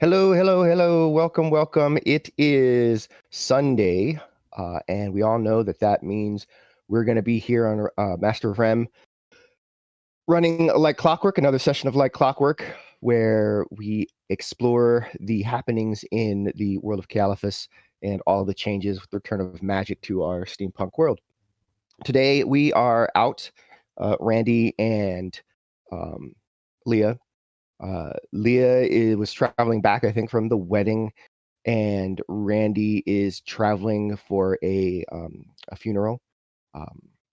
Hello, hello, hello. Welcome, welcome. It is Sunday, and we all know that means we're going to be here on Master of Rem running Like Clockwork, another session of Like Clockwork, where we explore the happenings in the world of Calophus and all the changes with the return of magic to our steampunk world. Today we are out, Randy and Leah. Leah was traveling back, I think, from the wedding, and Randy is traveling for a funeral.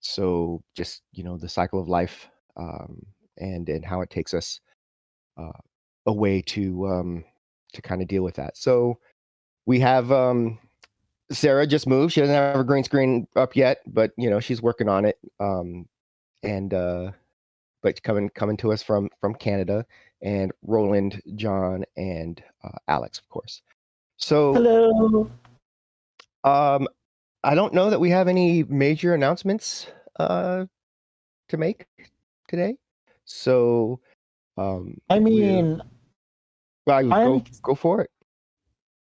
So just the cycle of life, and how it takes us uh, away to kind of deal with that. So we have Sarah just moved. She doesn't have her green screen up yet, but she's working on it. And but coming to us from Canada, and Roland, John, and Alex, of course. So Hello. I don't know that we have any major announcements to make today. So I we'll mean, go I'm for it.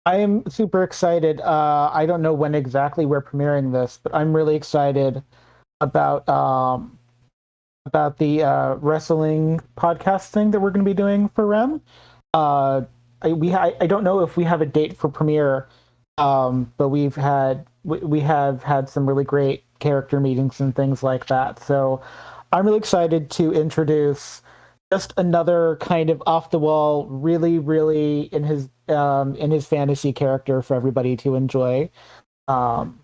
I am super excited. I don't know when exactly we're premiering this, but I'm really excited about the wrestling podcast thing that we're going to be doing for Rem. I don't know if we have a date for premiere, but we have had some really great character meetings and things like that. So I'm really excited to introduce just another kind of off the wall, really in his fantasy character for everybody to enjoy. Um,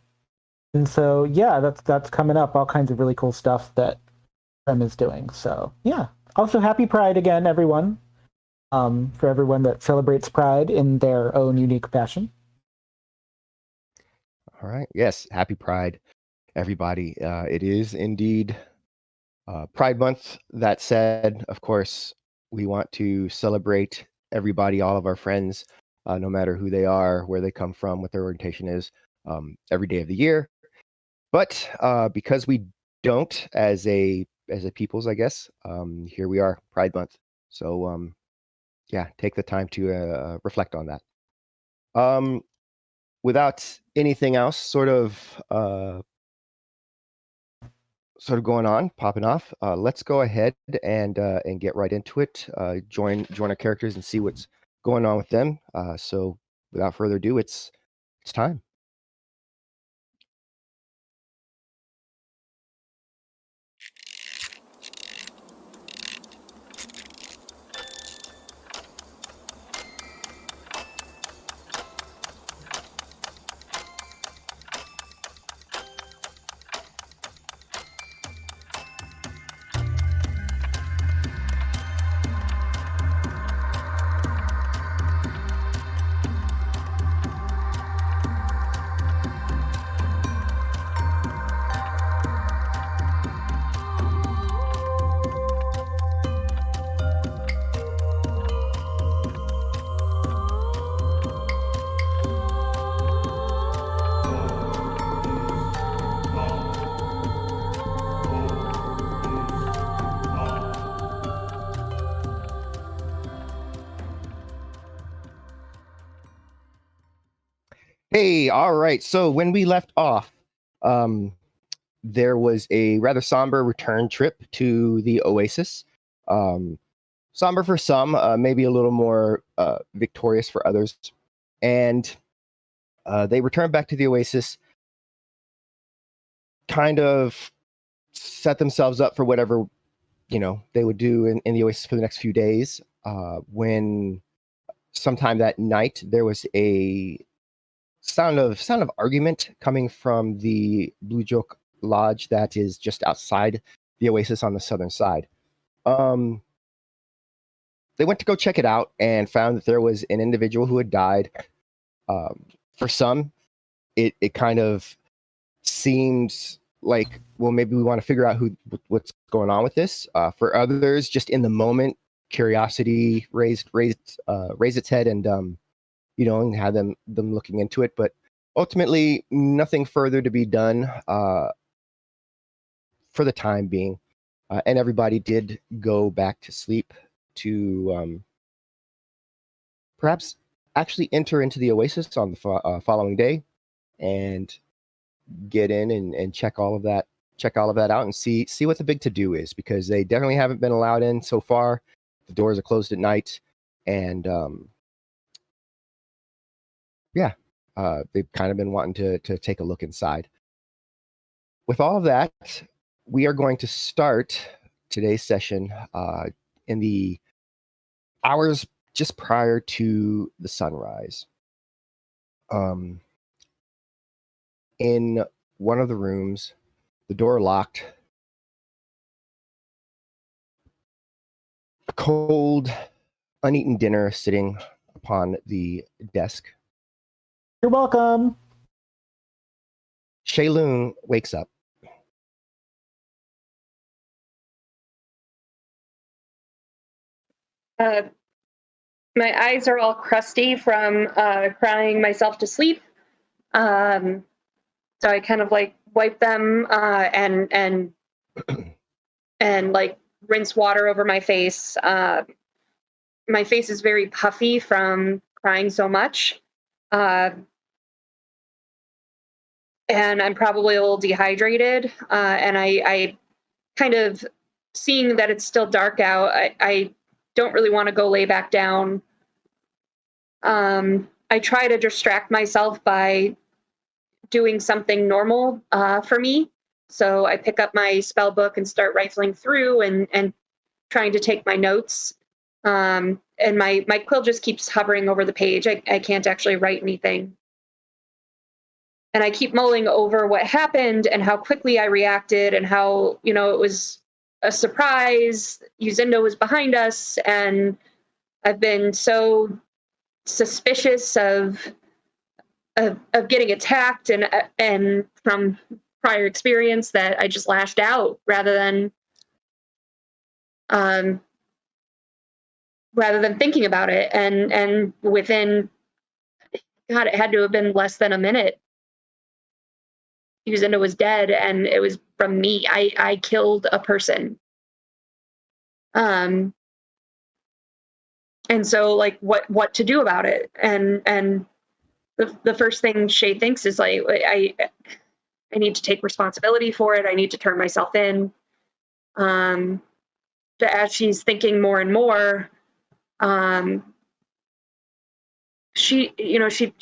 and so yeah, that's coming up. All kinds of really cool stuff that Rem is doing. So yeah. Also, happy Pride again, everyone. For everyone that celebrates Pride in their own unique fashion. All right. Yes. Happy Pride, everybody. It is indeed Pride Month. That said, of course, we want to celebrate everybody, all of our friends, no matter who they are, where they come from, what their orientation is, every day of the year. But because we don't, as a peoples, I guess, here we are, Pride Month. So yeah, take the time to reflect on that. Without anything else, going on, popping off. Let's go ahead and get right into it. Join our characters and see what's going on with them. So without further ado, it's time. Hey, all right. So when we left off, there was a rather somber return trip to the Oasis. Somber for some, maybe a little more victorious for others. And they returned back to the Oasis, kind of set themselves up for whatever they would do in the Oasis for the next few days. When sometime that night there was a sound of argument coming from the Blue Joke Lodge that is just outside the Oasis on the southern side. They went to go check it out and found that there was an individual who had died. For some, it kind of seemed like, well, maybe we want to figure out what's going on with this. For others, just in the moment, curiosity raised its head, and and had them looking into it. But ultimately, nothing further to be done for the time being, and everybody did go back to sleep to perhaps actually enter into the oasis on the following day and get in and check all of that out and see what the big to do is, because they definitely haven't been allowed in so far. The doors are closed at night, and they've kind of been wanting to take a look inside. With all of that, we are going to start today's session in the hours just prior to the sunrise. In one of the rooms, the door locked. A cold, uneaten dinner sitting upon the desk. You're welcome. Shaylun wakes up. My eyes are all crusty from crying myself to sleep. So I kind of like wipe them and like rinse water over my face. My face is very puffy from crying so much. And I'm probably a little dehydrated. And I kind of, seeing that it's still dark out, I don't really want to go lay back down. I try to distract myself by doing something normal for me. So I pick up my spell book and start rifling through and trying to take my notes. And my quill just keeps hovering over the page. I can't actually write anything. And I keep mulling over what happened and how quickly I reacted and how, it was a surprise. Yuzindo was behind us, and I've been so suspicious of getting attacked and from prior experience that I just lashed out rather than thinking about it. And within, God, it had to have been less than a minute, Yuzindo was dead, and it was from me. I killed a person. And so, like, what to do about it? And the first thing Shay thinks is, like, I need to take responsibility for it. I need to turn myself in. As she's thinking more and more, she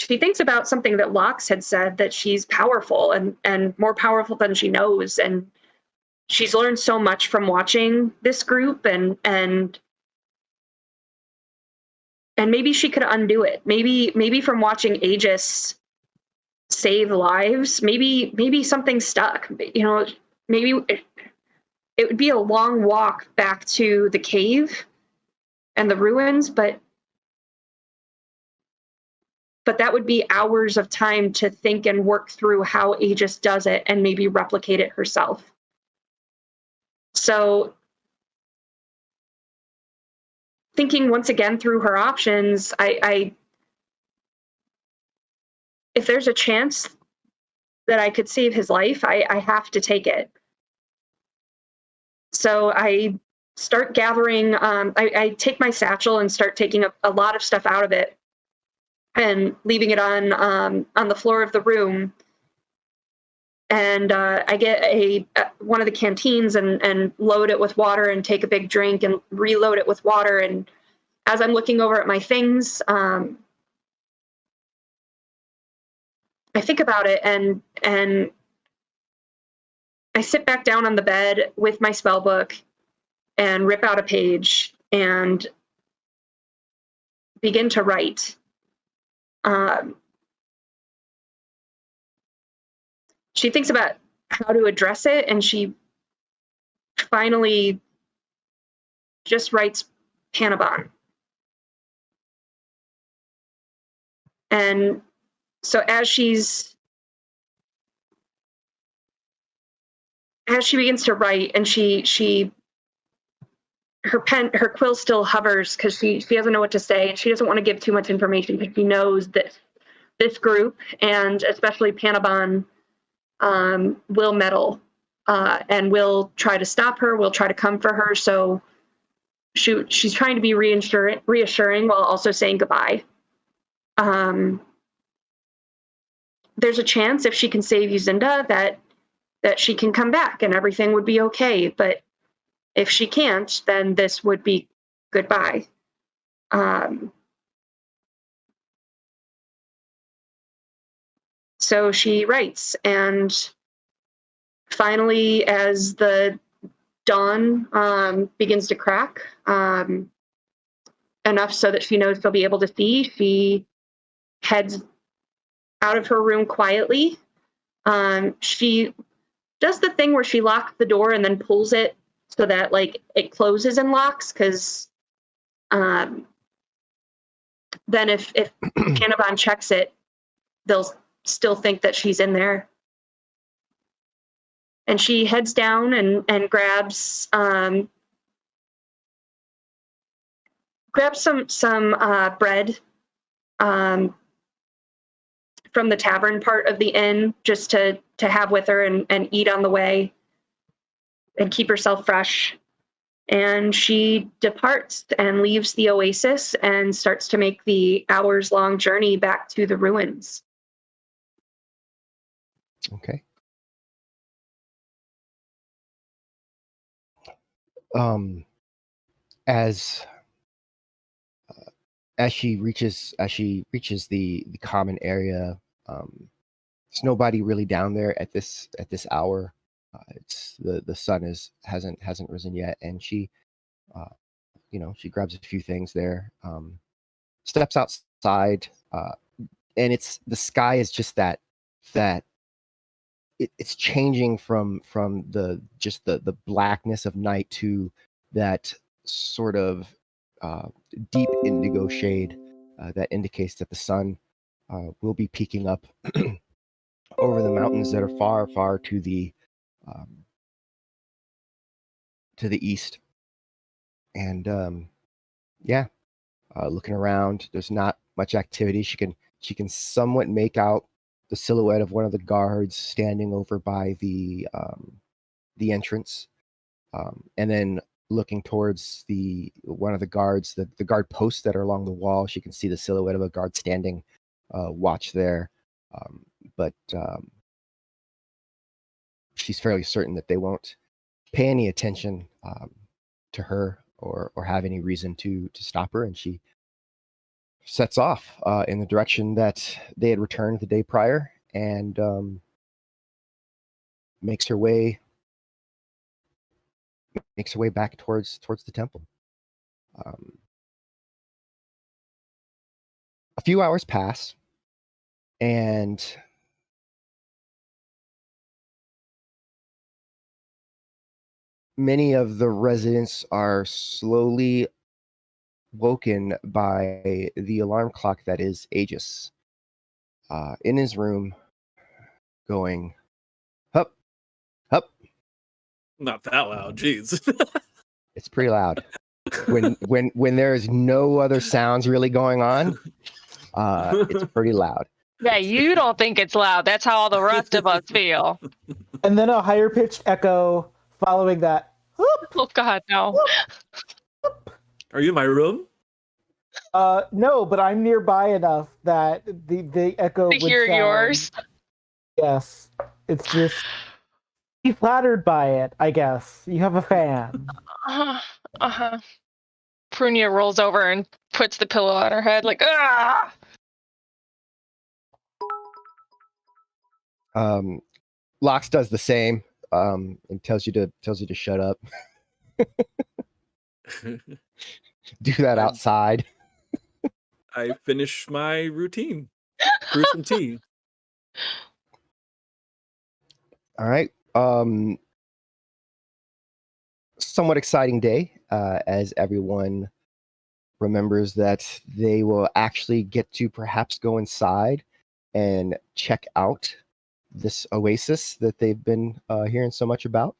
thinks about something that Lox had said, that she's powerful and more powerful than she knows. And she's learned so much from watching this group, and maybe she could undo it. Maybe from watching Aegis save lives, maybe something stuck. Maybe it would be a long walk back to the cave and the ruins, but that would be hours of time to think and work through how Aegis does it and maybe replicate it herself. So, thinking once again through her options, I if there's a chance that I could save his life, I have to take it. So I start gathering, I take my satchel and start taking a lot of stuff out of it and leaving it on the floor of the room. And I get one of the canteens and load it with water and take a big drink and reload it with water. And as I'm looking over at my things, I think about it, and I sit back down on the bed with my spell book and rip out a page and begin to write. She thinks about how to address it, and she finally just writes Panabon. And so as she begins to write, and her quill still hovers because she doesn't know what to say, and she doesn't want to give too much information because she knows that this group, and especially Panabon, will meddle and will try to stop her, will try to come for her. So she's trying to be reassuring while also saying goodbye. there's a chance if she can save Yuzinda that she can come back and everything would be okay. But if she can't, then this would be goodbye. So she writes, and finally, as the dawn begins to crack, enough so that she knows she'll be able to see, she heads out of her room quietly. She does the thing where she locks the door and then pulls it so that like it closes and locks, because then if Cannabon checks it, they'll still think that she's in there. And she heads down and grabs some bread from the tavern part of the inn, just to have with her and eat on the way and keep herself fresh. And she departs and leaves the oasis and starts to make the hours-long journey back to the ruins. Okay. As she reaches the common area, there's nobody really down there at this hour. It's the sun hasn't risen yet, and she she grabs a few things there, steps outside, and the sky is just that it's changing from the blackness of night to that sort of deep indigo shade that indicates that the sun will be peeking up over the mountains that are far, far to the east. And looking around, there's not much activity. She can somewhat make out the silhouette of one of the guards standing over by the entrance, and then looking towards one of the guards, the guard posts that are along the wall. She can see the silhouette of a guard standing watch there, but she's fairly certain that they won't pay any attention to her or have any reason to stop her, and she sets off in the direction that they had returned the day prior, and makes her way back towards the temple. A few hours pass, and many of the residents are slowly woken by the alarm clock that is Aegis in his room, going, hup, hup. Not that loud, jeez. It's pretty loud. When there is no other sounds really going on, it's pretty loud. Yeah, you don't think it's loud. That's how all the rest of us feel. And then a higher pitched echo following that. Oh God, no. Are you in my room? No, but I'm nearby enough that the echo To would hear sound. yours. Yes, it's just be flattered by it. I guess you have a fan. Prunia rolls over and puts the pillow on her head, like ah. Lox does the same, and tells you to shut up. Do that outside. I finish my routine. Brew some tea. All right. Somewhat exciting day, as everyone remembers that they will actually get to perhaps go inside and check out this oasis that they've been hearing so much about.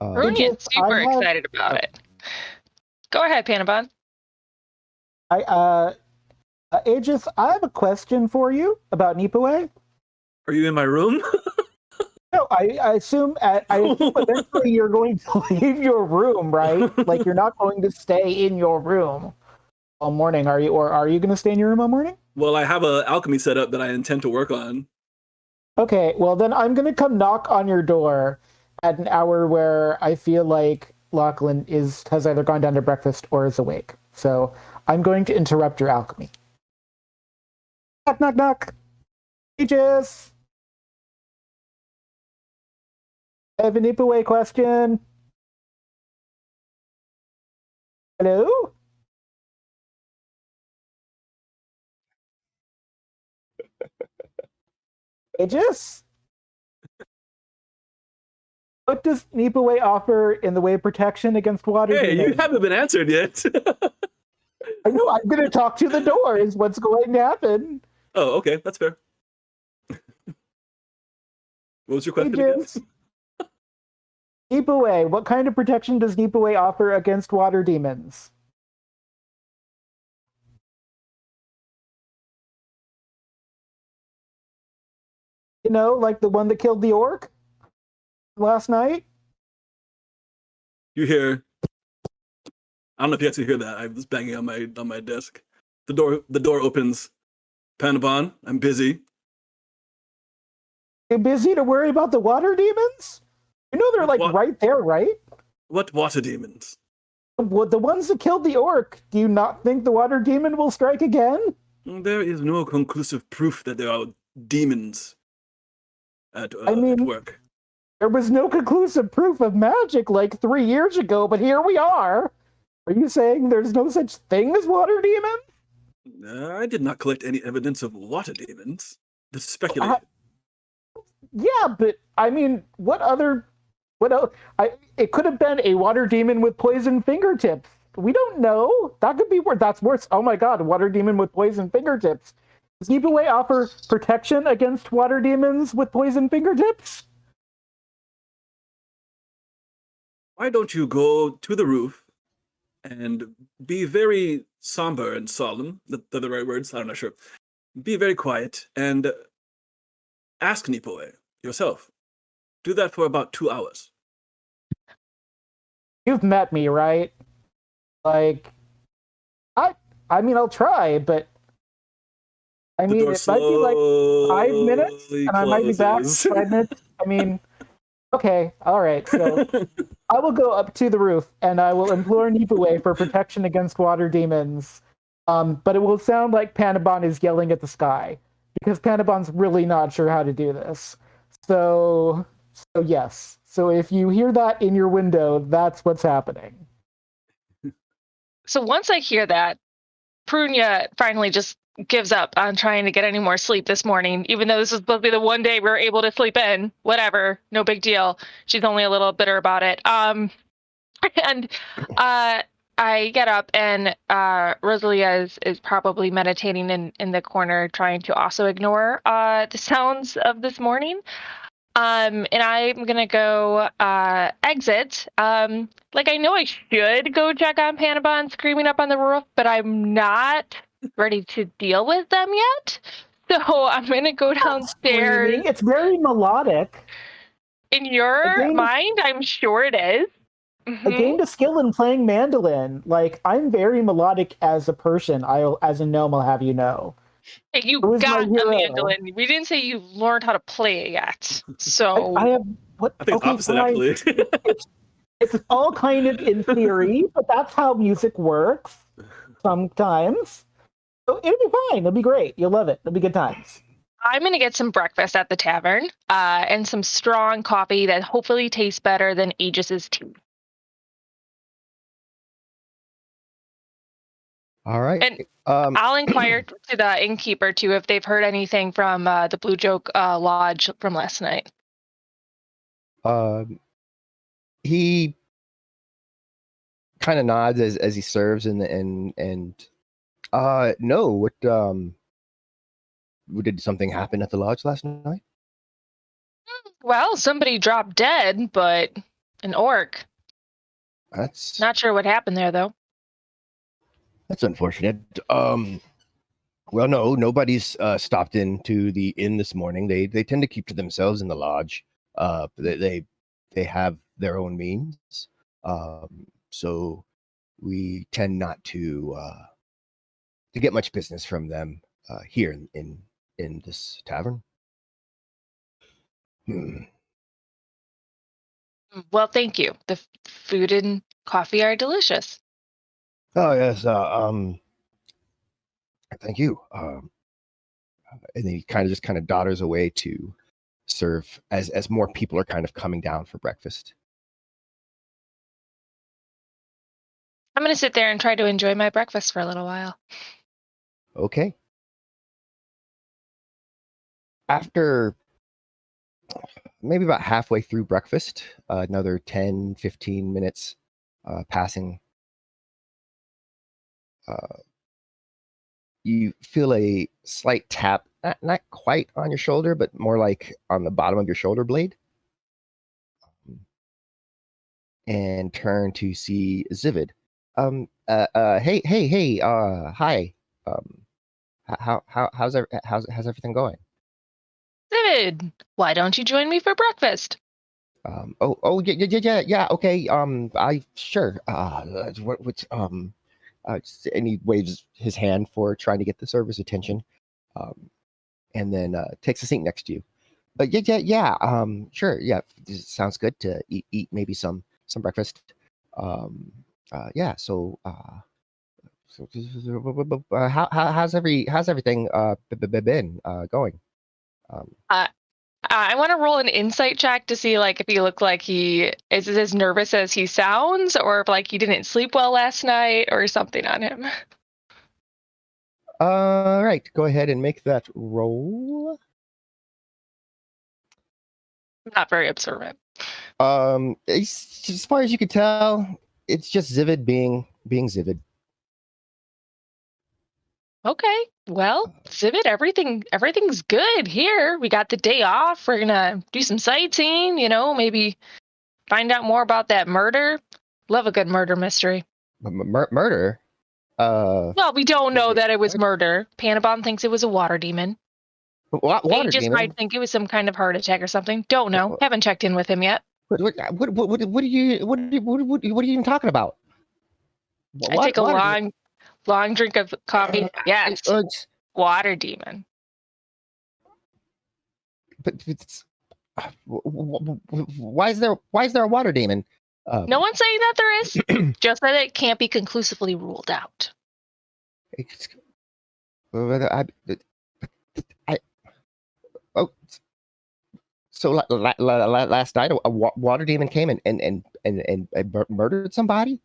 Prunia's super excited about it. Go ahead, Panabon. Aegis, I have a question for you about Nipaway. Are you in my room? No, I assume eventually you're going to leave your room, right? Like you're not going to stay in your room. all morning. Are you going to stay in your room all morning? Well, I have a alchemy setup that I intend to work on. Okay, well then I'm going to come knock on your door at an hour where I feel like Lachlan has either gone down to breakfast or is awake. So I'm going to interrupt your alchemy. Knock, knock, knock. Aegis! I have an Ipaway question. Hello? Aegis? What does Nipaway offer in the way of protection against water Hey, demons? you haven't been answered yet. I know, I'm going to talk to the door is what's going to happen. Oh, okay, that's fair. What was your question again? Nipaway, what kind of protection does Nipaway offer against water demons? You know, like the one that killed the orc last night? You hear? I don't know if you actually hear that. I was banging on my desk. The door opens. Panabon, I'm busy. You're busy to worry about the water demons? You know they're like right there, right? What water demons? The ones that killed the orc. Do you not think the water demon will strike again? There is no conclusive proof that there are demons at work. There was no conclusive proof of magic like 3 years ago, but here we are. Are you saying there's no such thing as water demons? I did not collect any evidence of water demons. This is speculation. Yeah, but I mean, what else? It could have been a water demon with poison fingertips. We don't know. That could be worse. That's worse. Oh my god, water demon with poison fingertips. Does Nipaway offer protection against water demons with poison fingertips? Why don't you go to the roof and be very somber and solemn? They're the right words? I'm not sure. Be very quiet and ask Nipaway yourself. Do that for about 2 hours. You've met me, right? Like, I mean, I'll try, but I mean, it might be like 5 minutes, and I might be back in 5 minutes. I mean, okay, all right. So I will go up to the roof, and I will implore Nipaway for protection against water demons. But it will sound like Panabon is yelling at the sky, because Panabon's really not sure how to do this. So yes. So if you hear that in your window, that's what's happening. So once I hear that, Prunia finally just gives up on trying to get any more sleep this morning, even though this is supposed to be the one day we were able to sleep in. Whatever, no big deal. She's only a little bitter about it. And I get up, and Rosalia is probably meditating in the corner, trying to also ignore the sounds of this morning. And I'm gonna go exit. Like, I know I should go check on Panabon screaming up on the roof, but I'm not ready to deal with them yet. So I'm gonna go downstairs. Screaming. It's very melodic. In your mind, I'm sure it is. I gained a skill in playing mandolin. Like, I'm very melodic as a person. As a gnome, I'll have you know. Hey, you got a mandolin. We didn't say you learned how to play it yet. So I have what? I think it's opposite, actually. It's all kind of in theory, but that's how music works sometimes. So it'll be fine. It'll be great. You'll love it. It'll be good times. I'm going to get some breakfast at the tavern and some strong coffee that hopefully tastes better than Aegis's tea. All right. And I'll inquire to the innkeeper, too, if they've heard anything from the Blue Joke Lodge from last night. He kind of nods as he serves, and no, what did something happen at the lodge last night? Well, somebody dropped dead, but an orc. That's not sure what happened there, though. That's unfortunate. Well, no, nobody's stopped into the inn this morning. They tend to keep to themselves in the lodge. They have their own means. So we tend not to get much business from them here in this tavern. Well, thank you. The food and coffee are delicious. Oh yes, thank you. And then he kind of dodders away to serve as more people are kind of coming down for breakfast. I'm going to sit there and try to enjoy my breakfast for a little while. Okay. After maybe about halfway through breakfast, another 10, 15 minutes passing, you feel a slight tap, not quite on your shoulder, but more like on the bottom of your shoulder blade. And turn to see Zivid. Hey, hi. How's everything going? David, why don't you join me for breakfast? Yeah, okay. Sure. And he waves his hand for trying to get the server's attention, and then takes a seat next to you. But sure. Yeah, sounds good to eat maybe some breakfast. So how's everything been going? I want to roll an insight check to see like if he looked like he is as nervous as he sounds, or if like he didn't sleep well last night or something on him. Right. Go ahead and make that roll. Not very observant. As far as you can tell, it's just Zivid being Zivid. Okay. Well, Zivid, everything's good here. We got the day off. We're gonna do some sightseeing, maybe find out more about that murder. Love a good murder mystery. Murder? Well, we don't know that it was murder. Panabon thinks it was a water demon. Water just demon? might think it was some kind of heart attack or something. Don't know. Haven't checked in with him yet. What are you even talking about? I take a long drink of coffee. Yes. Water demon. But why is there a water demon? No one's saying that there is. Just that it can't be conclusively ruled out. So last night a water demon came and murdered somebody?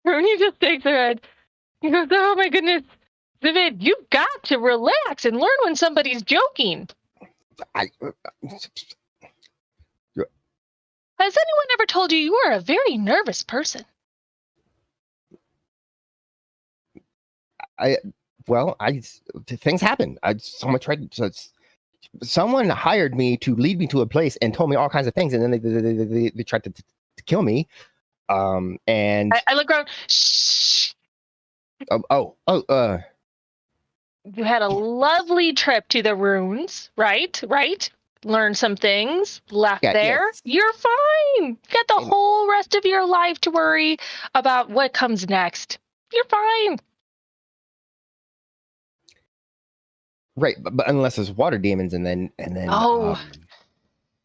Rooney just shakes her head. He goes, "Oh my goodness, Zivid, you've got to relax and learn when somebody's joking." Has anyone ever told you you are a very nervous person? Things happen. Someone hired me to lead me to a place and told me all kinds of things, and then they tried to kill me. And I look around. Shh. You had a lovely trip to the ruins, right? Learned some things, left there. Yes. You're fine. You got the whole rest of your life to worry about what comes next. You're fine. Right, but unless there's water demons, and then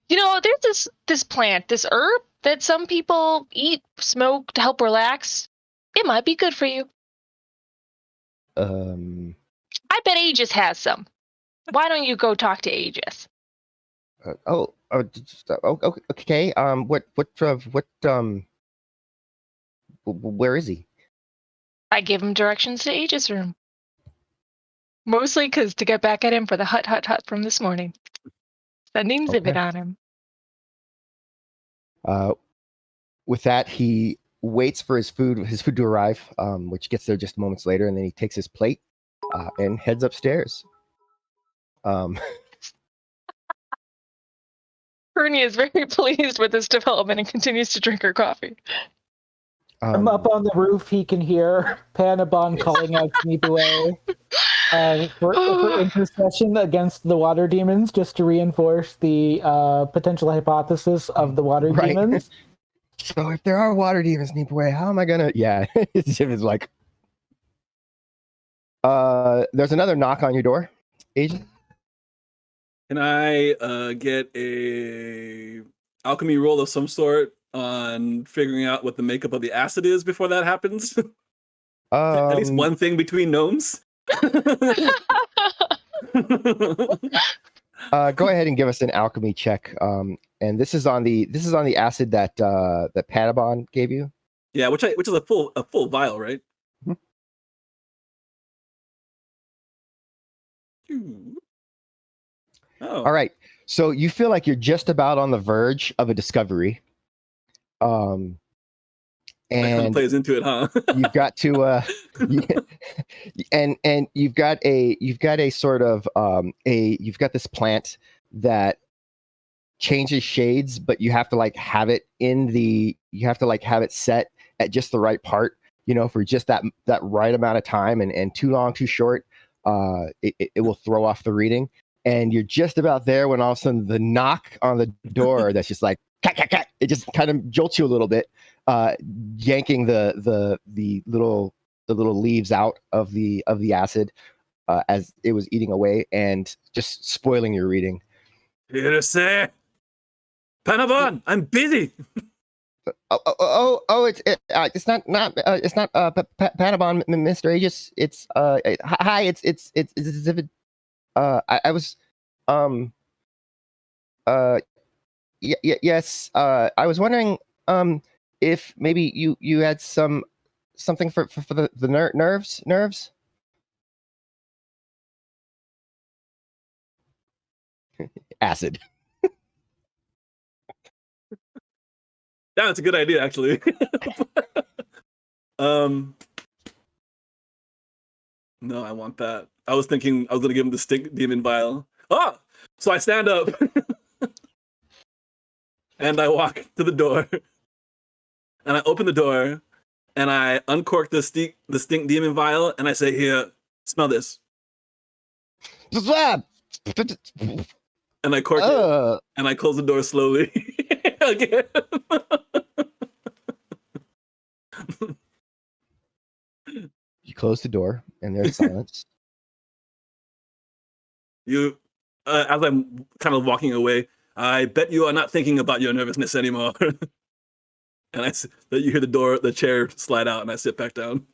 there's this plant, this herb that some people eat, smoke to help relax. It might be good for you. I bet Aegis has some. Why don't you go talk to Aegis? Okay. Where is he? I give him directions to Aegis' room. Mostly because to get back at him for the hut from this morning. Sending Zivid on him. With that, he waits for his food to arrive, which gets there just moments later, and then he takes his plate and heads upstairs. Bernie is very pleased with this development and continues to drink her coffee. From up on the roof, he can hear Panabon calling out Sneepaway for intercession against the water demons, just to reinforce the potential hypothesis of the water demons. So if there are water demons, Sneepaway, how am I gonna? Yeah, Ziv is like, There's another knock on your door, agent. Can I get a alchemy roll of some sort on figuring out what the makeup of the acid is before that happens? At least one thing between gnomes. Go ahead and give us an alchemy check. And this is on the acid that that Patabon gave you. Yeah, which is a full vial, right? Mm-hmm. Oh. All right. So you feel like you're just about on the verge of a discovery. And plays into it, huh? You've got to and you've got a sort of you've got this plant that changes shades, but you have to have it set at just the right part, for just that right amount of time, and too long, too short, it will throw off the reading. And you're just about there when all of a sudden the knock on the door that's just like cat, cat, cat, it just kind of jolts you a little bit, yanking the little leaves out of the acid as it was eating away and just spoiling your reading. Here to say, Patabon, I'm busy. It's not Patabon, Mr. Aegis. It's hi. It's as if it. I was yes. I was wondering if maybe you had something for the nerves. Acid. Yeah, that's a good idea, actually. No, I want that. I was thinking I was going to give him the stink demon vial. Oh! So I stand up. And I walk to the door. And I open the door. And I uncork the stink demon vial. And I say, here, smell this. And I cork it. And I close the door slowly. Again. You close the door, and there's silence. You, as I'm kind of walking away, I bet you are not thinking about your nervousness anymore. And that you hear the chair slide out, and I sit back down.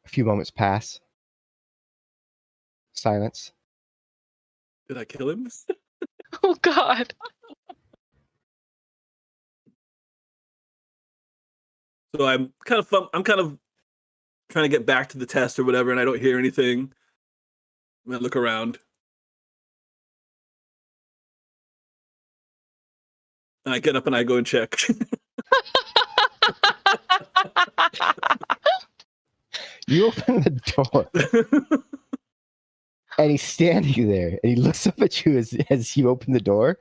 A few moments pass. Silence. Did I kill him? Oh God. So I'm kind of trying to get back to the test or whatever, and I don't hear anything. I look around. And I get up and I go and check. You open the door. And he's standing there, and he looks up at you as you open the door.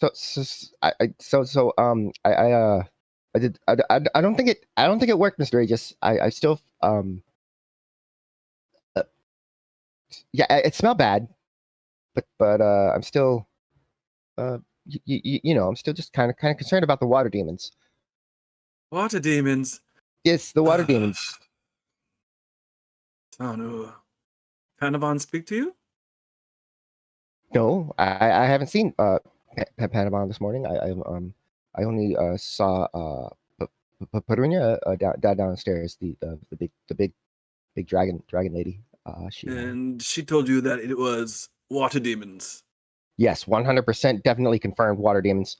I don't think it worked, Mr. Aegis. I still yeah, it smelled bad, but I'm still I'm still just kind of concerned about the water demons. Water demons. Yes, the water demons. Oh no. Patabon speak to you? No, I haven't seen Patabon this morning. I only saw Petunia downstairs, the big dragon lady. And she told you that it was water demons. Yes, 100% definitely confirmed water demons.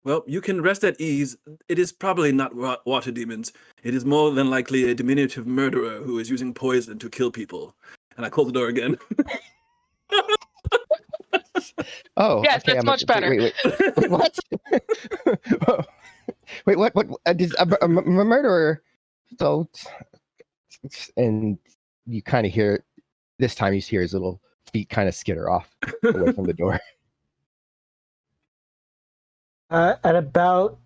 Well, you can rest at ease. It is probably not water demons. It is more than likely a diminutive murderer who is using poison to kill people. And I close the door again. Oh, yes, okay, that's much better. Wait, what? Wait, what? A murderer? So, and you kind of hear. This time, you hear his little feet kind of skitter off away from the door. At about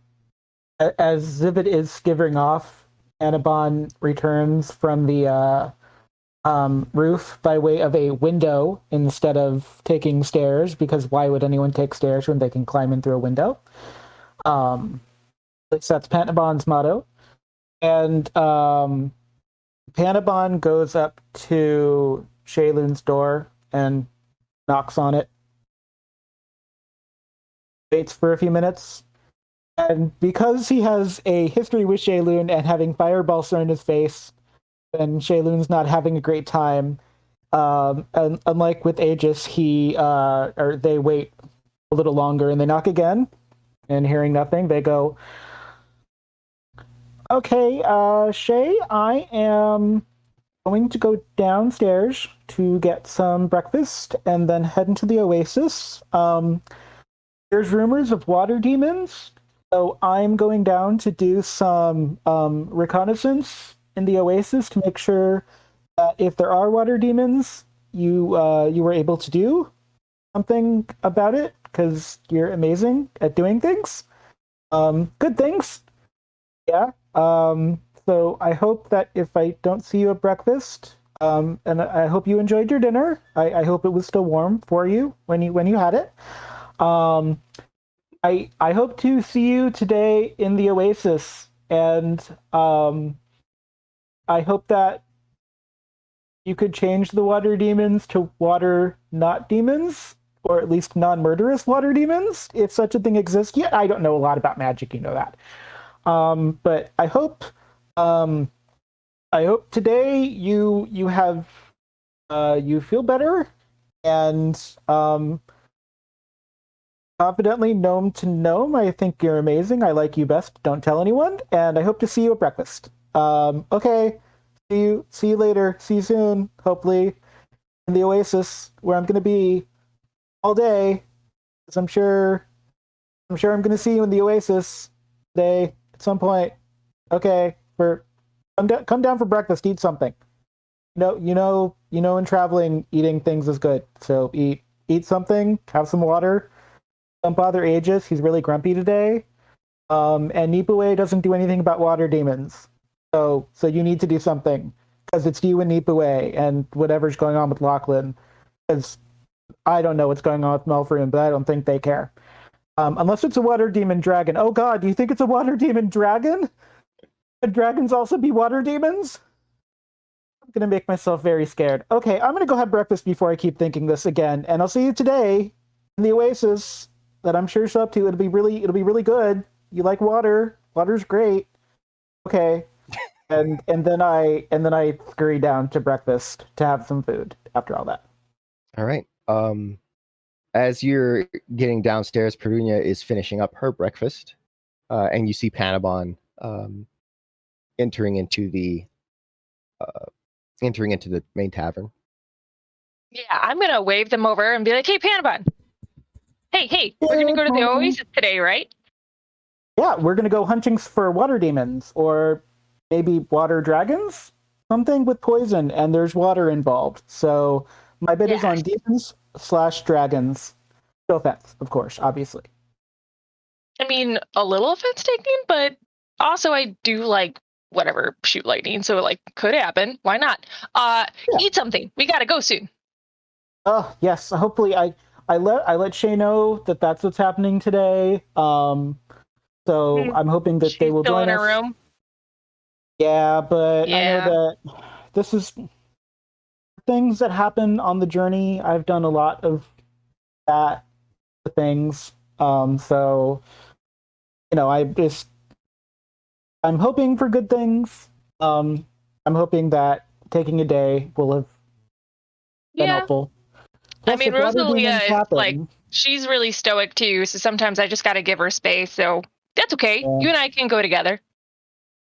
as if it is skittering off, Anabon returns from the roof by way of a window instead of taking stairs, because why would anyone take stairs when they can climb in through a window? At least that's Panabon's motto. And Panabon goes up to Shaylun's door and knocks on it. Waits for a few minutes. And because he has a history with Shaylun and having fireballs thrown in his face, and Shaylun's not having a great time, and unlike with Aegis, they wait a little longer and they knock again, and hearing nothing, they go, "Okay, Shay, I am going to go downstairs to get some breakfast and then head into the oasis. There's rumors of water demons, so I'm going down to do some reconnaissance in the oasis to make sure that if there are water demons, you were able to do something about it, because you're amazing at doing things. Good things. Yeah. So I hope that if I don't see you at breakfast, and I hope you enjoyed your dinner. I hope it was still warm for you when you had it. I hope to see you today in the oasis, and I hope that you could change the water demons to water not demons, or at least non-murderous water demons, if such a thing exists. Yeah, I don't know a lot about magic, you know that. But I hope today you have you feel better, and confidently, gnome to gnome, I think you're amazing. I like you best. Don't tell anyone, and I hope to see you at breakfast. Okay, see you later. See you soon. Hopefully, in the oasis where I'm gonna be all day, because I'm sure I'm gonna see you in the oasis today at some point. Okay, come down for breakfast. Eat something. You know, in traveling, eating things is good. So eat something. Have some water. Don't bother Aegis. He's really grumpy today. And Nipue doesn't do anything about water demons. So you need to do something, because it's you and Nipue and whatever's going on with Lachlan. Because I don't know what's going on with Melfrin, but I don't think they care. Unless it's a water demon dragon. Oh God, do you think it's a water demon dragon? Could dragons also be water demons? I'm gonna make myself very scared. Okay, I'm gonna go have breakfast before I keep thinking this again, and I'll see you today in the oasis that I'm sure you're up to. It'll be really good. You like water. Water's great. Okay. And then I scurry down to breakfast to have some food after all that. All right. As you're getting downstairs, Perunia is finishing up her breakfast, and you see Panabon entering into the main tavern. Yeah, I'm gonna wave them over and be like, "Hey, Panabon. Hey, we're gonna go to the oasis today, right?" Yeah, we're gonna go hunting for water demons, or maybe water dragons, something with poison, and there's water involved. So my bet is on demons/dragons. No offense, of course, obviously. I mean, a little offense taken, but also I do like whatever shoot lightning, so like could happen. Why not? Eat something. We gotta go soon. Oh yes, hopefully I let Shay know that that's what's happening today. So I'm hoping that they will still join in us. her room. Yeah, but I know that this is things that happen on the journey. I've done a lot of that things. So I'm hoping for good things. I'm hoping that taking a day will have been helpful. Plus, I mean, Rosalia is like, she's really stoic too, so sometimes I just gotta give her space, so that's okay. Yeah. You and I can go together.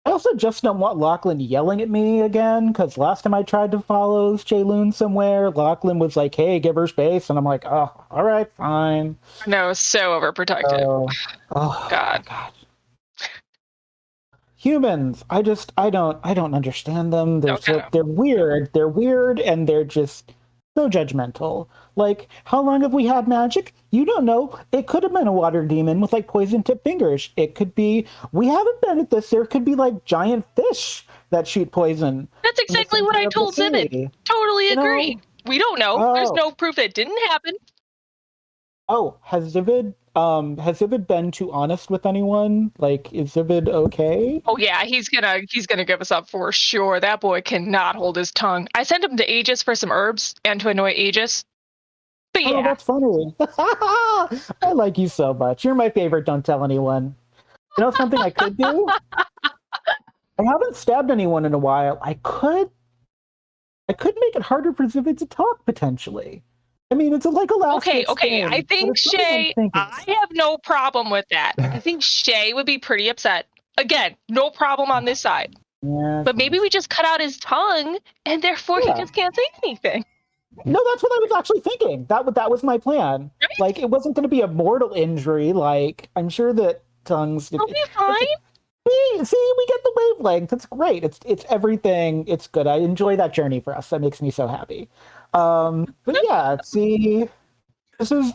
I also just don't want Lachlan yelling at me again, because last time I tried to follow Shaylun somewhere, Lachlan was like, "Hey, give her space," and I'm like, "Oh, all right, fine." No, so overprotective. Oh God. Humans, I don't understand them. They're weird. They're weird, and they're just so judgmental. Like, how long have we had magic? You don't know. It could have been a water demon with like poison tipped fingers. It could be, we haven't been at this. There could be like giant fish that shoot poison. That's exactly what I told Zivid. Totally agree. Know? We don't know. Oh. There's no proof it didn't happen. Oh, has Zivid been too honest with anyone? Like, is Zivid okay? Oh yeah, he's gonna give us up for sure. That boy cannot hold his tongue. I sent him to Aegis for some herbs and to annoy Aegis. But yeah. Oh, that's funny. I like you so much. You're my favorite. Don't tell anyone. You know something I could do? I haven't stabbed anyone in a while. I could make it harder for Zivid to talk potentially. I mean, it's like a last. Okay. I think Shay. I have no problem with that. I think Shay would be pretty upset. Again, no problem on this side. Yeah, but maybe we just cut out his tongue, and therefore he just can't say anything. No, that's what I was actually thinking. That was my plan. Right? Like, it wasn't going to be a mortal injury. Like, I'm sure that tongues. It'll be fine. See, we get the wavelength. It's great. It's everything. It's good. I enjoy that journey for us. That makes me so happy. But yeah, see, this is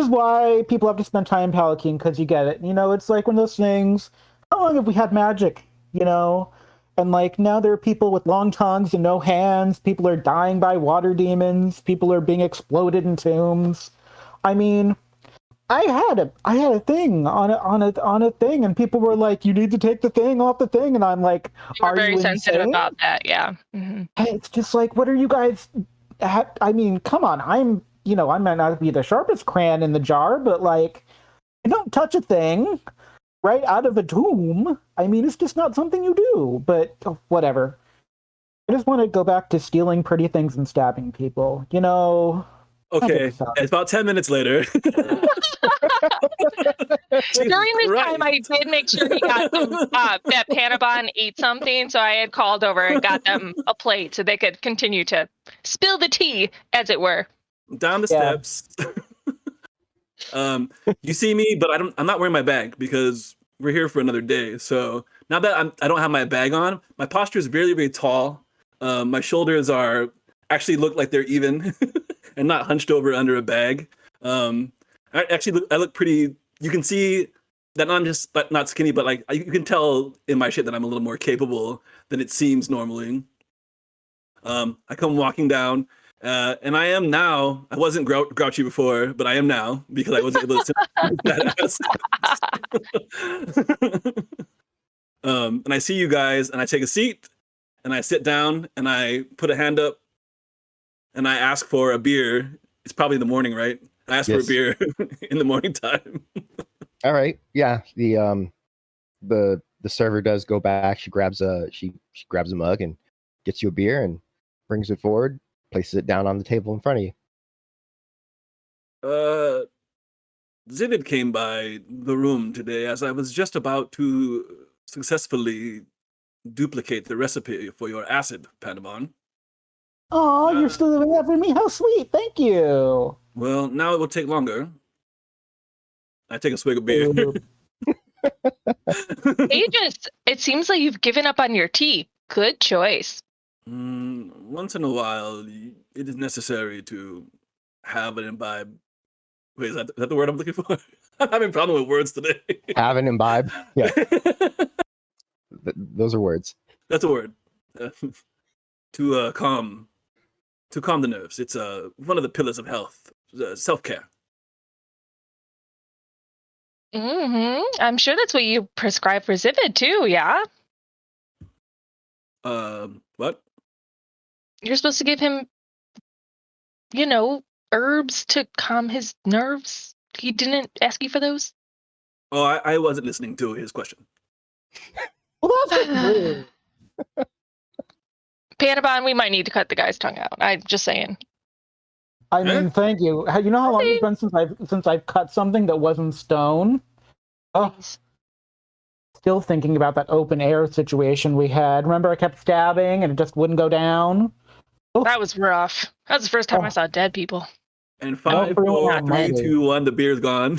why people have to spend time palicking, because you get it. You know, it's like one of those things. How long have we had magic? You know, and like now there are people with long tongues and no hands. People are dying by water demons. People are being exploded in tombs. I mean, I had a thing on a thing, and people were like, "You need to take the thing off the thing," and I'm like, "You were very sensitive about that." Yeah. Mm-hmm. It's just like, what are you guys? I mean, come on. I might not be the sharpest crayon in the jar, but like, you don't touch a thing right out of a tomb. I mean, it's just not something you do. But whatever. I just want to go back to stealing pretty things and stabbing people. You know. Okay, it's about 10 minutes later. During this time, I did make sure he got some, that Panabon ate something, so I had called over and got them a plate so they could continue to spill the tea, as it were. Down the steps. You see me, but I'm not wearing my bag because we're here for another day. So now that I don't have my bag on, my posture is very, very tall. My shoulders actually look like they're even. And not hunched over under a bag. I look pretty. You can see that I'm just not skinny, but like you can tell in my shape that I'm a little more capable than it seems normally. I come walking down, and I am now. I wasn't grouchy before, but I am now because I wasn't able to sit that. And I see you guys, and I take a seat, and I sit down, and I put a hand up. And I ask for a beer. It's probably in the morning, right? I ask for a beer in the morning time. All right. Yeah. The server does go back. She grabs a mug and gets you a beer and brings it forward, places it down on the table in front of you. Zivid came by the room today as I was just about to successfully duplicate the recipe for your acid, Panabon. Oh, you're still doing that for me? How sweet. Thank you. Well, now it will take longer. I take a swig of beer. Aegis, it seems like you've given up on your tea. Good choice. Once in a while, it is necessary to have an imbibe. Wait, is that the word I'm looking for? I'm having a problem with words today. Have an imbibe? Yeah. Those are words. That's a word. To calm the nerves. It's one of the pillars of health, self-care. Mm-hmm. I'm sure that's what you prescribe for Zivid too, yeah? What? You're supposed to give him, herbs to calm his nerves. He didn't ask you for those? Oh, I wasn't listening to his question. Well, that's rude. Panabon, we might need to cut the guy's tongue out. I'm just saying. I mean, thank you. You know how long it's been since I've cut something that wasn't stone? Oh, still thinking about that open air situation we had. Remember, I kept stabbing and it just wouldn't go down. Oh. That was rough. That was the first time I saw dead people. And 5, 4, 3, 2, 1. The beer's gone.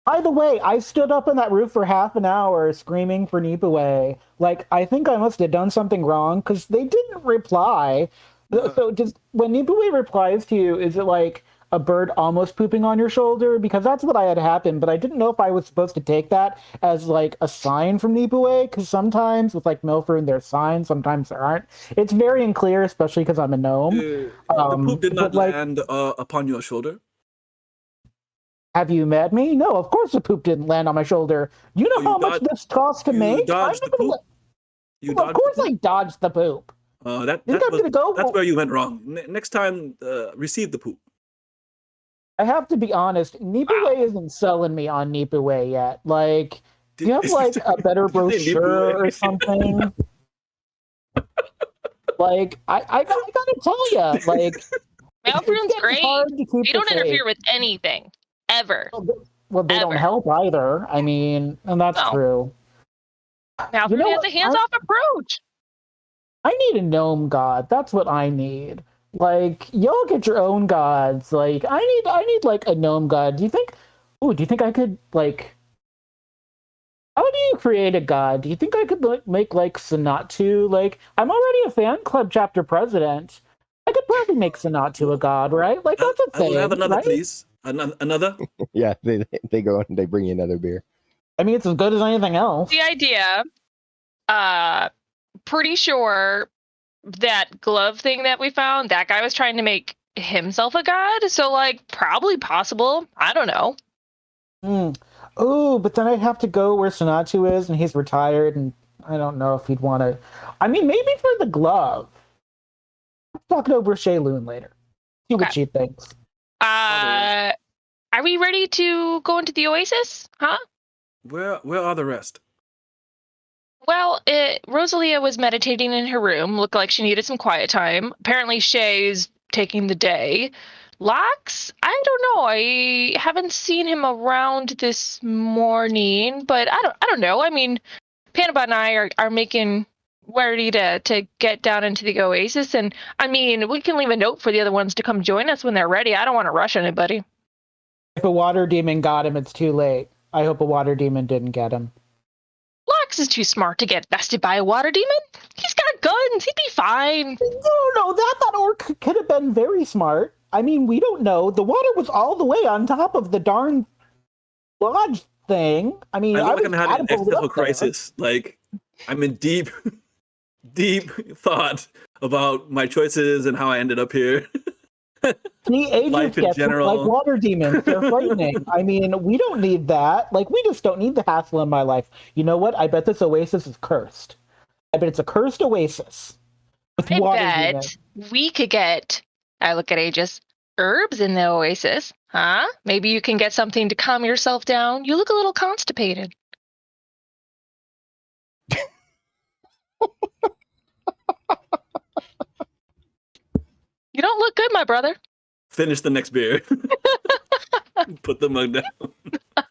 By the way, I stood up on that roof for half an hour screaming for Nipaway. Like, I think I must have done something wrong because they didn't reply. So just when Nipaway replies to you, is it like, a bird almost pooping on your shoulder, because that's what I had happen, but I didn't know if I was supposed to take that as like a sign from Nipue, because sometimes with like Milford there's signs, sometimes there aren't. It's very unclear, especially because I'm a gnome. The poop did not but, like, land upon your shoulder. have you met me? No, of course the poop didn't land on my shoulder. You know Oh, you how much this costs to you make? dodged the poop? You Well, of dodged the course poop? I dodged the poop. That's where you went wrong. Next time, receive the poop. I have to be honest, Nipue isn't selling me on Nipue yet. Like, do you have like a better brochure or something? Like, I gotta tell you, like, Malfroon's great. They don't faith. interfere with anything, ever. Well, they don't help either. I mean, and that's true. Malfroon has a hands-off approach. I need a gnome god. That's what I need. Like, y'all get your own gods. Like, I need like a gnome god. Do you think I could like? How do you create a god? Do you think I could make like Sanatu? Like, I'm already a fan club chapter president. I could probably make Sanatu a god, right? Like, that's a thing. I will have another, right? please. Another. Yeah, they go and they bring you another beer. I mean, it's as good as anything else. The idea. Pretty sure that glove thing that we found, that guy was trying to make himself a god. So, like, probably possible. I don't know. Oh, but then I'd have to go where Sanatu is, and he's retired, and I don't know if he'd want to. I mean, maybe for the glove. I'll talk it over with Shayloon later. See what she thinks. Are we ready to go into the Oasis? Huh? Where are the rest? Well, Rosalia was meditating in her room. Looked like she needed some quiet time. Apparently, Shay's taking the day. Lox, I don't know. I haven't seen him around this morning, but I don't know. I mean, Panabot and I are making ready to get down into the Oasis, and I mean, we can leave a note for the other ones to come join us when they're ready. I don't want to rush anybody. If a water demon got him, it's too late. I hope a water demon didn't get him. Lox is too smart to get bested by a water demon. He's got guns. He'd be fine. No, that orc could have been very smart. I mean, we don't know. The water was all the way on top of the darn lodge thing. I mean, I look like I'm having an existential crisis. Like, I'm in deep thought about my choices and how I ended up here. See, agents get like water demons. They're frightening. I mean, we don't need that. Like, we just don't need the hassle in my life. You know what? I bet this oasis is cursed. I bet it's a cursed oasis. With water demons. We could get, I look at Aegis, herbs in the oasis. Huh? Maybe you can get something to calm yourself down. You look a little constipated. You don't look good, my brother. Finish the next beer. Put the mug down.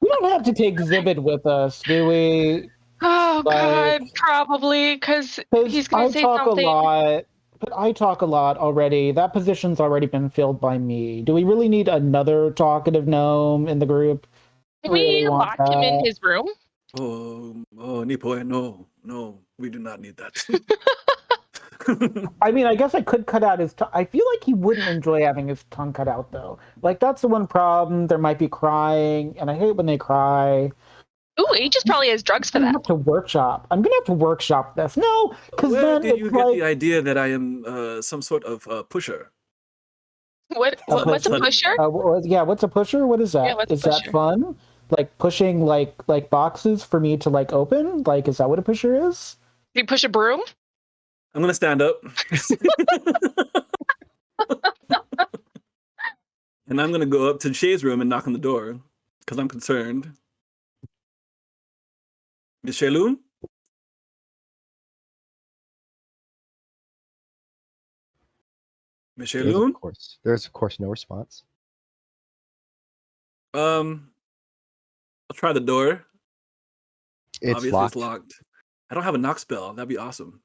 We don't have to take Zibid with us, do we? Oh, God, probably, because he's going to say something. I talk a lot already. That position's already been filled by me. Do we really need another talkative gnome in the group? Can we lock him in his room? Oh, Nipue, no, we do not need that. I mean, I guess I could cut out his tongue. I feel like he wouldn't enjoy having his tongue cut out, though. Like, that's the one problem. There might be crying, and I hate when they cry. Ooh, Aegis probably has drugs for that. I'm going to have to workshop this. No, because then did you get the idea that I am some sort of pusher? What's a pusher? What's a pusher? What is that? Yeah, is that fun? Like pushing like boxes for me to like open? Like, is that what a pusher is? Do you push a broom? I'm gonna stand up. And I'm gonna go up to Shay's room and knock on the door because I'm concerned. Miss Shayloon? Miss Shayloon? There's of course no response. I'll try the door. It's Obviously locked. It's locked. I don't have a knock spell. That'd be awesome.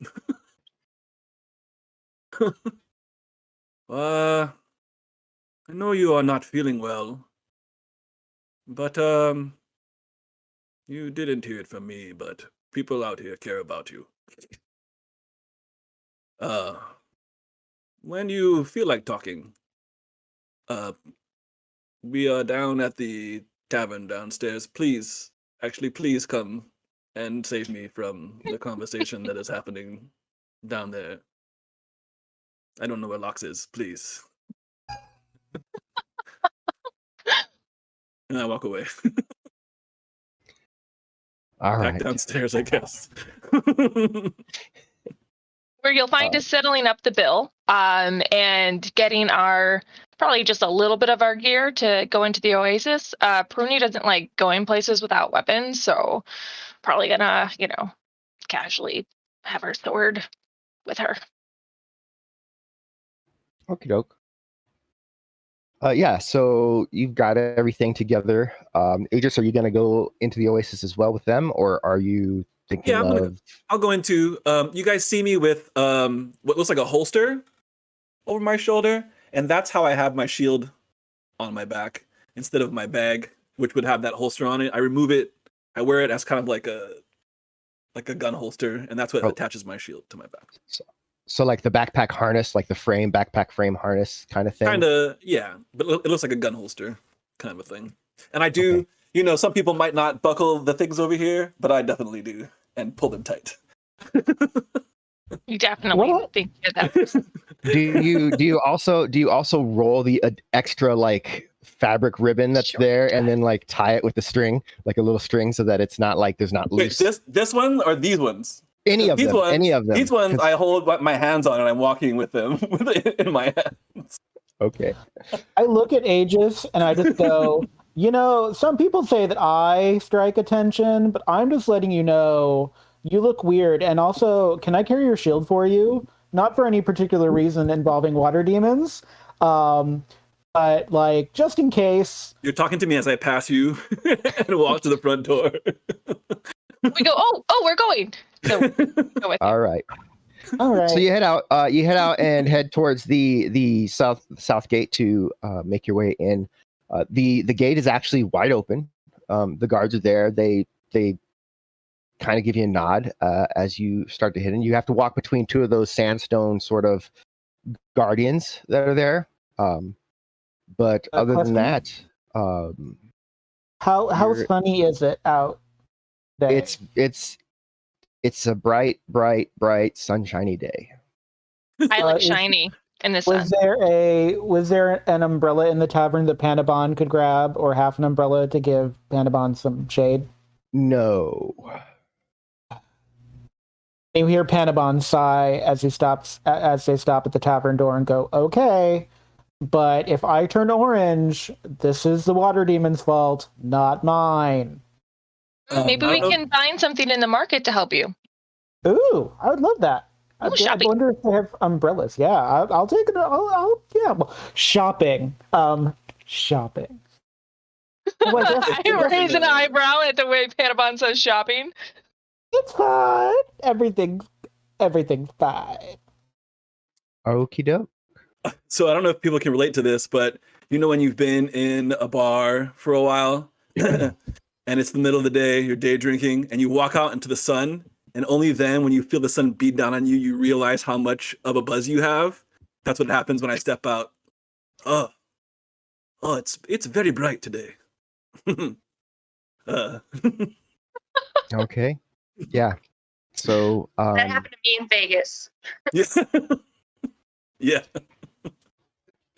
I know you are not feeling well, but you didn't hear it from me, but people out here care about you. When you feel like talking, We are down at the tavern downstairs. Please come and save me from the conversation that is happening down there. I don't know where Lox is, please. And I walk away. All Back right. downstairs, I guess. Where you'll find us settling up the bill, and getting our probably just a little bit of our gear to go into the oasis. Pruny doesn't like going places without weapons, so probably gonna, casually have her sword with her. Okie doke. Yeah, so you've got everything together. Aegis, are you going to go into the Oasis as well with them, or are you thinking I'll go into. You guys see me with what looks like a holster over my shoulder, and that's how I have my shield on my back instead of my bag, which would have that holster on it. I remove it. I wear it as kind of like a gun holster, and that's what attaches my shield to my back. So like the backpack harness, like the backpack frame harness kind of thing? Kind of, yeah. But it looks like a gun holster kind of a thing. And I do, some people might not buckle the things over here, but I definitely do and pull them tight. You definitely think you're that person. Do you also roll the extra like fabric ribbon that's there and then like tie it with the string, like a little string, so that it's not like there's not loose? Wait, this one or these ones? Any of them. These ones I hold my hands on and I'm walking with them in my hands. Okay. I look at Aegis and I just go, some people say that I strike attention, but I'm just letting you know you look weird. And also, can I carry your shield for you? Not for any particular reason involving water demons, but like just in case. You're talking to me as I pass you and walk to the front door. We go, oh, we're going. So go with All right. So you head out. And head towards the south gate to make your way in. The gate is actually wide open. The guards are there. They kind of give you a nod as you start to hit in. You have to walk between two of those sandstone sort of guardians that are there. But other than that, how sunny is it out there? It's a bright, sunshiny day. I like shiny in the sun. Was there an umbrella in the tavern that Panabon could grab, or half an umbrella to give Panabon some shade? No. You hear Panabon sigh as they stop at the tavern door and go, "Okay, but if I turn orange, this is the water demon's fault, not mine." Maybe we can find something in the market to help you. Ooh, I would love that. I wonder if they have umbrellas. Yeah, I'll take it. Well, shopping. Shopping. Well, I raise an eyebrow at the way Panabon says shopping. It's fine. Everything's fine. Okie doke. So I don't know if people can relate to this, but when you've been in a bar for a while and it's the middle of the day, you're day drinking, and you walk out into the sun, and only then when you feel the sun beat down on you, you realize how much of a buzz you have. That's what happens when I step out. Oh, it's very bright today. Okay. Yeah. So that happened to me in Vegas. Yeah.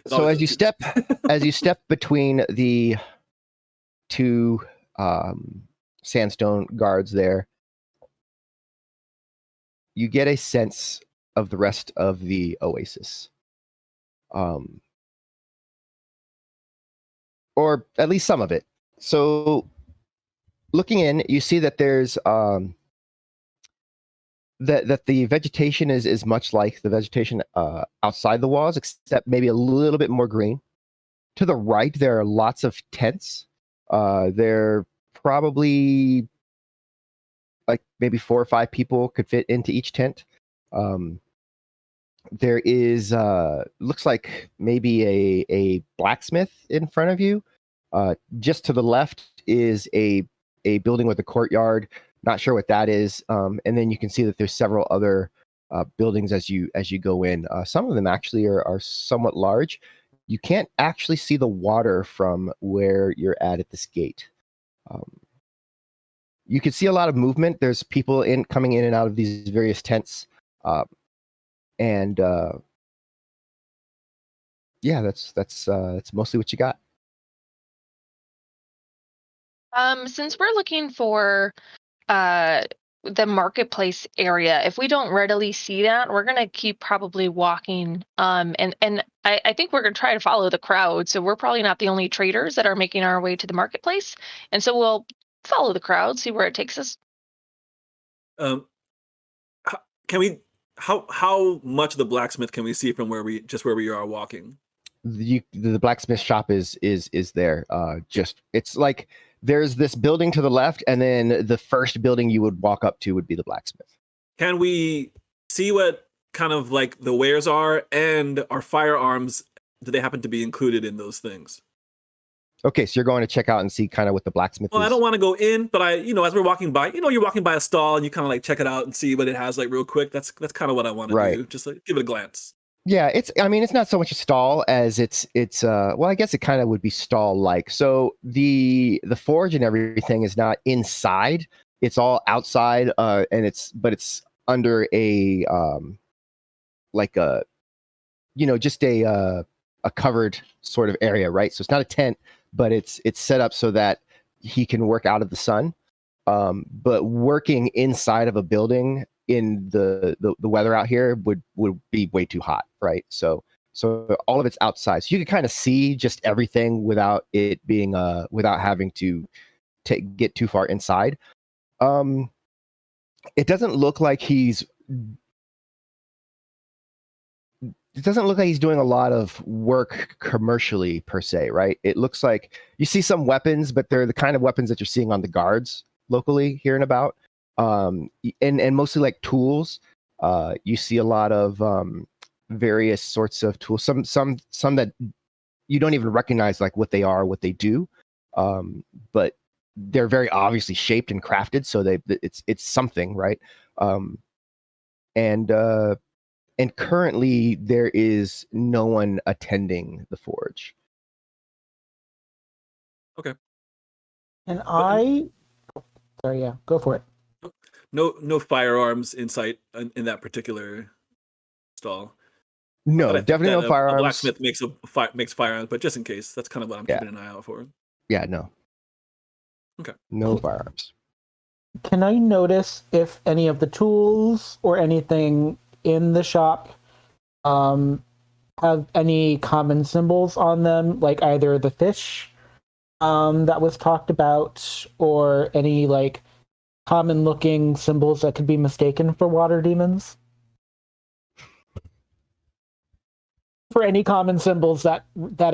So as you step between the two sandstone guards there, you get a sense of the rest of the oasis. Or at least some of it. So looking in, you see that there's that the vegetation is much like the vegetation outside the walls, except maybe a little bit more green. To the right, there are lots of tents. They're probably like maybe 4 or 5 people could fit into each tent. There is looks like maybe a blacksmith in front of you. Just to the left is a building with a courtyard. Not sure what that is. And then you can see that there's several other buildings as you go in. Some of them actually are somewhat large. you can't actually see the water from where you're at this gate. You can see a lot of movement. There's people coming in and out of these various tents, and yeah, that's mostly what you got. Since we're looking for the marketplace area, if we don't readily see that, we're gonna keep probably walking. And I think we're gonna try to follow the crowd. So we're probably not the only traders that are making our way to the marketplace, and so we'll follow the crowd, see where it takes us. Can we? How much of the blacksmith can we see from where we are walking? The blacksmith shop is there. Just it's like there's this building to the left, and then the first building you would walk up to would be the blacksmith. Can we see what kind of like the wares are, and our firearms? Do they happen to be included in those things? Okay, so you're going to check out and see kind of what the blacksmith Well, is. I don't want to go in, but as we're walking by, you're walking by a stall and you kind of like check it out and see what it has like real quick. That's kind of what I want to do. Just like give it a glance. Yeah, it's not so much a stall as it's well, I guess it kind of would be stall like. So the forge and everything is not inside. It's all outside, and it's under a like a just a covered sort of area, right? So it's not a tent, but it's set up so that he can work out of the sun. But working inside of a building in the weather out here would be way too hot, right? So all of it's outside, so you can kind of see just everything without it being without having to get too far inside. It doesn't look like he's doing a lot of work commercially per se, right? It looks like you see some weapons, but they're the kind of weapons that you're seeing on the guards locally here and about. And mostly like tools. You see a lot of various sorts of tools. Some that you don't even recognize like what they are, what they do. But they're very obviously shaped and crafted, so it's something, right? And currently there is no one attending the forge. Okay. And sorry, yeah, go for it. No firearms in sight in that particular stall. No, definitely no firearms. A blacksmith makes firearms, but just in case, that's kind of what I'm keeping an eye out for. Yeah, no. Okay. No firearms. Can I notice if any of the tools or anything in the shop have any common symbols on them, like either the fish that was talked about, or any like common looking symbols that could be mistaken for water demons? For any common symbols that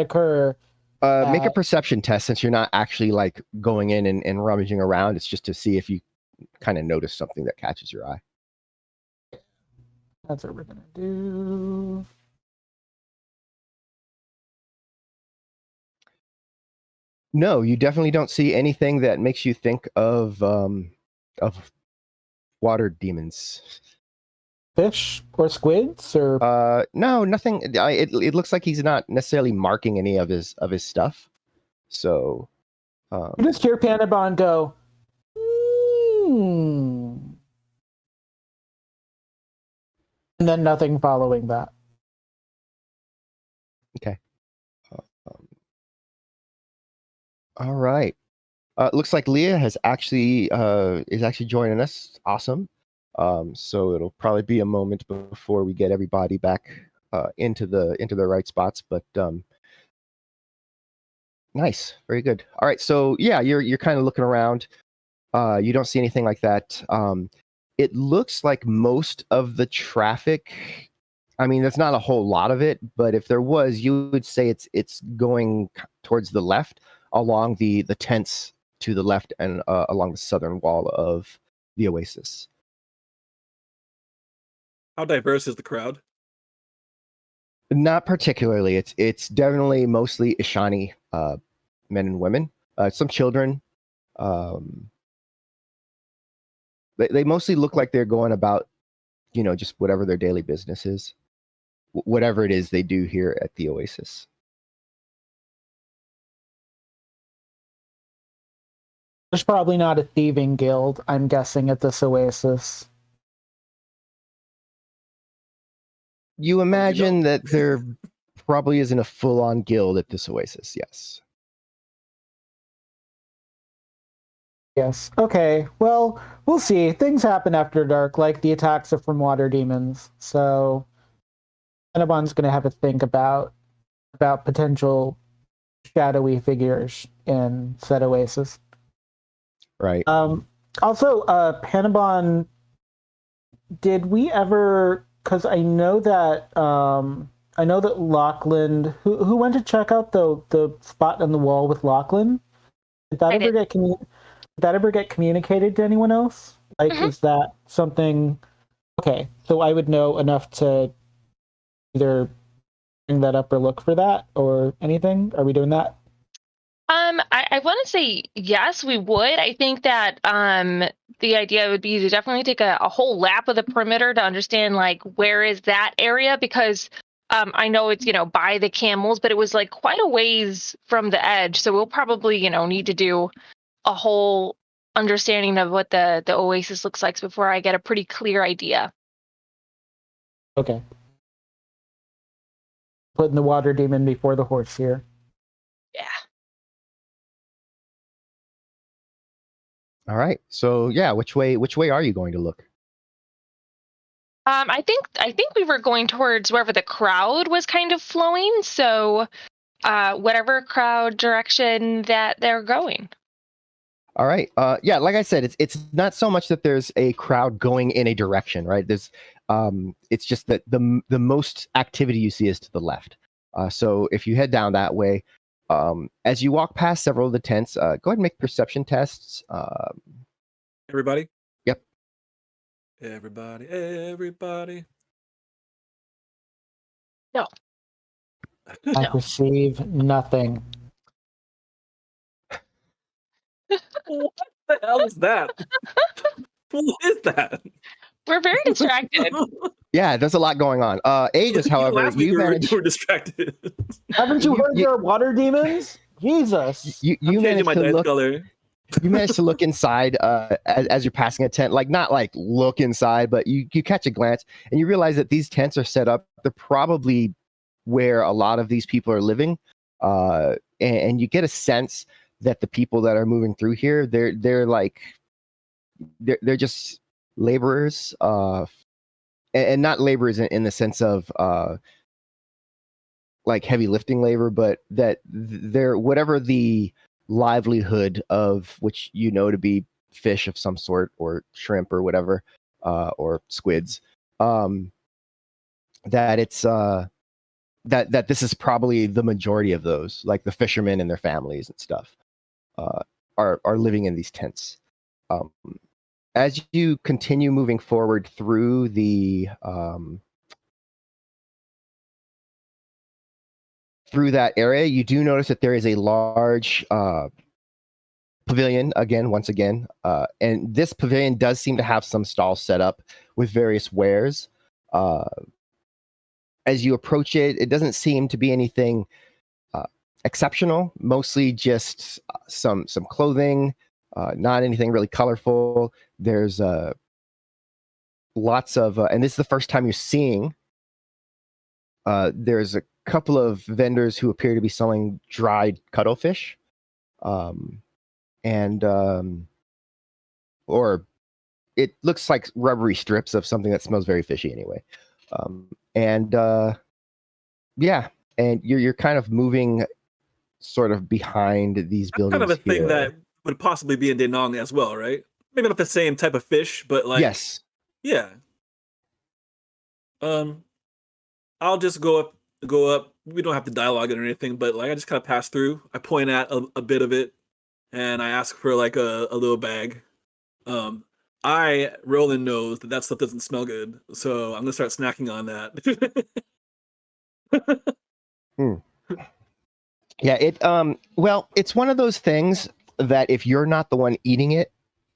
occur. Make a perception test, since you're not actually like going in and rummaging around. It's just to see if you kind of notice something that catches your eye. That's what we're gonna do. No, you definitely don't see anything that makes you think of water demons. Fish or squids or no, nothing. It looks like he's not necessarily marking any of his stuff. So you just hear Panabon go, and then nothing following that. Okay. All right. Looks like Leah is actually joining us. Awesome. So it'll probably be a moment before we get everybody back into the right spots, but nice, very good. All right, so yeah, you're kind of looking around. You don't see anything like that. It looks like most of the traffic, I mean, there's not a whole lot of it, but if there was, you would say it's going towards the left, along the tents to the left, and along the southern wall of the oasis. How diverse is the crowd? Not particularly. It's definitely mostly Ishani men and women. Some children. They mostly look like they're going about, just whatever their daily business is, whatever it is they do here at the oasis. There's probably not a thieving guild, I'm guessing, at this oasis. You imagine that there probably isn't a full-on guild at this oasis, yes. Yes. Okay. Well, we'll see. Things happen after dark, like the attacks are from water demons. So, Cinnabon's going to have to think about potential shadowy figures in said oasis. Right. Also, Panabon, did we ever? Because I know that Lachlan, who went to check out the spot on the wall with Lachlan. Did that ever get communicated to anyone else? Like, is that something? Okay, so I would know enough to either bring that up or look for that or anything. Are we doing that? I want to say yes, we would. I think that the idea would be to definitely take a whole lap of the perimeter to understand like where is that area, because I know it's by the camels, but it was like quite a ways from the edge, so we'll probably need to do a whole understanding of what the oasis looks like before I get a pretty clear idea. Okay. Putting the water demon before the horse here. Yeah. All right. So yeah, which way are you going to look? I think we were going towards wherever the crowd was kind of flowing, so whatever crowd direction that they're going. All right. Yeah, like I said, it's not so much that there's a crowd going in a direction, right? There's it's just that the most activity you see is to the left. So if you head down that way, as you walk past several of the tents, go ahead and make perception tests. Everybody? Yep. Everybody. No. I perceive nothing. What the hell is that? What is that? We're very distracted. Yeah, there's a lot going on. Aegis, however, Last week you we managed. were distracted. Haven't you heard there are water demons? Jesus. You I'm changing managed my to dice look. color. You managed to look inside as you're passing a tent, like not like look inside, but you catch a glance and you realize that these tents are set up. They're probably where a lot of these people are living, and you get a sense that the people that are moving through here, they're just laborers, and not laborers in the sense of like heavy lifting labor, but that they're whatever the livelihood of which to be fish of some sort or shrimp or whatever, or squids, that it's that this is probably the majority of those, like the fishermen and their families and stuff, are living in these tents. As you continue moving forward through through that area, you do notice that there is a large pavilion once again, and this pavilion does seem to have some stalls set up with various wares. As you approach it, it doesn't seem to be anything exceptional, mostly just some clothing, not anything really colorful. There's lots of, and this is the first time you're seeing, there's a couple of vendors who appear to be selling dried cuttlefish, and or it looks like rubbery strips of something that smells very fishy anyway. And yeah, and you're kind of moving sort of behind these buildings. Kind of a thing here. that would possibly be in Denong as well, right? Maybe not the same type of fish, but like yes, yeah. I'll just go up. We don't have to dialogue it or anything, but like I just kind of pass through. I point at a bit of it, and I ask for like a little bag. Roland knows that stuff doesn't smell good, so I'm gonna start snacking on that. Yeah, well, it's one of those things that if you're not the one eating it,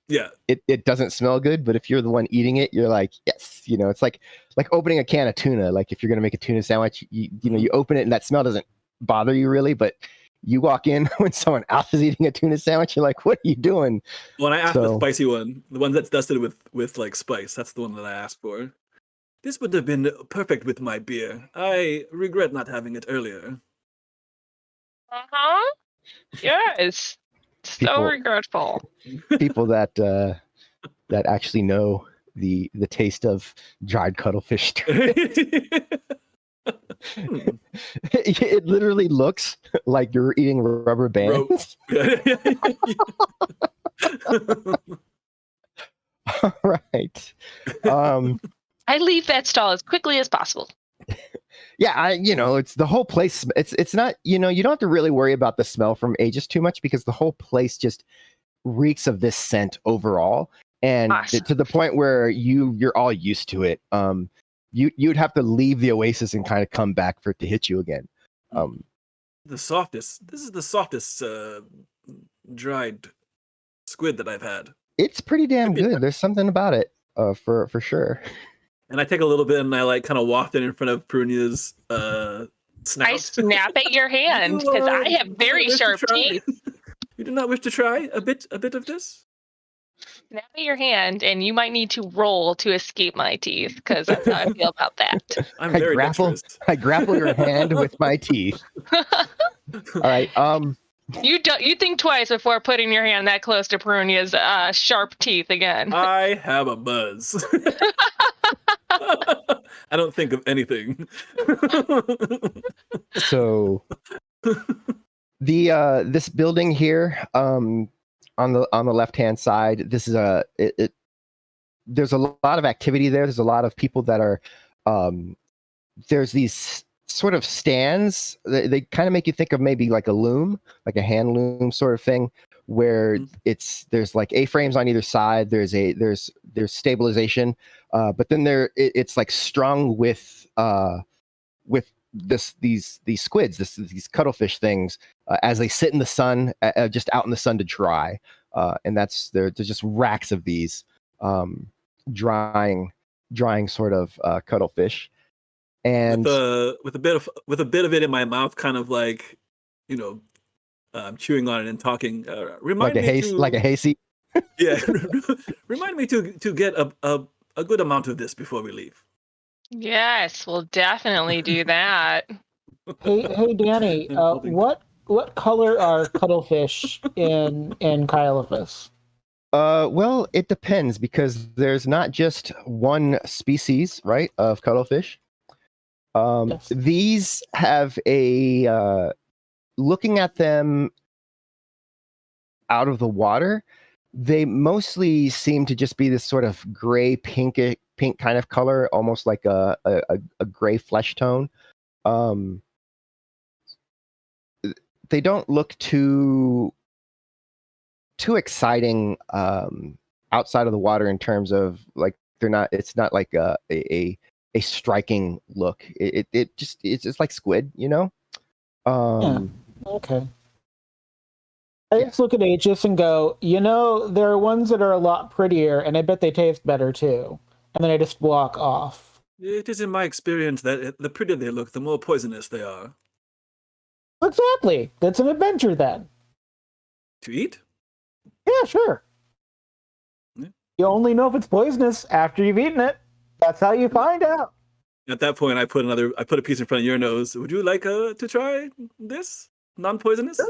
yeah, it doesn't smell good. But if you're the one eating it, you're like, yes, it's like opening a can of tuna. Like if you're gonna make a tuna sandwich, you open it and that smell doesn't bother you really, but you walk in when someone else is eating a tuna sandwich. You're like, what are you doing? When I asked for the So- spicy one, the one that's dusted with like spice, that's the one that I asked for. This would have been perfect with my beer. I regret not having it earlier. Uh-huh. Yes. So People- regretful. People that actually know the taste of dried cuttlefish. It literally looks like you're eating rubber bands. All right. I leave that stall as quickly as possible. Yeah, it's the whole place. It's not, you don't have to really worry about the smell from Aegis too much because the whole place just reeks of this scent overall, and Awesome. to the point where you're all used to it. You'd have to leave the oasis and kind of come back for it to hit you again. This is the softest dried squid that I've had. It's pretty damn good. There's something about it, for sure. And I take a little bit and I like kind of waft it in front of Prunia's snout. I snap at your hand because I have very sharp teeth. You do not wish to try a bit of this? Snap at your hand, and you might need to roll to escape my teeth because that's how I feel about that. I'm very dexterous. I grapple your hand with my teeth. All right. You think twice before putting your hand that close to Perunia's sharp teeth again. I have a buzz. I don't think of anything. So this building here, on the left hand side, this is there's a lot of activity there. There's a lot of people that are there's these sort of stands. They kind of make you think of maybe like a loom, like a hand loom sort of thing, where there's like A-frames on either side. There's stabilization, but then it's like strung with these squids, these cuttlefish things, as they sit in the sun, just out in the sun to dry, and there's just racks of these drying sort of cuttlefish, and with a bit of it in my mouth, kind of like, chewing on it and talking. Remind like a hayseed. Yeah, remind me to get a good amount of this before we leave. Yes, we'll definitely do that. Hey, Danny. What color are cuttlefish in Caiaphas? Well, it depends because there's not just one species, right, of cuttlefish. Yes. These have looking at them out of the water, they mostly seem to just be this sort of gray pink kind of color, almost like a gray flesh tone. They don't look too exciting outside of the water in terms of like it's not like a striking look. It's just like squid, Yeah. Okay. I just look at Aegis and go, there are ones that are a lot prettier, and I bet they taste better too. And then I just walk off. It is in my experience that the prettier they look, the more poisonous they are. Exactly. That's an adventure then. To eat? Yeah, sure. Yeah. You only know if it's poisonous after you've eaten it. That's how you find out. At that point, I put a piece in front of your nose. Would you like to try this? Non-poisonous?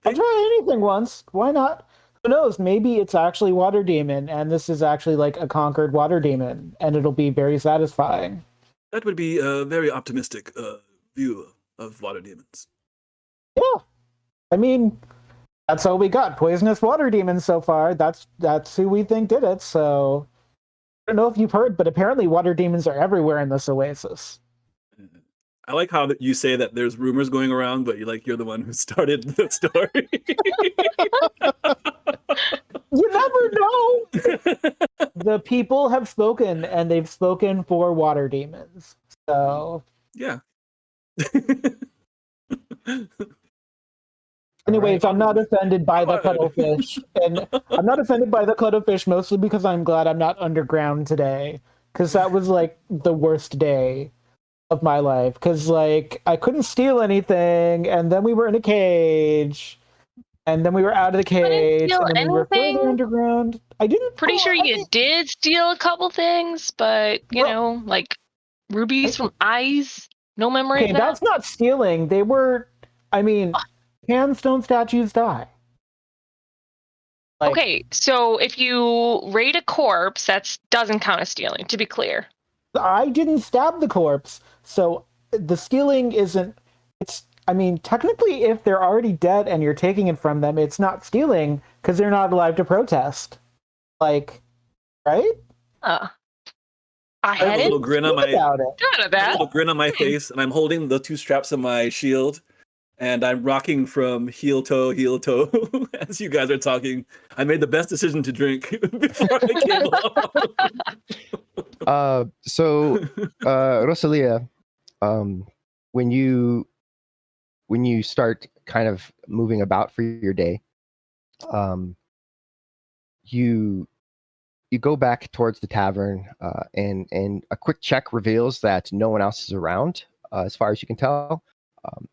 I'll try anything once. Why not? Who knows? Maybe it's actually water demon, and this is actually like a conquered water demon, and it'll be very satisfying. That would be a very optimistic view of water demons. Yeah. I mean, that's all we got. Poisonous water demons so far. That's who we think did it, so I don't know if you've heard, but apparently water demons are everywhere in this oasis. I like how you say that there's rumors going around, but you're the one who started the story. You never know. The people have spoken, and they've spoken for water demons. So Yeah. anyways, I'm not offended by the cuttlefish, and I'm not offended by the cuttlefish mostly because I'm glad I'm not underground today, because that was like the worst day. of my life, because like I couldn't steal anything, and then we were in a cage, and then we were out of the cage, steal and then we were further anything? underground. I didn't. Pretty sure you did steal a couple things, but you know, like rubies from eyes. No memory Okay, of that. that's not stealing. They were. I mean, sandstone statues die. Like, Okay, so if you raid a corpse, that doesn't count as stealing, to be clear. I didn't stab the corpse, so the stealing isn't. It's. I mean, technically, if they're already dead and you're taking it from them, it's not stealing because they're not allowed to protest. Like, right? I have a hadn't little grin on my About it. thought of I have a that. little grin on my face, and I'm holding the two straps of my shield, and I'm rocking from heel toe, as you guys are talking. I made the best decision to drink before I came along. So, Rosalia, when you start kind of moving about for your day, you go back towards the tavern, and a quick check reveals that no one else is around, as far as you can tell.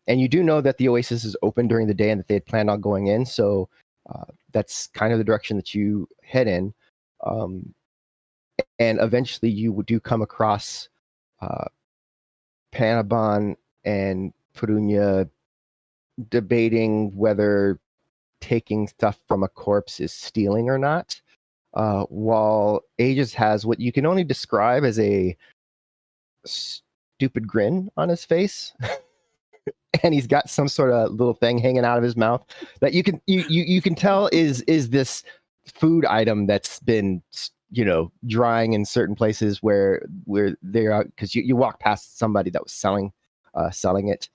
And you do know that the Oasis is open during the day and that they had planned on going in, so that's kind of the direction that you head in. And eventually you do come across Panabon and Perunia debating whether taking stuff from a corpse is stealing or not, while Aegis has what you can only describe as a stupid grin on his face. And he's got some sort of little thing hanging out of his mouth that you can tell is this food item that's been, you know, drying in certain places where they are, because you walk past somebody that was selling it.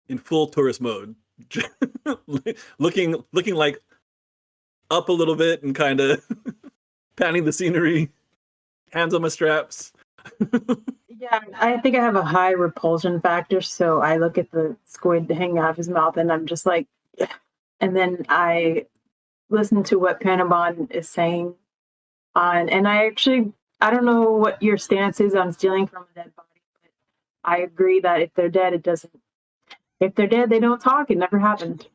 In full tourist mode, looking like up a little bit and kind of panning the scenery, hands on my straps. Yeah, I think I have a high repulsion factor, so I look at the squid hanging out of his mouth and I'm just like, and then I listen to what Panabon is saying and I don't know what your stance is on stealing from a dead body, but I agree that if they're dead, if they're dead, they don't talk. It never happened.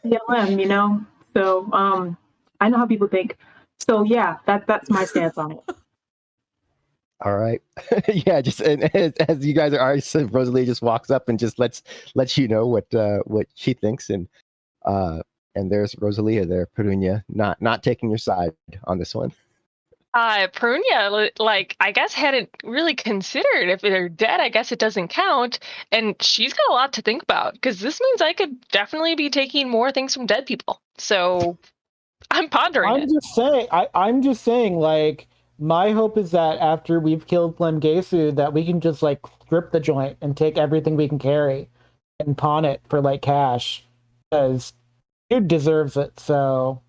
CLM, you know? So I know how people think. So yeah, that's my stance on it. All right. Yeah, just as you guys are, so Rosalie just walks up and just lets you know what she thinks, and there's Rosalia there, Perunia, not taking your side on this one. Perunia, like, I guess hadn't really considered if they're dead, I guess it doesn't count. And she's got a lot to think about, because this means I could definitely be taking more things from dead people. So I'm pondering it. I'm just saying, like, my hope is that after we've killed Glemgesu, that we can just, like, strip the joint and take everything we can carry and pawn it for, like, cash. Because it deserves it, so...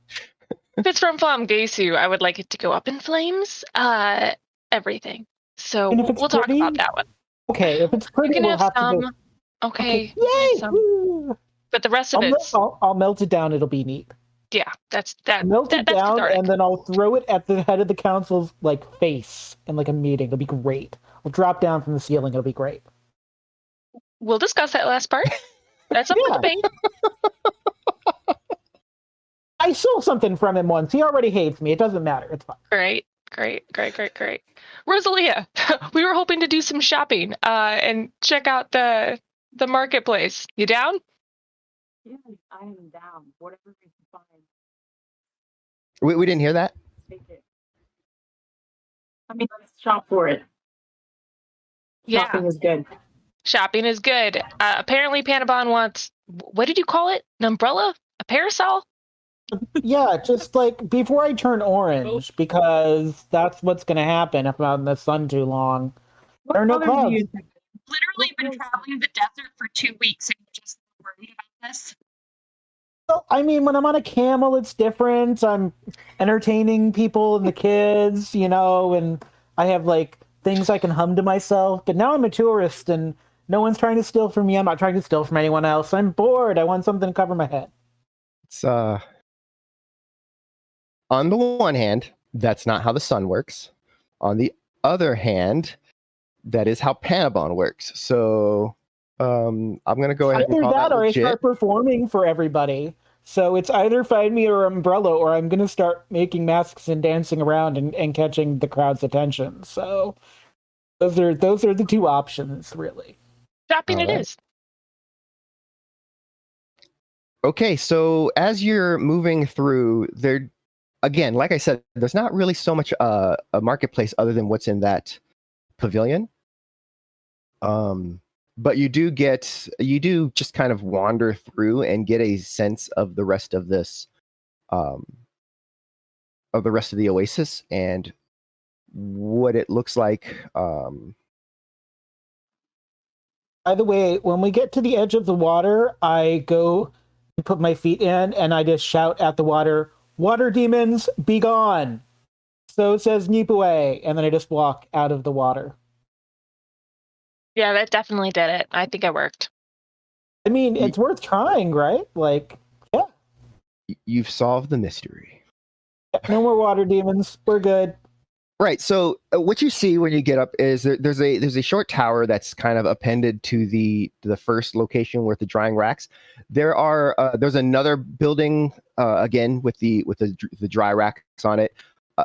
If it's from Flamgesu, I would like it to go up in flames. Everything. So we'll talk about that one. Okay, if it's pretty, you can we'll have have some. to Okay. Yay! Some. But the rest of it, I'll melt it down. It'll be neat. Yeah, that. Melt it that's down, cathartic. and then I'll throw it at the head of the council's like face in like a meeting. It'll be great. I'll drop down from the ceiling. It'll be great. We'll discuss that last part. That's up for debate. I stole something from him once. He already hates me. It doesn't matter. It's fine. Great. Rosalia, we were hoping to do some shopping and check out the marketplace. You down? Yeah, I am down. Whatever we can find. We didn't hear that. Take it. I mean, let's shop for it. Yeah. Shopping is good. Shopping is good. Apparently, Panabon wants, what did you call it? An umbrella? A parasol? Yeah, just like before I turn orange, because that's what's going to happen if I'm out in the sun too long. There are no clouds. Literally been traveling the desert for 2 weeks and you're just worried about this. Well, I mean, when I'm on a camel, it's different. I'm entertaining people and the kids, you know, and I have like things I can hum to myself. But now I'm a tourist and no one's trying to steal from me. I'm not trying to steal from anyone else. I'm bored. I want something to cover my head. It's on the one hand, that's not how the sun works. On the other hand, that is how Panabon works. So I'm going to go ahead and Either call that that or I legit. start performing for everybody. So it's either Find Me or Umbrella, or I'm going to start making masks and dancing around and catching the crowd's attention. So those are the two options, really. Shopping it Alright. is. Okay, so as you're moving through, there, again, like I said, there's not really so much a marketplace other than what's in that pavilion. But you do just kind of wander through and get a sense of the rest of this, of the rest of the oasis and what it looks like. By the way, when we get to the edge of the water, I go and put my feet in and I just shout at the water, "Water demons, be gone!" So says Nipue, and then I just walk out of the water. Yeah, that definitely did it. I think it worked. I mean, it's worth trying, right? Like, yeah. You've solved the mystery. No more water demons. We're good. Right. So what you see when you get up is there's a short tower that's kind of appended to the first location with the drying racks. There's another building again with the dry racks on it,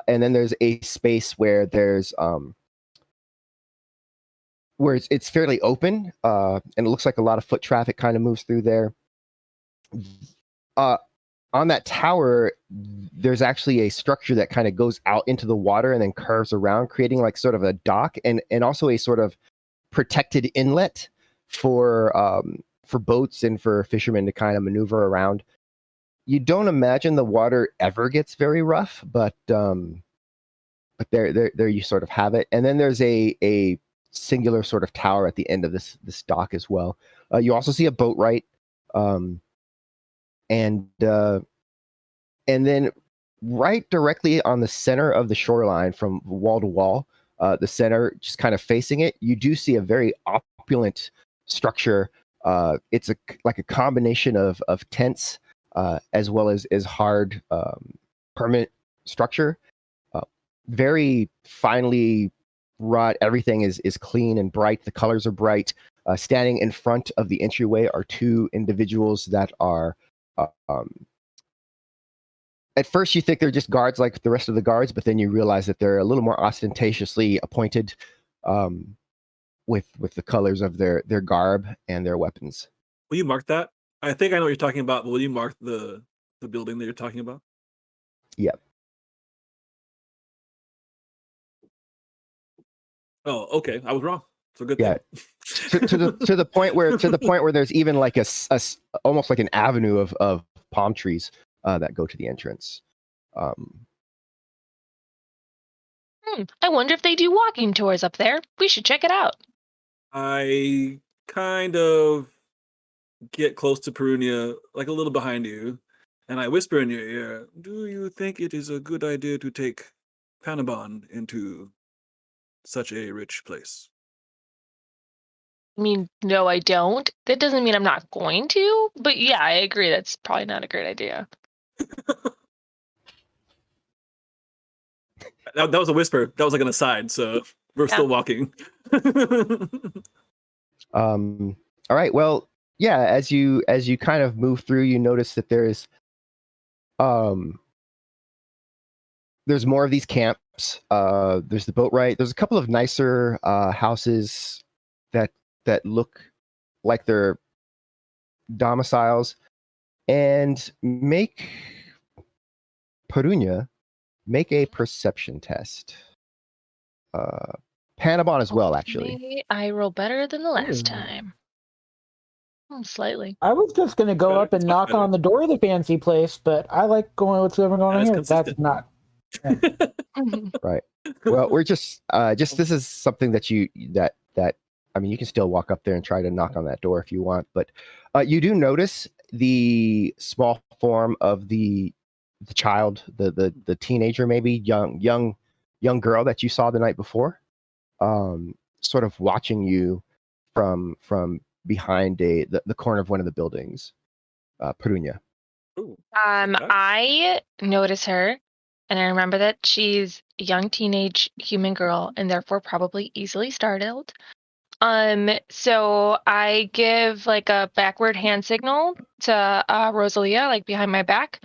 and then there's a space where there's where it's fairly open, and it looks like a lot of foot traffic kind of moves through there. On that tower, there's actually a structure that kind of goes out into the water and then curves around, creating like sort of a dock and also a sort of protected inlet for boats and for fishermen to kind of maneuver around. You don't imagine the water ever gets very rough, but there you sort of have it. And then there's a singular sort of tower at the end of this dock as well. You also see a boat right. And then right directly on the center of the shoreline from wall to wall, the center just kind of facing it, you do see a very opulent structure. It's like a combination of tents as well as hard permanent structure. Very finely wrought. Everything is clean and bright. The colors are bright. Standing in front of the entryway are two individuals that are at first you think they're just guards like the rest of the guards, but then you realize that they're a little more ostentatiously appointed with the colors of their garb and their weapons. Will you mark that? I think I know what you're talking about, but will you mark the building that you're talking about? Yep. Oh, okay. I was wrong. So good. Yeah. to the point where there's even like a almost like an avenue of palm trees that go to the entrance. I wonder if they do walking tours up there. We should check it out. I kind of get close to Perunia, like a little behind you, and I whisper in your ear, "Do you think it is a good idea to take Panabon into such a rich place?" I mean, no, I don't. That doesn't mean I'm not going to, but yeah, I agree. That's probably not a great idea. That was a whisper. That was like an aside, so we're still walking. All right. Well, yeah. As you kind of move through, you notice that there's more of these camps. There's the boat right. There's a couple of nicer houses that look like they're domiciles, and make Perunia make a perception test. Panabon as well, actually. Maybe I roll better than the last time. Slightly. I was just going to go up and knock on the door of the fancy place, but I like going with what's going on here. That's not. Right. Well, we're just this is something that I mean, you can still walk up there and try to knock on that door if you want, but you do notice the small form of the child, the teenager, maybe young girl that you saw the night before, sort of watching you from behind the corner of one of the buildings. Perunia. Ooh, I notice her, and I remember that she's a young teenage human girl and therefore probably easily startled. So I give like a backward hand signal to Rosalia, like behind my back.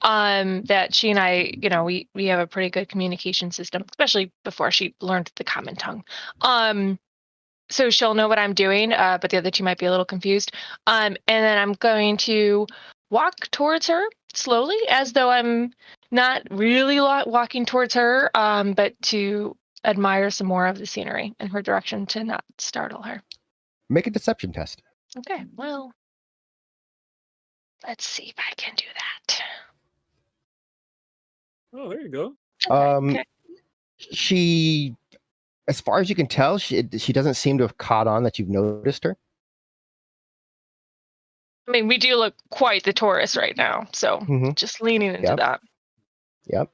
That she and I, we have a pretty good communication system, especially before she learned the common tongue. So she'll know what I'm doing, but the other two might be a little confused. And then I'm going to walk towards her slowly, as though I'm not really walking towards her, but to admire some more of the scenery in her direction to not startle her. Make a deception test. Okay, well, let's see if I can do that. Oh, there you go. Okay. She, as far as you can tell, she doesn't seem to have caught on that you've noticed her. I mean, we do look quite the tourist right now, so just leaning into that. Yep.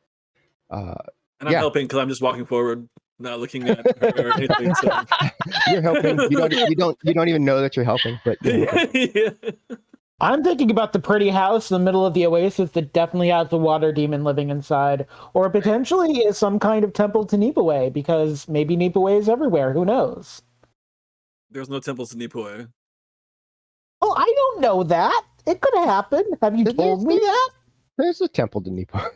And I'm helping because I'm just walking forward, not looking at her or anything. So. You're helping. You don't even know that you're helping, but yeah. I'm thinking about the pretty house in the middle of the oasis that definitely has the water demon living inside, or potentially is some kind of temple to Nipaway, because maybe Nipaway is everywhere. Who knows? There's no temples to Nipaway. Oh, I don't know that. It could happen. Have you told me that? There's a temple to Nipaway.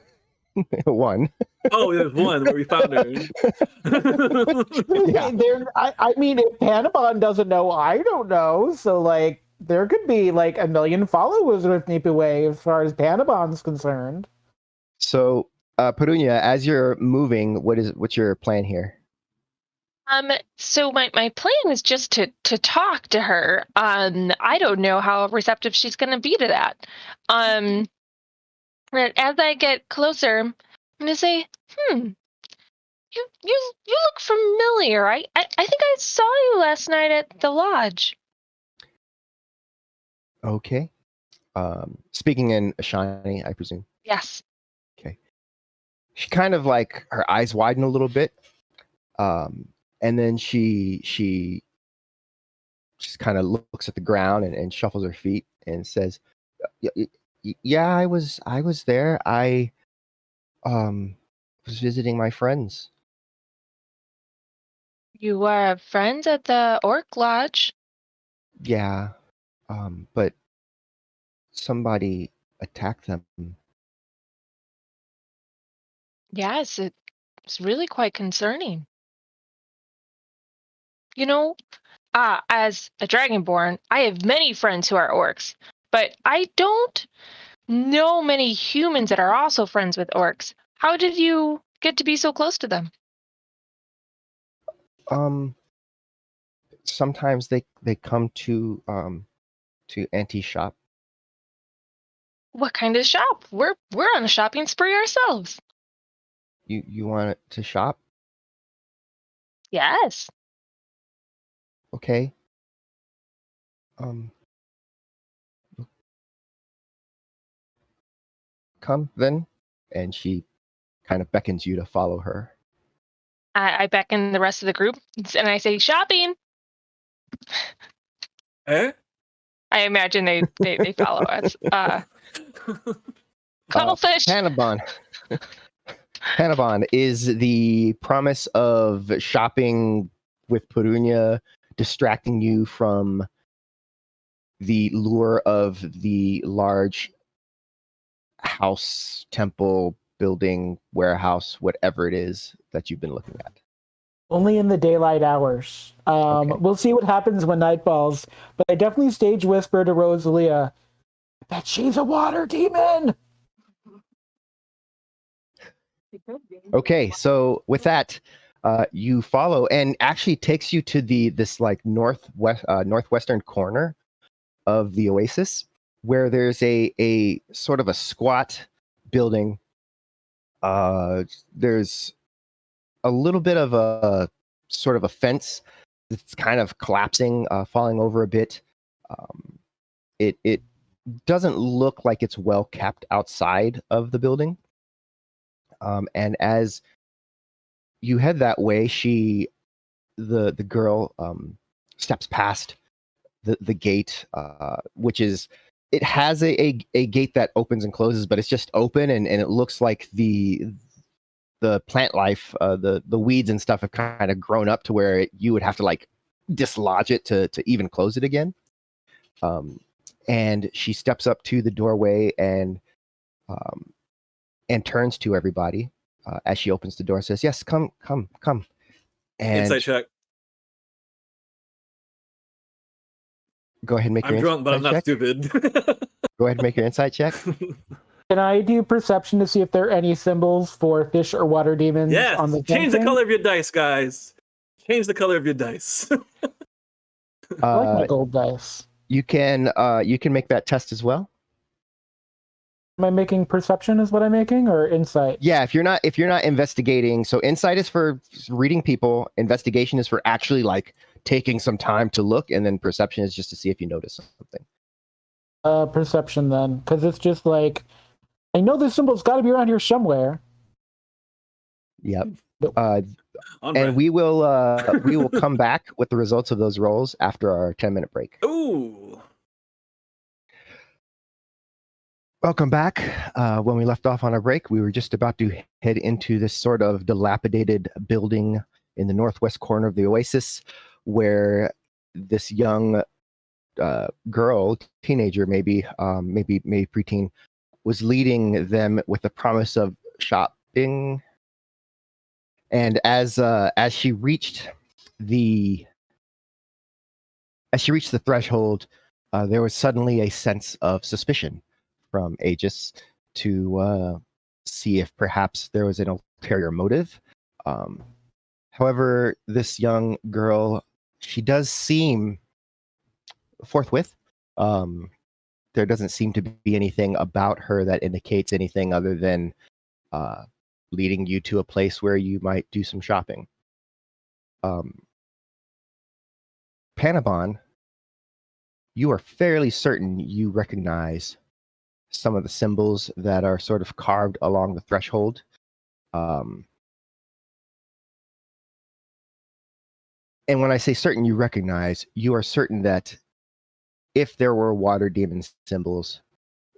One. Oh, there's one where we found her. Yeah. I mean, if Panabon doesn't know, I don't know. So, like, there could be like 1 million followers with Nipaway as far as Panabon's concerned. So, Petunia, as you're moving, what's your plan here? So my plan is just to talk to her. I don't know how receptive she's gonna be to that. But as I get closer, I'm gonna say, you look familiar. I think I saw you last night at the lodge. Okay. Speaking in Ashani, I presume. Yes. Okay. She kind of like her eyes widen a little bit, and then she just kind of looks at the ground and shuffles her feet and says, "Yeah, I was there. I was visiting my friends." You were friends at the Orc Lodge. Yeah, but somebody attacked them. Yes, it's really quite concerning. As a Dragonborn, I have many friends who are orcs, but I don't know many humans that are also friends with orcs. How did you get to be so close to them? Sometimes they come to Auntie's shop. What kind of shop? We're on a shopping spree ourselves. You want to shop? Yes. Okay. Come then. And she kind of beckons you to follow her. I beckon the rest of the group and I say, shopping. Eh? I imagine they follow us. Cuttlefish. Panabon. Panabon, is the promise of shopping with Petunia distracting you from the lure of the large house, temple, building, warehouse, whatever it is that you've been looking at? Only in the daylight hours. Okay. We'll see what happens when night falls. But I definitely stage whisper to Rosalia, I bet she's a water demon! Okay, so with that, you follow, and actually takes you to this like northwestern corner of the oasis, where there's a sort of a squat building. There's a little bit of a sort of a fence that's kind of collapsing, falling over a bit. It doesn't look like it's well kept outside of the building. And as you head that way, the girl steps past the gate, which is, it has a gate that opens and closes, but it's just open, and it looks like the the plant life, the weeds and stuff have kind of grown up to where you would have to like dislodge it to even close it again. And she steps up to the doorway and turns to everybody as she opens the door and says, "Yes, come." And Insight check. go ahead and make I'm your drunk, but I'm insight not check. stupid. Go ahead and make your insight check. Can I do perception to see if there are any symbols for fish or water demons Yes. on the Change the fencing? color of your dice, guys. Change the color of your dice. I like my gold dice. You can make that test as well. Am I making perception is what I'm making, or insight? Yeah, if you're not investigating, so insight is for reading people, investigation is for actually like taking some time to look, and then perception is just to see if you notice something. Perception then, because it's just like I know this symbol's got to be around here somewhere. Yep. On And brand. we will come back with the results of those rolls after our 10-minute break. Ooh. Welcome back. When we left off on our break, we were just about to head into this sort of dilapidated building in the northwest corner of the oasis, where this young girl, teenager, maybe preteen, was leading them with the promise of shopping. And as she reached the threshold, there was suddenly a sense of suspicion from Aegis to see if perhaps there was an ulterior motive. However, this young girl, she does seem forthwith. There doesn't seem to be anything about her that indicates anything other than leading you to a place where you might do some shopping. Panabon, you are fairly certain you recognize some of the symbols that are sort of carved along the threshold. And when I say certain you recognize, you are certain that if there were water demon symbols,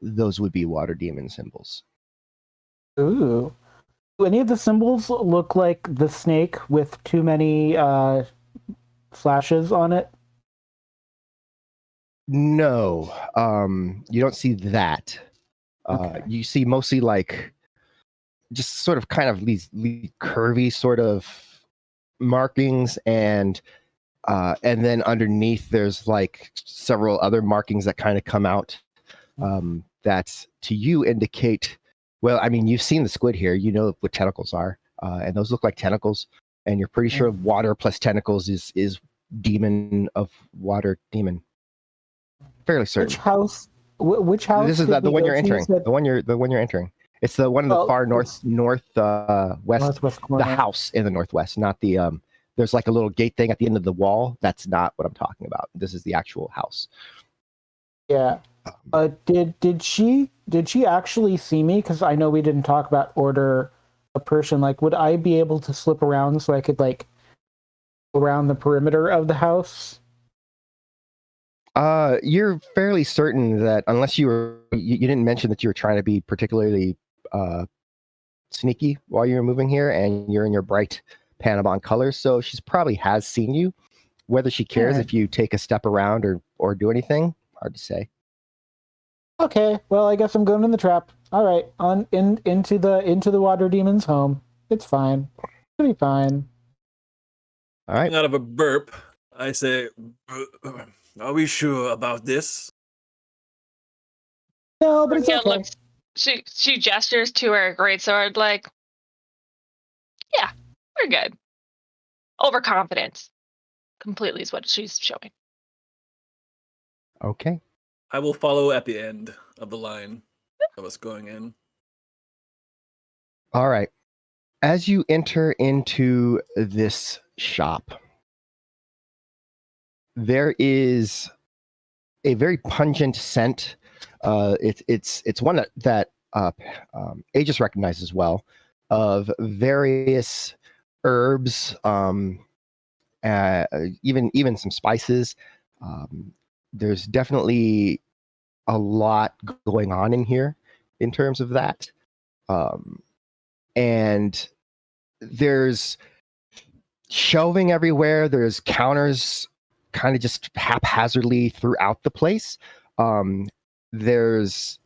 those would be water demon symbols. Ooh. Do any of the symbols look like the snake with too many slashes on it? No, you don't see that. Okay. You see mostly like just sort of kind of these curvy sort of markings, and then underneath there's like several other markings that kind of come out that to you indicate, well, I mean, you've seen the squid here, you know what tentacles are, and those look like tentacles, and you're pretty sure water plus tentacles is demon of water demon. Fairly certain. Which house? Which house? This is did the we one go you're to? You entering. said The one you're entering. It's the one in the far west, northwest corner. the house in the northwest, not the there's like a little gate thing at the end of the wall. That's not what I'm talking about. This is the actual house. Yeah. Did she actually see me? Because I know we didn't talk about order of person. Like, would I be able to slip around so I could like go around the perimeter of the house? You're fairly certain that unless you didn't mention that you were trying to be particularly sneaky while you were moving here, and you're in your bright Panabon colors, so she probably has seen you. Whether she cares if you take a step around or do anything, hard to say. Okay, well, I guess I'm going in the trap. All right, into the water demon's home. It's fine. It'll be fine. All right. Out of a burp, I say, "Are we sure about this?" No, but it's Yeah, okay. looks. She gestures to her greatsword, like, yeah, we're good. Overconfidence, completely is what she's showing. Okay. I will follow at the end of the line of us going in. All right. As you enter into this shop, there is a very pungent scent. It's one that Aegis recognizes well, of various herbs, even some spices. There's definitely a lot going on in here in terms of that. And there's shelving everywhere. There's counters kind of just haphazardly throughout the place. There's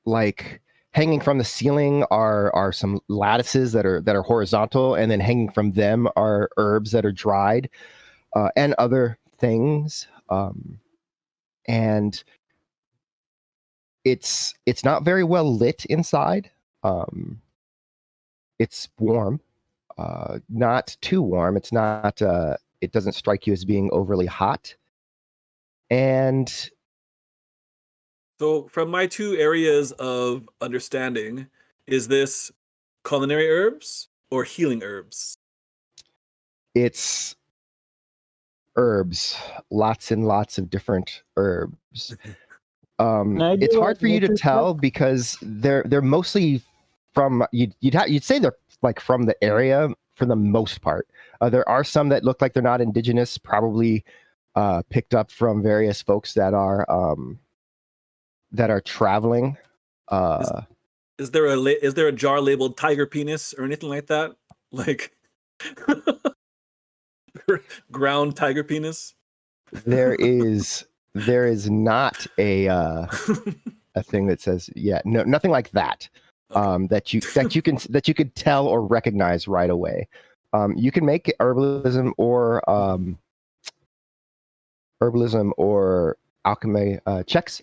like hanging from the ceiling are some lattices that are horizontal, and then hanging from them are herbs that are dried, and other things. And it's not very well lit inside. It's warm, not too warm. It's not. It doesn't strike you as being overly hot. And So, from my two areas of understanding, is this culinary herbs or healing herbs? it's herbs, lots and lots of different herbs. I do It's like hard for you to nature tell check? because they're mostly from you'd say they're like from the area for the most part. There are some that look like they're not indigenous, probably picked up from various folks that are traveling. Is there a jar labeled tiger penis or anything like that? Like ground tiger penis? There is not a thing that says no, nothing like that. That you could tell or recognize right away. You can make herbalism or alchemy checks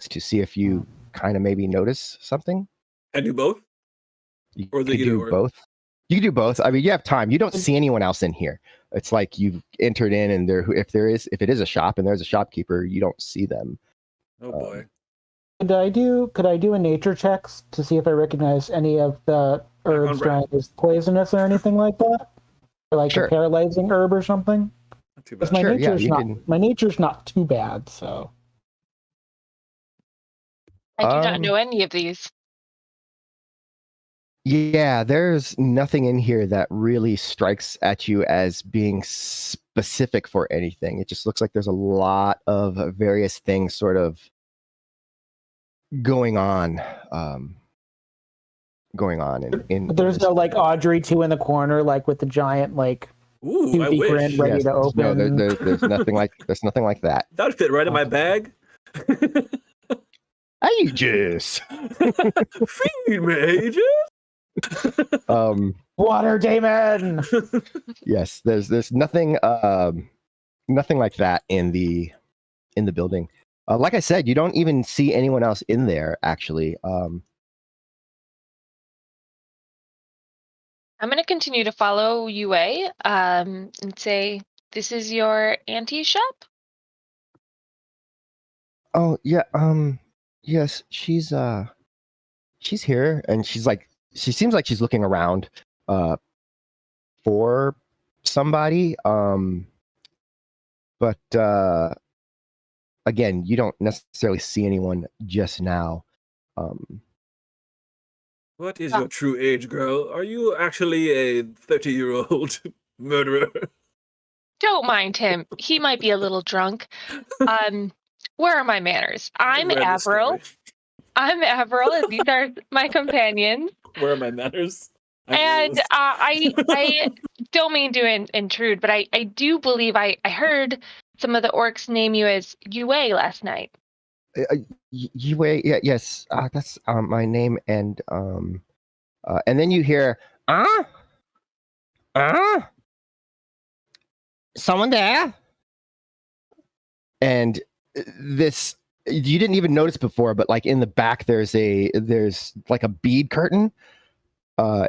to see if you kind of maybe notice something. I do both. You Or could the either do or. both. You can do both. I mean, you have time. You don't see anyone else in here. It's like you've entered in, and if it is a shop and there's a shopkeeper, you don't see them. Oh boy. Could I do a nature checks to see if I recognize any of the herbs Right. trying as poisonous or anything like that? Or like Sure. a paralyzing herb or something? Not too Because bad. Sure, my nature's not too bad, so I do not Um, know any of these. Yeah, there's nothing in here that really strikes at you as being specific for anything. It just looks like there's a lot of various things sort of going on. In but there's this. no like Audrey 2 in the corner, like with the giant like Ooh, I toothy grin wish. ready Yes, to open. no, there's nothing like that. That would fit right in my bag. Aegis. Feed me, Aegis. Water Damon. Yes, there's nothing nothing like that in the building. Like I said, you don't even see anyone else in there actually. I'm going to continue to follow UA and say, this is your auntie shop? Oh yeah, yes, she's here, and she seems like she's looking around for somebody. But again, you don't necessarily see anyone just now. What is your true age, girl? Are you actually a 30-year-old murderer? Don't mind him. He might be a little drunk. Where are my manners? I'm Read the Avril. story. I'm Avril, and these are my companions. Where are my manners? And I don't mean to intrude, but I do believe I heard some of the orcs name you as Yue last night. Yue, yes, that's my name, and then you hear someone there, and this you didn't even notice before, but like in the back there's like a bead curtain,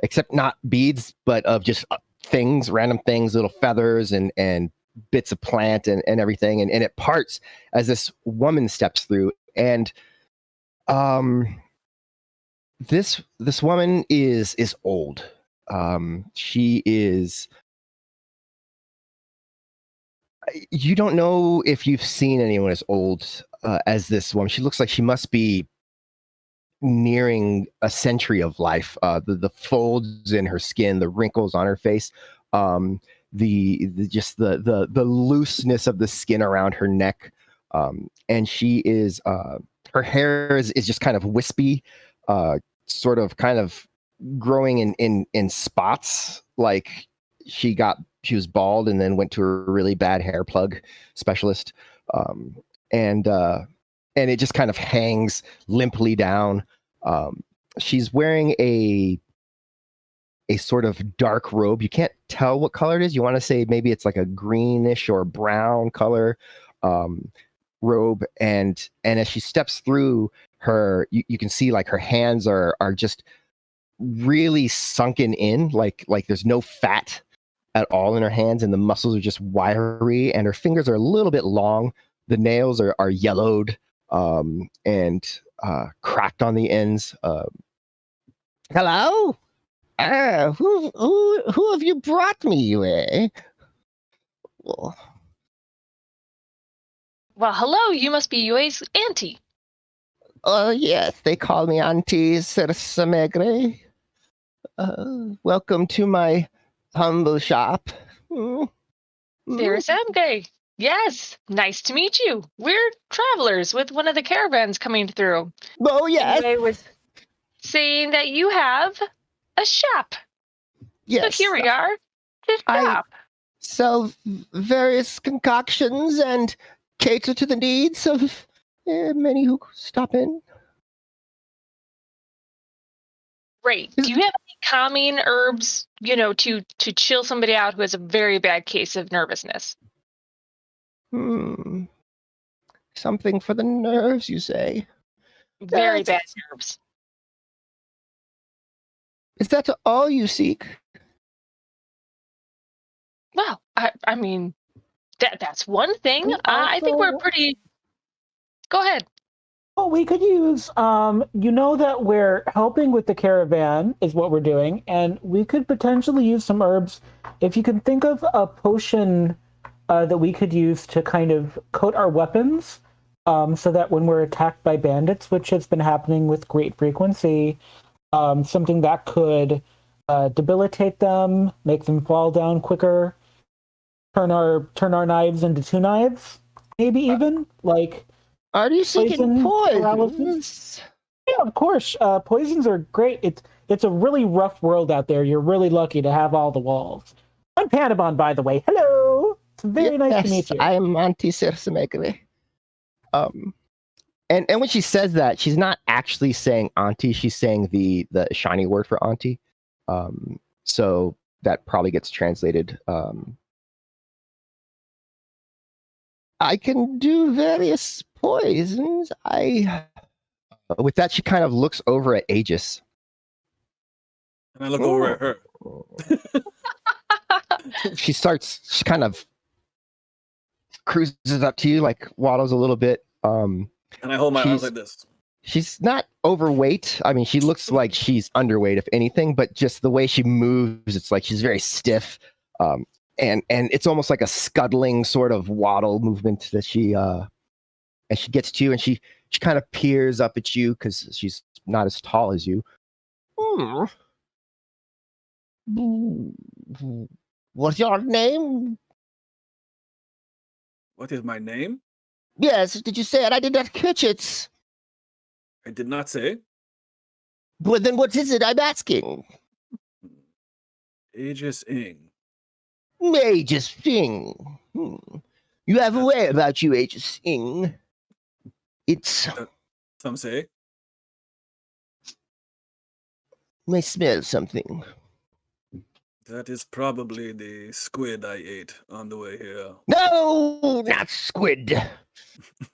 except not beads, but of just things, random things, little feathers and bits of plant and everything, and it parts as this woman steps through, and this woman is old. She is. You don't know if you've seen anyone as old as this woman. She looks like she must be nearing a century of life. The folds in her skin, the wrinkles on her face, the looseness of the skin around her neck, and she is her hair is just kind of wispy, sort of kind of growing in spots. Like she was bald and then went to a really bad hair plug specialist, and it just kind of hangs limply down. She's wearing a sort of dark robe. You can't tell what color it is. You want to say maybe it's like a greenish or brown color robe, and as she steps through her, you can see like her hands are just really sunken in, like there's no fat at all in her hands, and the muscles are just wiry, and her fingers are a little bit long. The nails are yellowed and cracked on the ends. Hello? Who have you brought me, Yue? Well, hello, you must be Yue's auntie. Oh, yes, they call me Auntie Cersamegre. Welcome to my humble shop. Sarcophagus. Yes, nice to meet you. We're travelers with one of the caravans coming through. Oh, yes. Yue was saying that you have a shop. Yes. So here we are. This shop. Sell various concoctions and cater to the needs of many who stop in. Great. Do you have any calming herbs, to chill somebody out who has a very bad case of nervousness? Something for the nerves, you say? Very bad nerves. Is that all you seek? Well, I mean, that's one thing. I think we're pretty... Go ahead. Well, we could use, that we're helping with the caravan is what we're doing, and we could potentially use some herbs. If you can think of a potion that we could use to kind of coat our weapons, so that when we're attacked by bandits, which has been happening with great frequency, something that could debilitate them, make them fall down quicker, turn our knives into two knives, maybe even like. Are you seeking poisons? Yeah, of course. Poisons are great. It's a really rough world out there. You're really lucky to have all the walls. I'm Panabon, by the way. Hello. It's very nice to meet you. I am Auntie Cersamegre. And when she says that, she's not actually saying auntie. She's saying the shiny word for auntie. So that probably gets translated. I can do various poisons. With that, she kind of looks over at Aegis. And I look over at her. She kind of cruises up to you, like waddles a little bit. And I hold my arms like this. She's not overweight. I mean, she looks like she's underweight, if anything, but just the way she moves, it's like she's very stiff. And it's almost like a scuttling sort of waddle movement that she as she gets to you, and she kind of peers up at you because she's not as tall as you. What's your name? What is my name? Yes, did you say it? I did not catch it. I did not say. But then what is it I'm asking? Aegis Ing. Aegis Ing. You have a way about you, Aegis Ing. It's... Some say. I smell something. That is probably the squid I ate on the way here. No, not squid.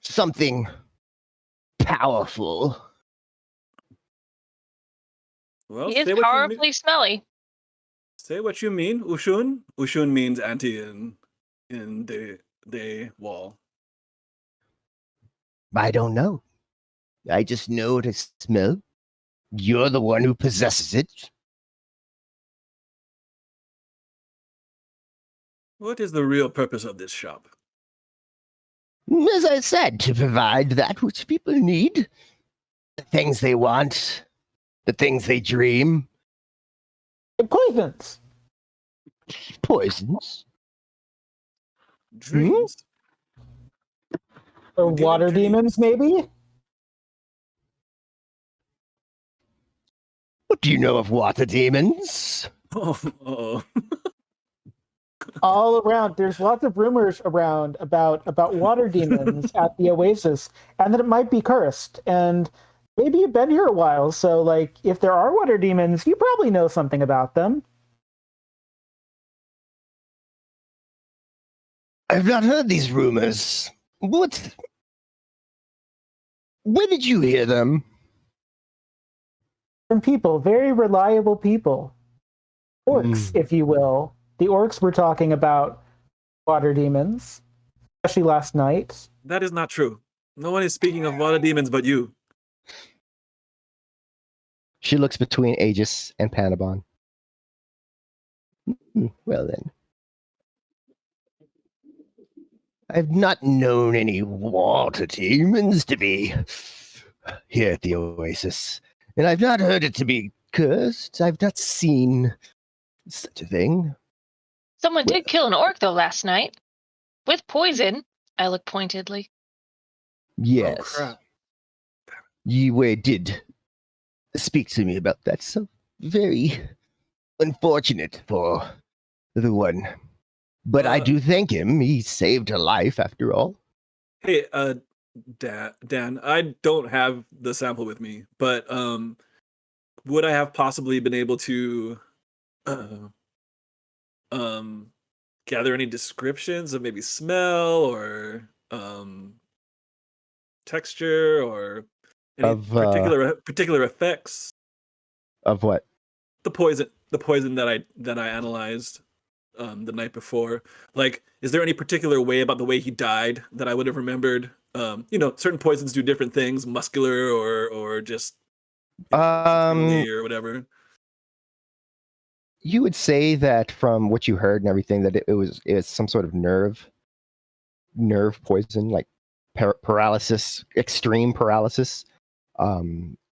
Something powerful. Well, he is powerfully smelly. Say what you mean, Ushun. Ushun means auntie in the wall. I don't know. I just know what I smell. You're the one who possesses it. What is the real purpose of this shop? As I said, to provide that which people need. The things they want. The things they dream. Poisons. Poisons? Dreams? Or water demons, maybe? What Do you know of water demons? Oh. All around, there's lots of rumors around about water demons at the oasis, and that it might be cursed. And maybe you've been here a while, so like, if there are water demons, you probably know something about them. I've not heard these rumors. What? Where did you hear them? From people, very reliable people, orcs, if you will. The orcs were talking about water demons, especially last night. That is not true. No one is speaking of water demons but you. She looks between Aegis and Panabon. Well then. I've not known any water demons to be here at the oasis. And I've not heard it to be cursed. I've not seen such a thing. Someone did kill an orc, though, last night. With poison. I look pointedly. Yes. Oh, crap. Yue did speak to me about that. So very unfortunate for the one. But I do thank him. He saved her life, after all. Hey, Dan, I don't have the sample with me, but would I have possibly been able to gather any descriptions of maybe smell or texture or any Of, particular effects? Of what? The poison that I analyzed the night before. Like, is there any particular way about the way he died that I would have remembered? Certain poisons do different things, muscular or just or whatever. You would say that from what you heard and everything that it's some sort of nerve poison, like paralysis, extreme paralysis,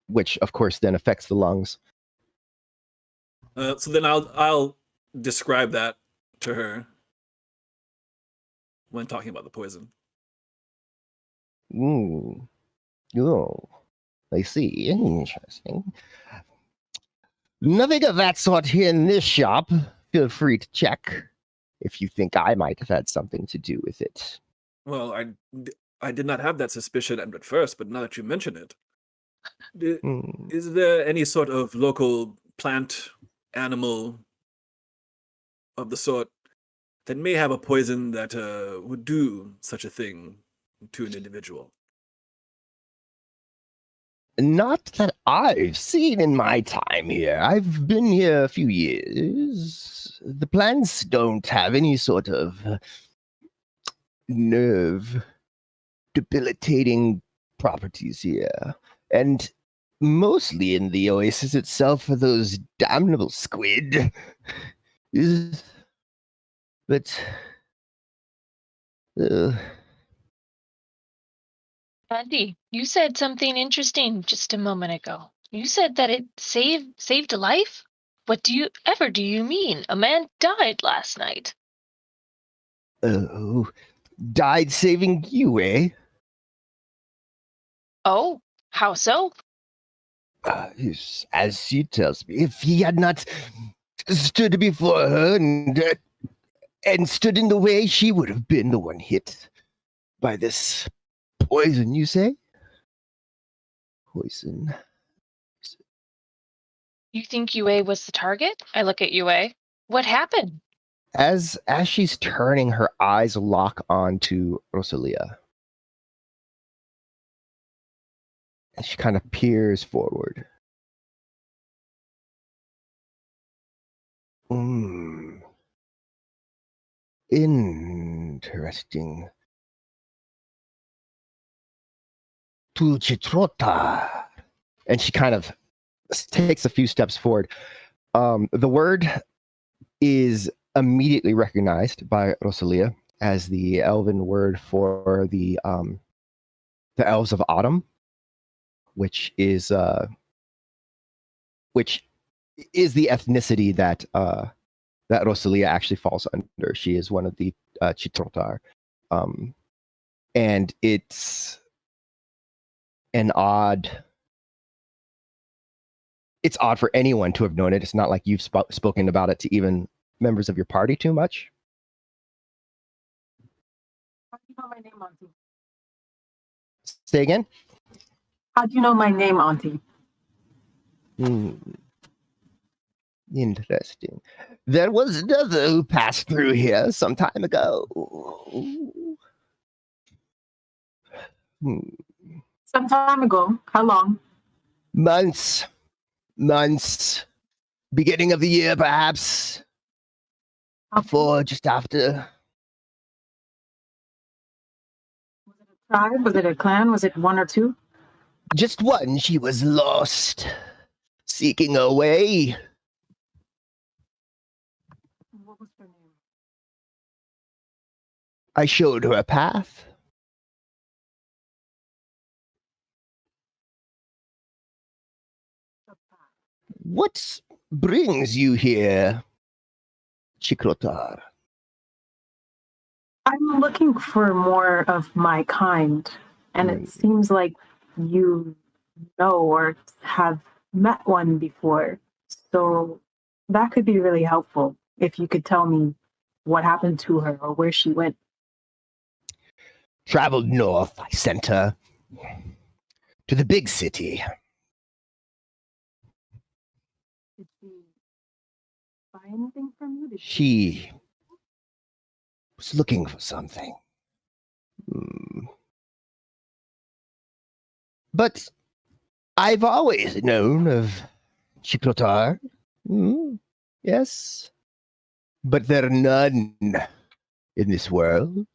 which of course then affects the lungs. So then I'll describe that to her when talking about the poison. Oh, I see. Interesting. Nothing of that sort here in this shop. Feel free to check if you think I might have had something to do with it. Well, I did not have that suspicion at first, but now that you mention it, is there any sort of local plant, animal of the sort that may have a poison that would do such a thing to an individual? Not that I've seen in my time here. I've been here a few years. The plants don't have any sort of nerve debilitating properties here. And mostly in the oasis itself are those damnable squid. But Andy, you said something interesting just a moment ago. You said that it saved a life? What do you mean? A man died last night. Oh, died saving you, eh? Oh, how so? As she tells me, if he had not stood before her and stood in the way, she would have been the one hit by this poison, you say? Poison. You think Yue was the target? I look at Yue. What happened? As she's turning, her eyes lock onto Rosalia. And she kind of peers forward. Interesting. Tu Chitrota. And she kind of takes a few steps forward. The word is immediately recognized by Rosalia as the elven word for the elves of autumn, which is the ethnicity that Rosalia actually falls under. She is one of the Chitrotar, and it's an odd it's odd for anyone to have known it. It's not like you've spoken about it to even members of your party too much. How do you know my name, Auntie? Say again? How do you know my name, Auntie? Interesting. There was another who passed through here some time ago. Some time ago. How long? Months. Beginning of the year, perhaps. Before, just after. Was it a tribe? Was it a clan? Was it one or two? Just one. She was lost. Seeking her way. What was her name? I showed her a path. What brings you here, Chikrotar? I'm looking for more of my kind, and it seems like you know or have met one before. So that could be really helpful if you could tell me what happened to her or where she went. Traveled north. I sent her to the big city. Did she buy anything from you? She was looking for something. But I've always known of Chikrotar. Yes. But there are none in this world.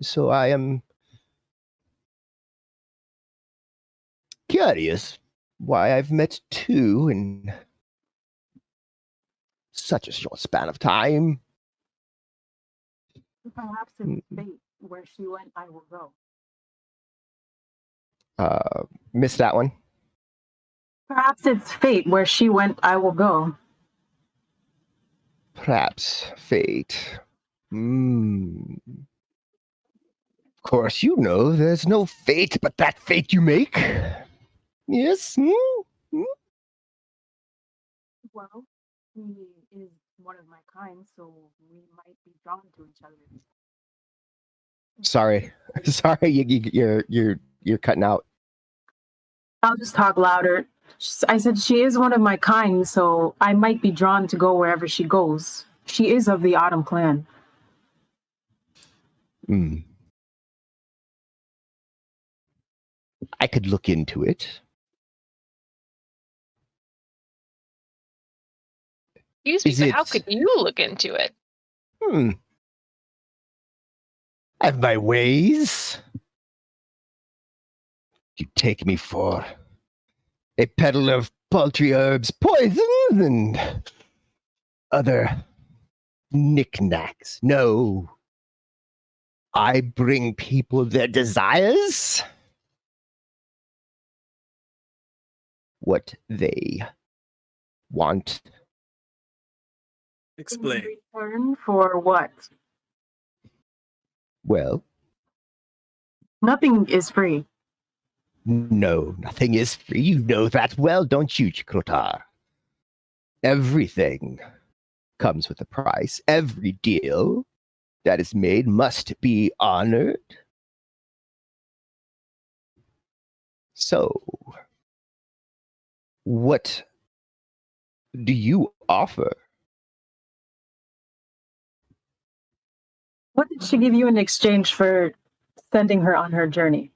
So I am curious why I've met two in such a short span of time. Perhaps it's fate. Where she went, I will go. Missed that one. Perhaps it's fate. Where she went, I will go. Perhaps fate. Of course, you know there's no fate but that fate you make. Yes? Well, he is one of my kind, so we might be drawn to each other. Sorry, you're cutting out. I'll just talk louder. I said she is one of my kind, so I might be drawn to go wherever she goes. She is of the Autumn clan. I could look into it. Excuse me, but how could you look into it? I have my ways. You take me for a peddler of paltry herbs, poisons, and other knickknacks. No. I bring people their desires. What they want. Explain. In return for what? Well, Nothing is free. no, nothing is free. You know that well, don't you, Chikrotar? Everything comes with a price. Every deal that is made must be honored. So, what do you offer? What did she give you in exchange for sending her on her journey?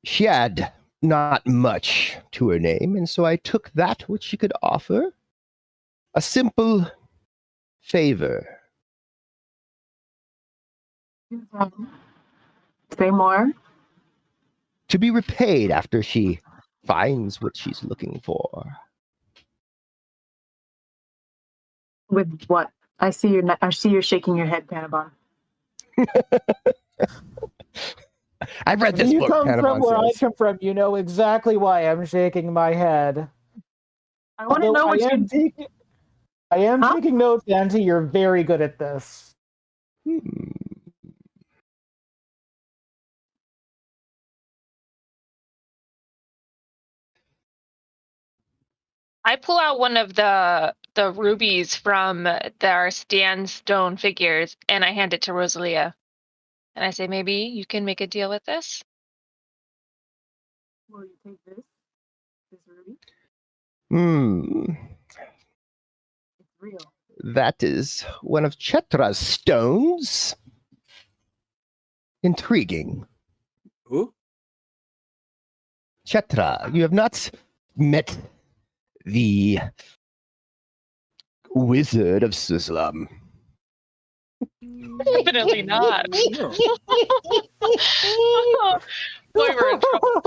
She had not much to her name, and so I took that which she could offer. A simple favor. Say more. To be repaid after she finds what she's looking for. With what? I see you're shaking your head, Panabon. I've read this you book, come Panabon from where I says. come from, you know exactly why I'm shaking my head. I want to know what you... I am taking notes, Auntie. You're very good at this. Hmm. I pull out one of the rubies from our stone figures, and I hand it to Rosalia. And I say, maybe you can make a deal with this? Will you take this? This ruby? It's real. That is one of Chetra's stones. Intriguing. Who? Chetra, you have not met the Wizard of Suslam. Definitely not. No. Boy, we're in trouble.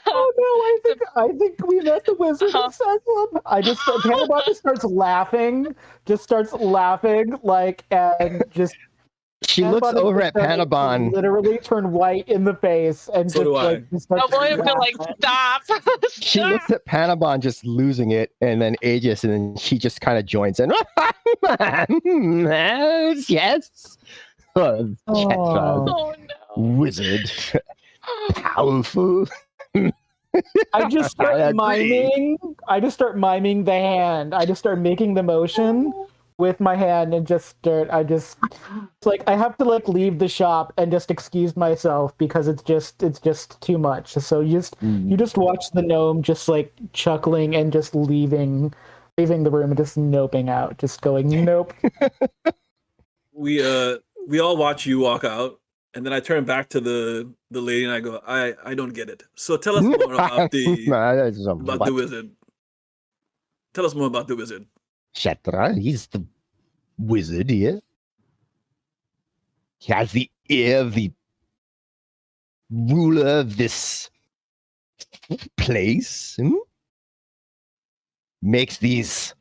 Oh no! I think we met the Wizard of Salem. Panabon just starts laughing, like, and just. She looks Panabon is over just at starting to Panabon. Literally turn white in the face, and So do I. just starts Oh boy, I'm gonna like laughing. stop. She looks at Panabon just losing it, and then Aegis, and then she just kind of joins in. Yes. Chetra, Oh no. wizard. Powerful. I just start I agree. miming. I just start miming the hand. I just start making the motion with my hand, and it's like I have to like leave the shop and just excuse myself because it's just too much. So you just watch the gnome just like chuckling and just leaving the room and just noping out, just going nope. We all watch you walk out, and then I turn back to the lady and I go, I don't get it. So tell us more about the wizard. Tell us more about the wizard. Chetra, he's the wizard here. He has the ear of the ruler of this place. Makes these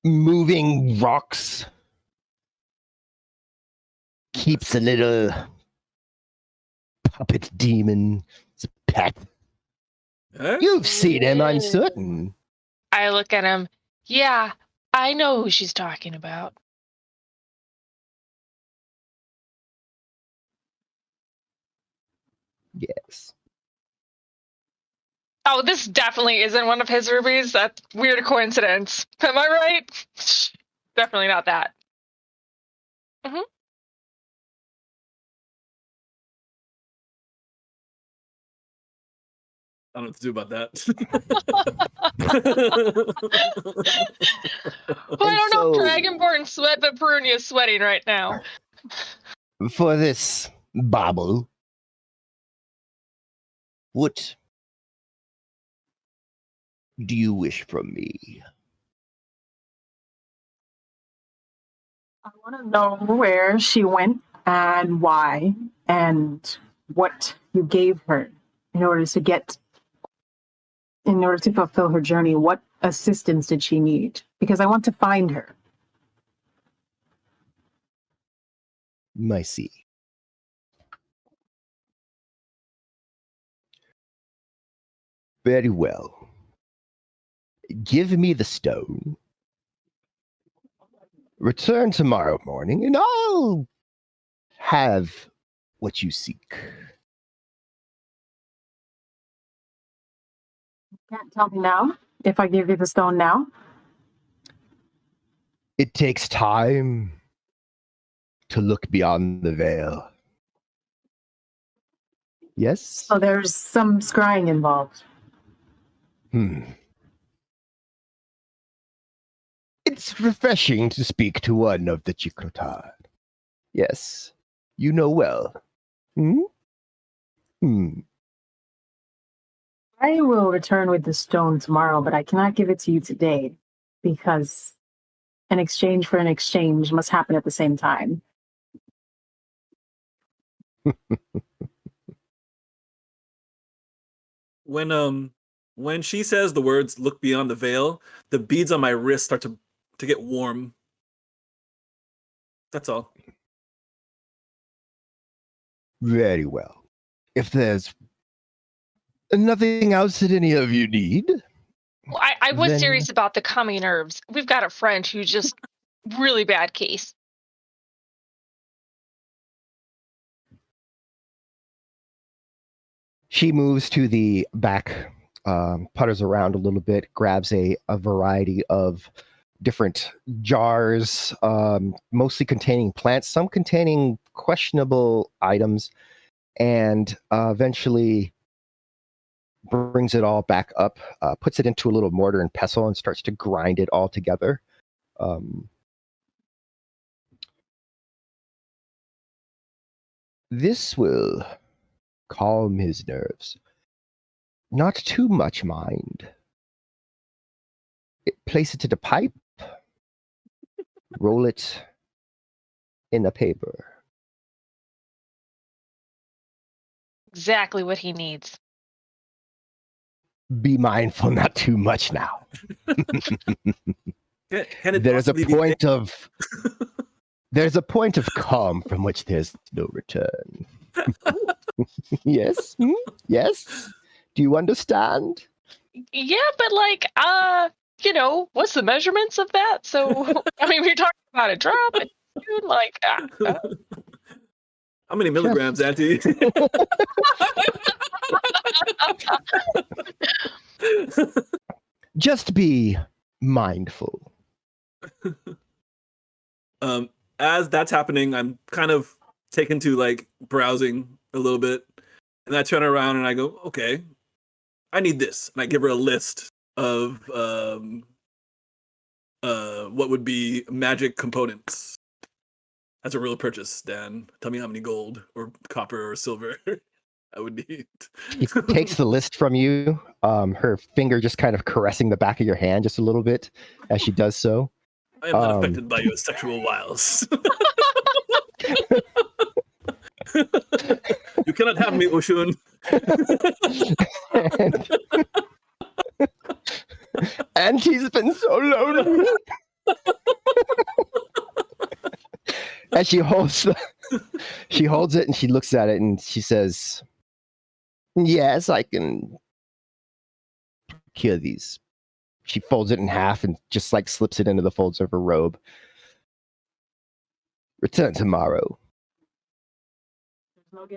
moving rocks. Keeps a little puppet demon as a pet. Huh? You've seen him, I'm certain. I look at him. Yeah, I know who she's talking about. Yes. Oh, this definitely isn't one of his rubies. That's weird coincidence. Am I right? Definitely not that. Mm-hmm. I don't know what to do about that. Well, I don't know if Dragonborn sweat, but Perunia's sweating right now. For this bauble, what do you wish from me? I want to know where she went and why and what you gave her in order to fulfill her journey. What assistance did she need? Because I want to find her. I see. Very well. Give me the stone. Return tomorrow morning, and I'll have what you seek. You can't tell me now if I give you the stone now. It takes time to look beyond the veil. Yes? So there's some scrying involved. It's refreshing to speak to one of the Chikotad. Yes, you know well. I will return with the stone tomorrow, but I cannot give it to you today because an exchange for an exchange must happen at the same time. When she says the words "look beyond the veil," the beads on my wrist start to get warm. That's all. Very well. If there's nothing else that any of you need, Well, I was Then- serious about the coming herbs. We've got a friend who's just really bad case. She moves to the back, putters around a little bit, grabs a variety of different jars, mostly containing plants, some containing questionable items, and eventually brings it all back up, puts it into a little mortar and pestle, and starts to grind it all together. This will calm his nerves. Not too much, mind. Place it in a pipe, roll it in a paper. Exactly what he needs. Be mindful, not too much now. Can it There's a possibly be point of there's a point of calm from which there's no return. Yes? Yes? Do you understand? Yeah, but like, what's the measurements of that? So, I mean, we're talking about a drop, and dude, like, How many milligrams, Auntie? Just be mindful. As that's happening, I'm kind of taken to like browsing a little bit, and I turn around and I go, okay, I need this, and I give her a list of what would be magic components. That's a real purchase, Dan. Tell me how many gold or copper or silver I would need. She takes the list from you, her finger just kind of caressing the back of your hand just a little bit as she does so. I am not affected by your sexual wiles. You cannot have me, Oshun. And he's been so lonely. And she holds it and she looks at it and she says, yes, I can cure these. She folds it in half and just like slips it into the folds of her robe. Return tomorrow.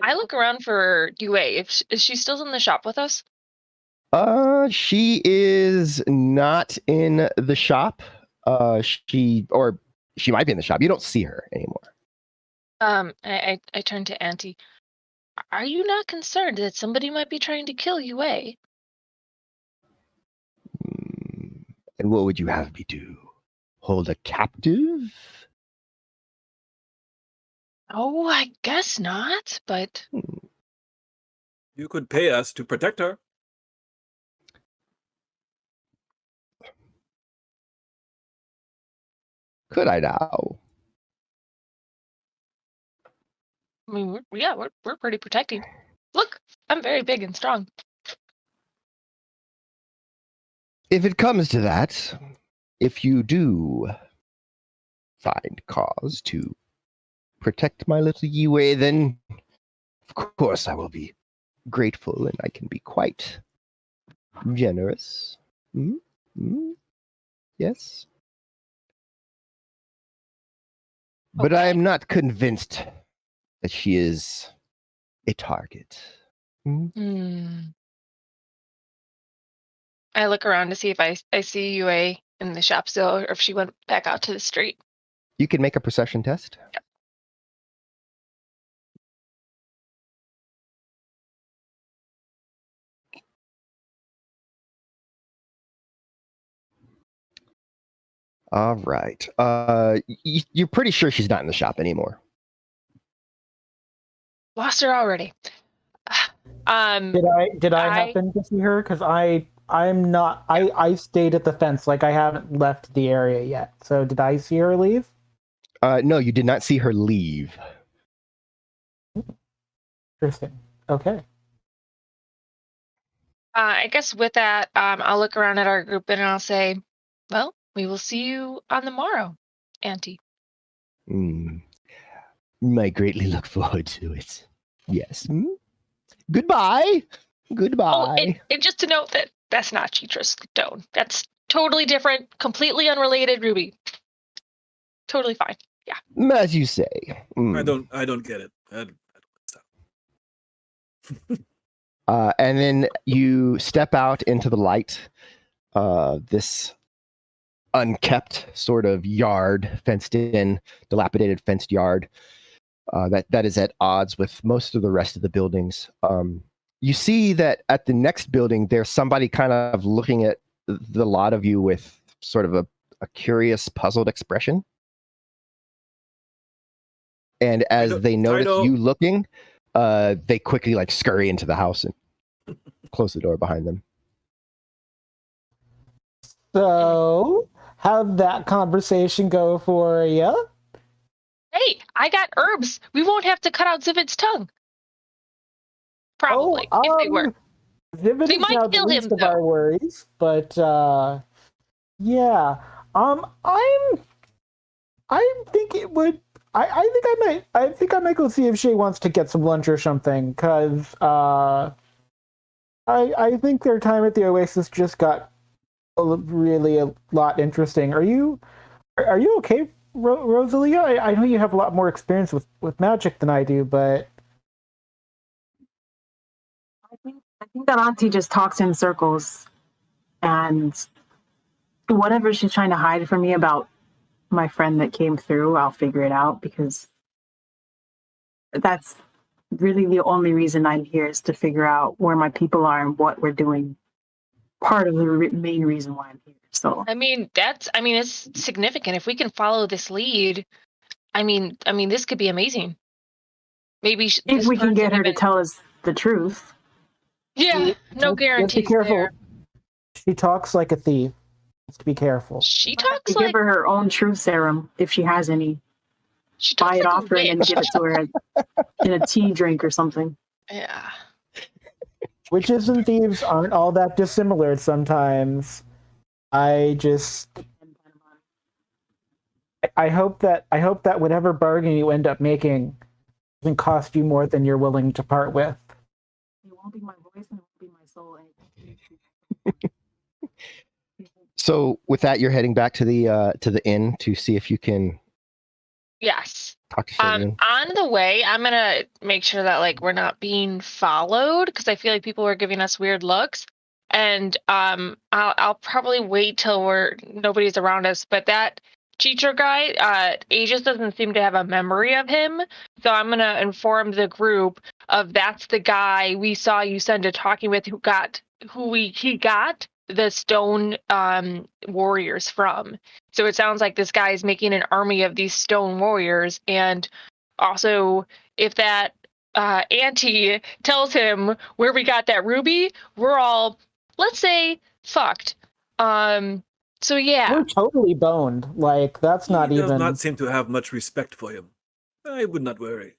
I look around for Yue. Is she still in the shop with us? She is not in the shop. She might be in the shop. You don't see her anymore. I turn to Auntie. Are you not concerned that somebody might be trying to kill Yue? And what would you have me do? Hold a captive? Oh, I guess not, but... You could pay us to protect her. Could I now? I mean, we're pretty protecting. Look, I'm very big and strong. If it comes to that, if you do find cause to protect my little Yue, then of course I will be grateful and I can be quite generous. Yes. But I am not convinced that she is a target. I look around to see if I see Yue in the shop still, or if she went back out to the street. You can make a perception test. Yep. All right. You're pretty sure she's not in the shop anymore. Lost her already. Did I happen to see her? Because I'm not. I stayed at the fence. Like I haven't left the area yet. So did I see her leave? No, you did not see her leave. Interesting. Okay. I guess with that, I'll look around at our group and I'll say, well, we will see you on the morrow, Auntie. I greatly look forward to it. Yes. Goodbye. Goodbye. Oh, and just to note that that's not Chitra's stone. That's totally different, completely unrelated ruby. Totally fine. Yeah. As you say. I don't get it. And then you step out into the light. This unkept sort of yard, fenced in, dilapidated fenced yard. That is at odds with most of the rest of the buildings. You see that at the next building, there's somebody kind of looking at the lot of you with sort of a curious, puzzled expression. And as they notice you looking, they quickly like scurry into the house and close the door behind them. So, how'd that conversation go for you? Hey, I got herbs. We won't have to cut out Zivit's tongue. Probably, if they were. Zivit They is might now the kill him, least of though. our worries, but yeah. I think it would. I think I might go see if Shay wants to get some lunch or something, because I think their time at the Oasis just got really a lot interesting. Are you okay, Rosalia? I know you have a lot more experience with magic than I do, but I think that Auntie just talks in circles, and whatever she's trying to hide from me about my friend that came through, I'll figure it out, because that's really the only reason I'm here, is to figure out where my people are and what we're doing. Part of the main reason why I'm here. So it's significant. If we can follow this lead, this could be amazing. Maybe if we can get her to tell us the truth. Yeah, no guarantees. Just be careful. There. She talks like a thief. Just be careful. She talks like... Give her her own truth serum, if she has any. She buy it like off her and then give it to her in a tea drink or something. Yeah. Witches and thieves aren't all that dissimilar sometimes. I hope that whatever bargain you end up making doesn't cost you more than you're willing to part with. It won't be my voice and it won't be my soul. So with that, you're heading back to the inn to see if you can. Yes. Talk to Shaylin. On the way, I'm gonna make sure that we're not being followed, because I feel like people are giving us weird looks. And I'll probably wait till nobody's around us. But that teacher guy, Aegis doesn't seem to have a memory of him, so I'm gonna inform the group of that's the guy we saw you send a talking with he got the stone warriors from. So it sounds like this guy is making an army of these stone warriors, and also if that auntie tells him where we got that ruby, we're all, let's say, fucked. So yeah, we're totally boned. That's not even. He does not seem to have much respect for him. I would not worry.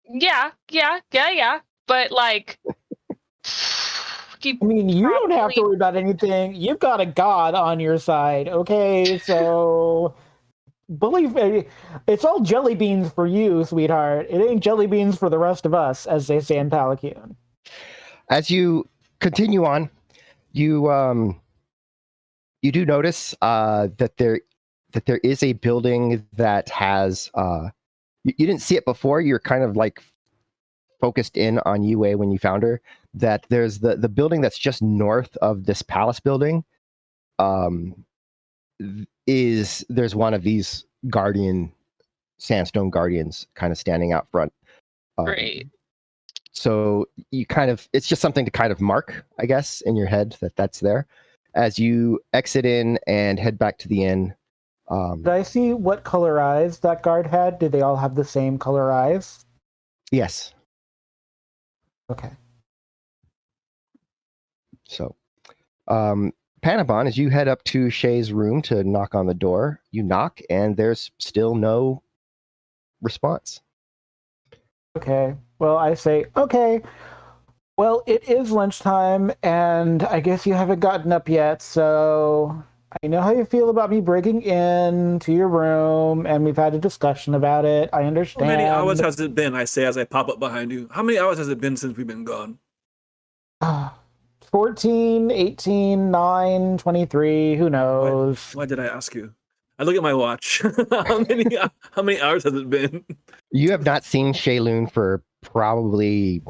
Yeah. But you don't have to worry about anything. You've got a god on your side, okay? So believe me, it's all jelly beans for you, sweetheart. It ain't jelly beans for the rest of us, as they say in Palakian. As you continue on, you do notice that there is a building that has you didn't see it before. You're kind of focused in on Yue when you found her. That there's the building that's just north of this palace building. There's one of these sandstone guardians kind of standing out front. Great. So it's just something to kind of mark, I guess, in your head that's there. As you exit in and head back to the inn. Did I see what color eyes that guard had? Did they all have the same color eyes? Yes. Okay. So, Panabon, as you head up to Shay's room to knock on the door, you knock and there's still no response. Okay. Well, I say, okay. Well, it is lunchtime, and I guess you haven't gotten up yet, so I know how you feel about me breaking into your room, and we've had a discussion about it. I understand. How many hours has it been, I say as I pop up behind you? How many hours has it been since we've been gone? 14, 18, 9, 23, who knows? Why did I ask you? I look at my watch. How many hours has it been? You have not seen Shaylin for probably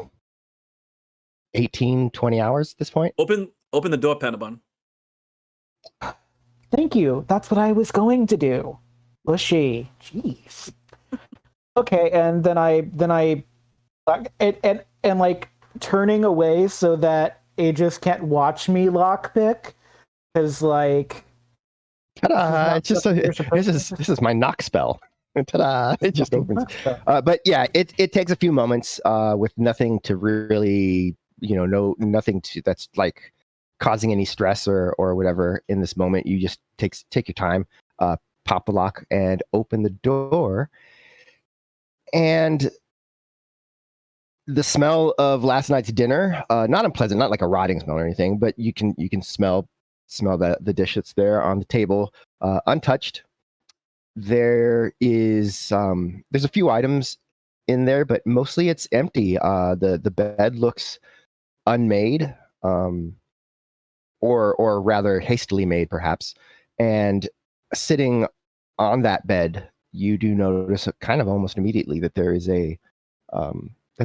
18, 20 hours at this point. Open the door, Panabon. Thank you. That's what I was going to do. Was she? Jeez. Okay, and then I and like turning away so that Aegis can't watch me lockpick, because like. Ta-da! It's just this is my knock spell. Ta-da! It just opens. But yeah, it takes a few moments with nothing to really, nothing to that's like causing any stress or whatever in this moment. You just take your time, pop the lock, and open the door. And the smell of last night's dinner, not unpleasant, not like a rotting smell or anything, but you can smell the dish that's there on the table, untouched. There's a few items in there, but mostly it's empty. The bed looks unmade, or rather hastily made, perhaps. And sitting on that bed, you do notice kind of almost immediately that there is that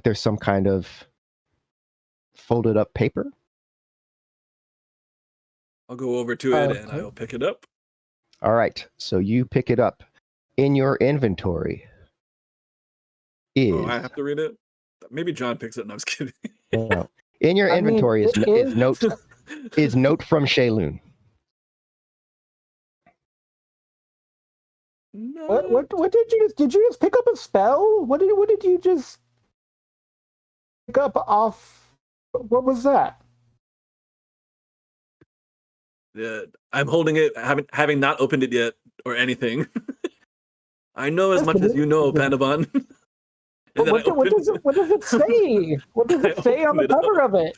there's some kind of folded up paper. I'll go over to it and I'll pick it up. All right, so you pick it up. In your inventory is... Oh, I have to read it? Maybe John picks it. No, I was kidding. No. In your inventory is note from Shayloon. No. What did you just pick up a spell? What did you just pick up off? What was that? Yeah, I'm holding it, having not opened it yet or anything. I know as much as you know, Panabon. What does it say? What does it say on the cover of it?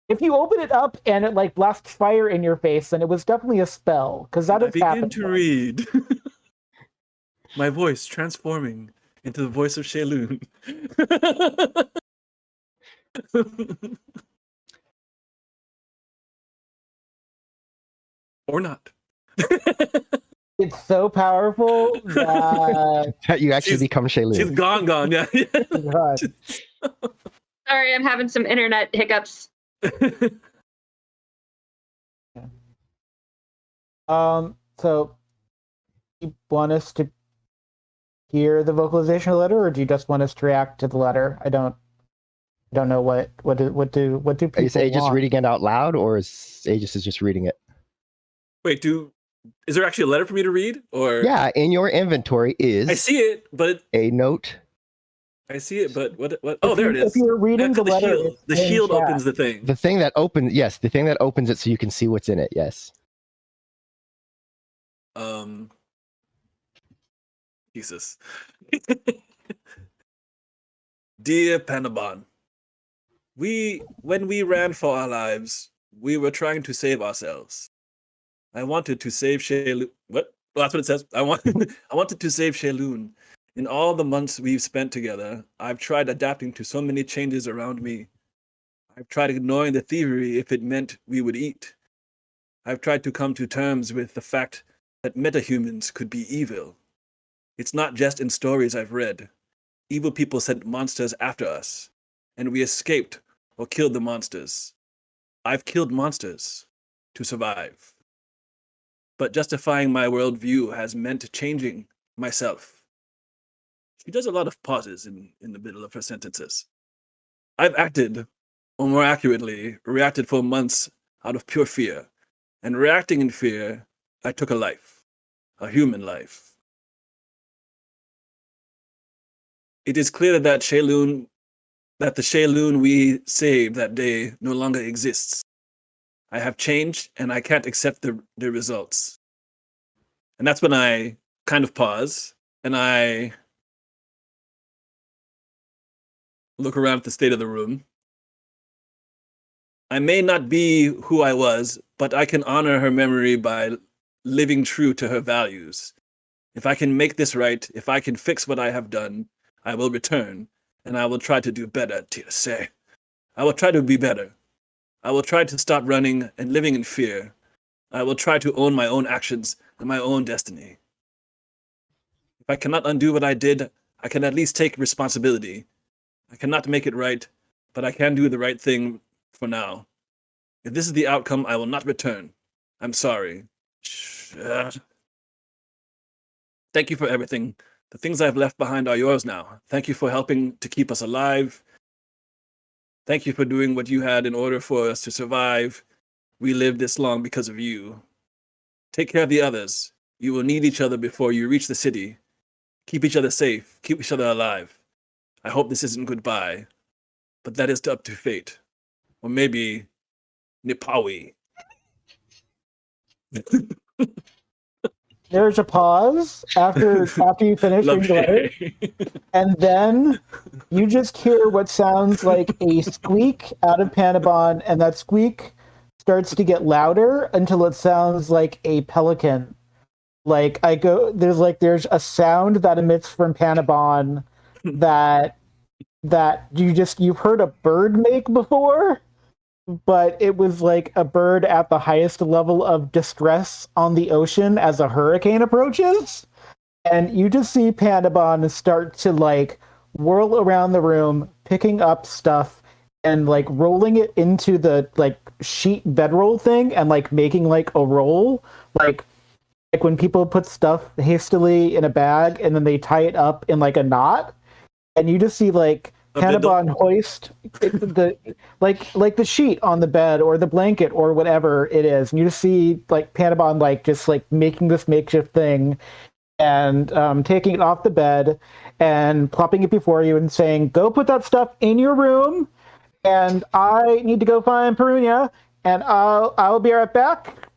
If you open it up and it like blasts fire in your face, then it was definitely a spell. Because that has happened. I begin to read. My voice transforming into the voice of Shayloon. Or not. It's so powerful that you actually become Shayloon. She's gone, yeah. Sorry, I'm having some internet hiccups. So you want us to hear the vocalization letter, or do you just want us to react to the letter? I don't know what do people Is Aegis want? reading it out loud, or is Aegis just reading it? Wait, is there actually a letter for me to read? Or Yeah, in your inventory is... I see it, but... a note. I see it, but what? Oh, there it is. If you're reading the letter, shield. The shield opens the thing. The thing that opens it so you can see what's in it, yes. Jesus. Dear Panabon, when we ran for our lives, we were trying to save ourselves. I wanted to save Shayloon. What? Well, that's what it says. I wanted to save Shayloon. In all the months we've spent together, I've tried adapting to so many changes around me. I've tried ignoring the thievery if it meant we would eat. I've tried to come to terms with the fact that metahumans could be evil. It's not just in stories I've read. Evil people sent monsters after us, and we escaped or killed the monsters. I've killed monsters to survive. But justifying my worldview has meant changing myself. She does a lot of pauses in the middle of her sentences. I've acted, or more accurately, reacted for months out of pure fear. And reacting in fear, I took a life, a human life. It is clear that the Shayloon we saved that day no longer exists. I have changed, and I can't accept the results. And that's when I kind of pause, and I look around at the state of the room. I may not be who I was, but I can honor her memory by living true to her values. If I can make this right, if I can fix what I have done, I will return, and I will try to do better, TSA. I will try to be better. I will try to stop running and living in fear. I will try to own my own actions and my own destiny. If I cannot undo what I did, I can at least take responsibility. I cannot make it right, but I can do the right thing for now. If this is the outcome, I will not return. I'm sorry. Thank you for everything. The things I've left behind are yours now. Thank you for helping to keep us alive. Thank you for doing what you had in order for us to survive. We lived this long because of you. Take care of the others. You will need each other before you reach the city. Keep each other safe. Keep each other alive. I hope this isn't goodbye, but that is up to fate. Or maybe Nipawi. There's a pause after you finish reading the letter, and then you just hear what sounds like a squeak out of Panabon, and that squeak starts to get louder until it sounds like a pelican. There's a sound that emits from Panabon that you've heard a bird make before, but it was like a bird at the highest level of distress on the ocean as a hurricane approaches. And you just see Panabon start to like whirl around the room, picking up stuff and like rolling it into the like sheet bedroll thing and like making like a roll, like when people put stuff hastily in a bag and then they tie it up in like a knot. And you just see like Panabon hoist the sheet on the bed or the blanket or whatever it is, and you just see like Panabon like just like making this makeshift thing and taking it off the bed and plopping it before you and saying, "Go put that stuff in your room, and I need to go find Perunia, and I'll be right back."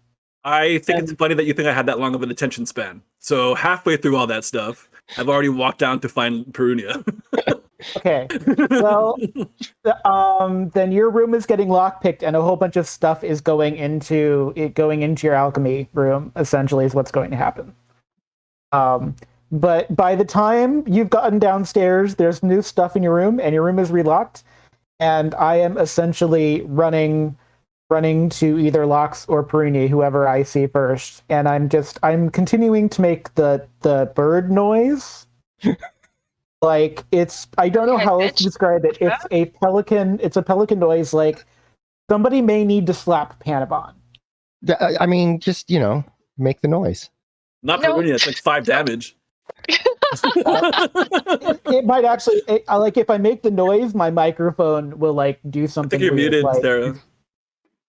I think it's funny that you think I had that long of an attention span. So halfway through all that stuff, I've already walked down to find Perunia. Okay, well, then your room is getting lockpicked, and a whole bunch of stuff is going into your alchemy room. Essentially, is what's going to happen. But by the time you've gotten downstairs, there's new stuff in your room, and your room is relocked. And I am essentially running to either Lox or Perini, whoever I see first, and I'm continuing to make the bird noise. Like I don't know how else to describe it. It's a pelican noise. Like somebody may need to slap Panabon. I mean, just make the noise. Not Perunia. It's like 5 damage. It might actually like if I make the noise, my microphone will like do something. I think you're muted, Sarah.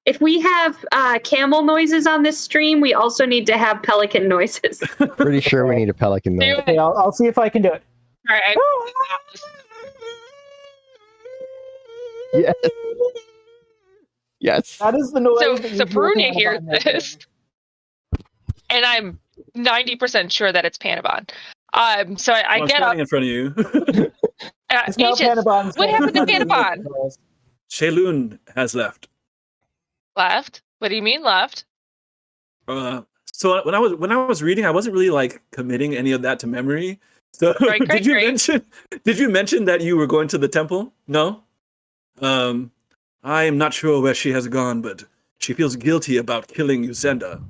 If we have camel noises on this stream, we also need to have pelican noises. Pretty sure we need a pelican noise. Okay, I'll see if I can do it. All right. Yes. Yes. That is the noise. So Perunia hears this, and I'm 90% sure that it's Panabon. So I get up in front of you. Panabon's what happened to Panabon? Shaylun has left. Left? What do you mean left? So when I was reading, I wasn't really like committing any of that to memory. So great. Did you mention that you were going to the temple? No. I am not sure where she has gone, but she feels guilty about killing Yusenda.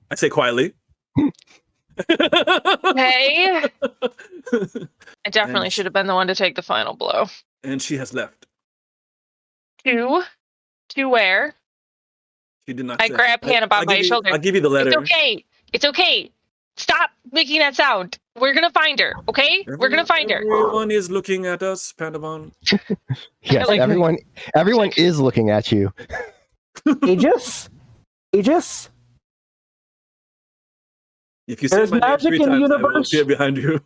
I say quietly. Hey. I definitely should have been the one to take the final blow. And she has left. To where? She did not. I grab Panabon by his shoulder. I'll give you the letter. It's okay. Stop making that sound. We're gonna find her, okay? We're gonna find her. Everyone is looking at us, Panabon. Yes, everyone is looking at you. Aegis? If you say There's my name magic 3 in the times, I will universe. appear behind you.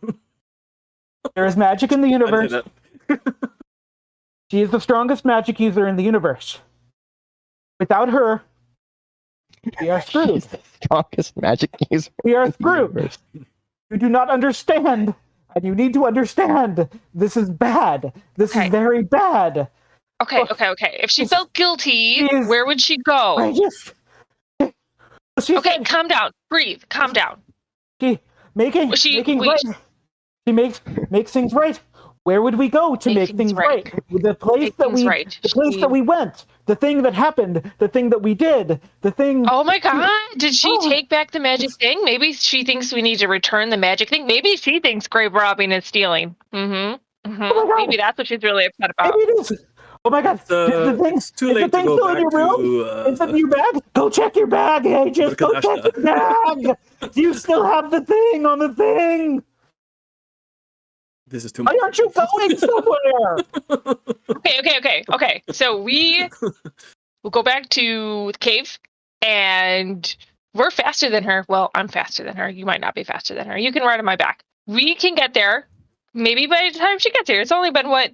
There is magic in the universe. She is the strongest magic user in the universe. Without her, we are screwed. She's the strongest magic user. We are screwed. You do not understand, and you need to understand. This is bad. This is very bad. Okay. If she felt guilty, where would she go? Okay, calm down. Breathe. Calm down. She makes things right. Where would we go to make things right? The place that we went, the thing that happened, the thing that we did, the thing. Oh my God! Did she take back the magic thing? Maybe she thinks we need to return the magic thing. Maybe she thinks grave robbing is stealing. Oh my God. Maybe that's what she's really upset about. Maybe it is. Oh my God! It's too late to go back to. It's in your bag. Go check your bag, Aegis. Go check your bag. Do you still have the thing on the thing? This is too much. Why aren't you going somewhere? Okay. So we'll go back to the cave, and we're faster than her. Well, I'm faster than her. You might not be faster than her. You can ride on my back. We can get there. Maybe by the time she gets here, it's only been, what,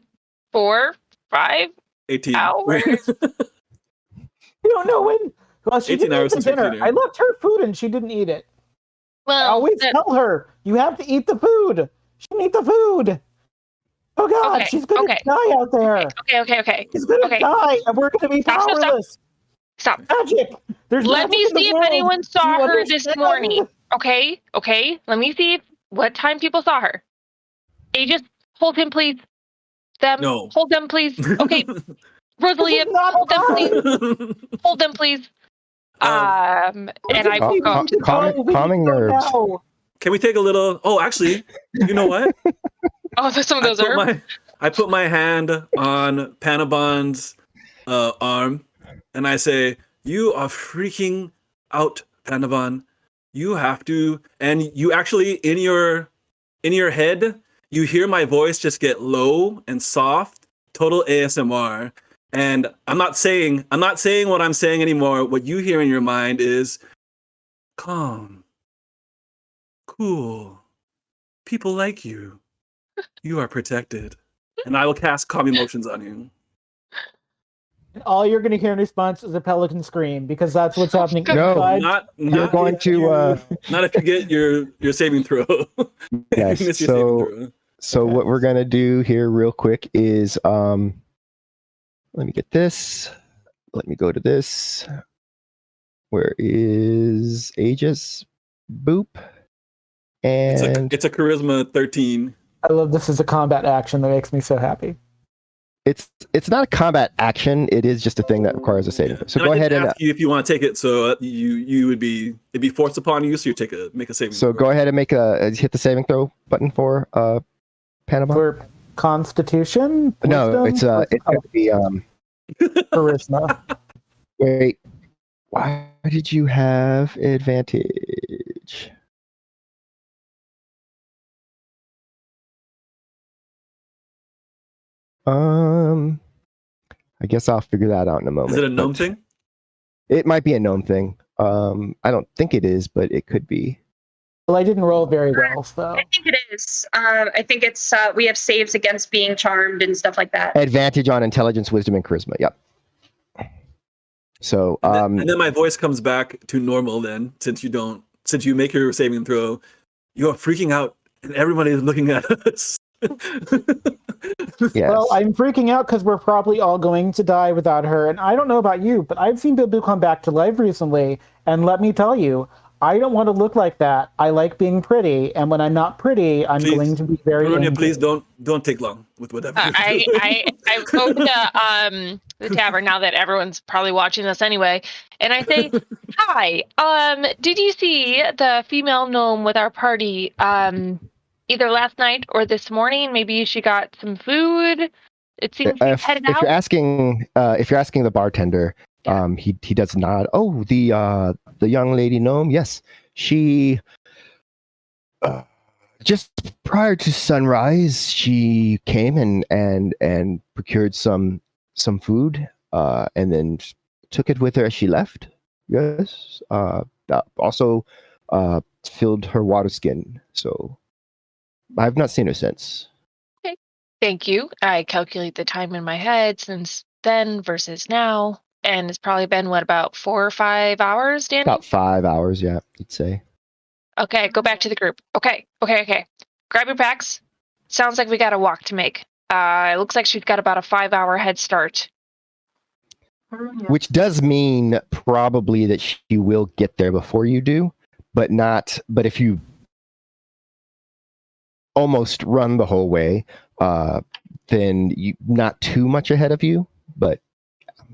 4, 5 18 hours? You don't know when. Well, she 18 didn't hours eat the since dinner. 15. I left her food and she didn't eat it. I Well, always tell her, you have to eat the food. She didn't eat the food. Oh God, Okay, she's going to die out there. okay. She's going to die, and we're going to be Stop. powerless. Stop. Magic. There's Let me magic in the see if world. anyone Do saw you her this understand? morning. Okay. Let me see what time people saw her. Aegis, hold him, please. Them. No. Hold them, please. Okay. Rosalia, This is not hold them, fun. please. Hold them, please. And I Cal- woke up. calming nerves. Now. Can we take a little? Oh, actually, you know what? Oh, there's some of those herbs. I put my hand on Panabon's arm, and I say, "You are freaking out, Panabon. You have to." And you actually, in your head, you hear my voice just get low and soft, total ASMR. And I'm not saying what I'm saying anymore. What you hear in your mind is calm, cool. People like you. You are protected. And I will cast calm emotions on you. All you're going to hear in response is a pelican scream, because that's what's happening No. inside. You're going if to, you- not if you get your saving throw. Yes, If you miss your saving throw. So Okay. what we're gonna do here real quick is let me get this. Let me go to this. Where is Aegis? Boop. And It's a charisma 13. I love this as a combat action that makes me so happy. it's not a combat action. It is just a thing that requires a saving throw. So And go I ahead didn't and ask you if you want to take it, so it'd be forced upon you, so you make a saving so throw. go ahead and hit the saving throw button for Panama. For Constitution? No, Wisdom? it's gonna be Charisma. wait. Why did you have advantage? I guess I'll figure that out in a moment. Is it a gnome but thing? It might be a gnome thing. I don't think it is, but it could be. Well, I didn't roll very well, so. I think it is. I think it's we have saves against being charmed and stuff like that. Advantage on intelligence, wisdom, and charisma. Yep. So And then my voice comes back to normal then, since you make your saving throw, you're freaking out and everybody is looking at us. yes. Well, I'm freaking out because we're probably all going to die without her. And I don't know about you, but I've seen people come back to life recently. And let me tell you, I don't want to look like that. I like being pretty. And when I'm not pretty, I'm going to be very Brunia, angry. please don't take long with whatever. I go to the tavern now that everyone's probably watching us anyway, and I say, "Hi, did you see the female gnome with our party either last night or this morning? Maybe she got some food. It seems she's headed if out." you're asking the bartender, Yeah. he does nod. Oh, the young lady gnome. Yes, she. Just prior to sunrise, she came and procured some food, and then took it with her as she left. Yes. Also, filled her water skin. So, I've not seen her since. Thank you. I calculate the time in my head since then versus now, and it's probably been about 4 or 5 hours, Danny. About 5 hours, yeah, you'd say. Okay, go back to the group. Okay. Grab your packs. Sounds like we got a walk to make. It looks like she's got about a 5-hour head start. Which does mean probably that she will get there before you do, but if you almost run the whole way, then you not too much ahead of you, but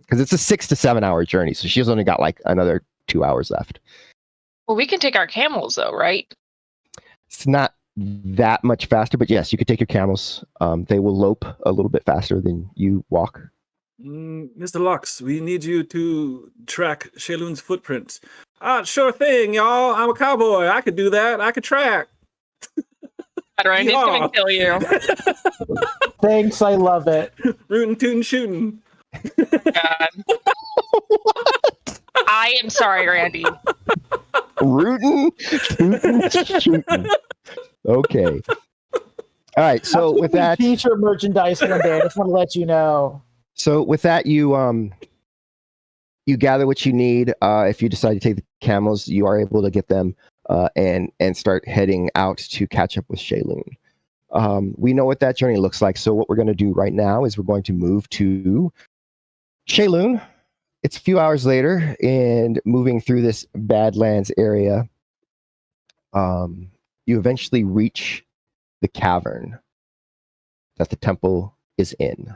because it's a 6 to 7 hour journey, so she's only got like another 2 hours left. Well, we can take our camels though, right? It's not that much faster, but yes, you could take your camels. They will lope a little bit faster than you walk. Mr. Lux, we need you to track Shaylun's footprints. Sure thing, y'all. I'm a cowboy. I could do that. I could track. Randy's gonna kill you. Thanks, I love it. Rootin' tootin' shooting. God. I am sorry, Randy. Rootin', tootin', shootin'. Okay. All right. So with that, T-shirt merchandise one day. I just want to let you know. So with that, you gather what you need. If you decide to take the camels, you are able to get them and start heading out to catch up with Shaylun. We know what that journey looks like. So what we're going to do right now is we're going to move to Shaylun. It's a few hours later, and moving through this Badlands area, you eventually reach the cavern that the temple is in.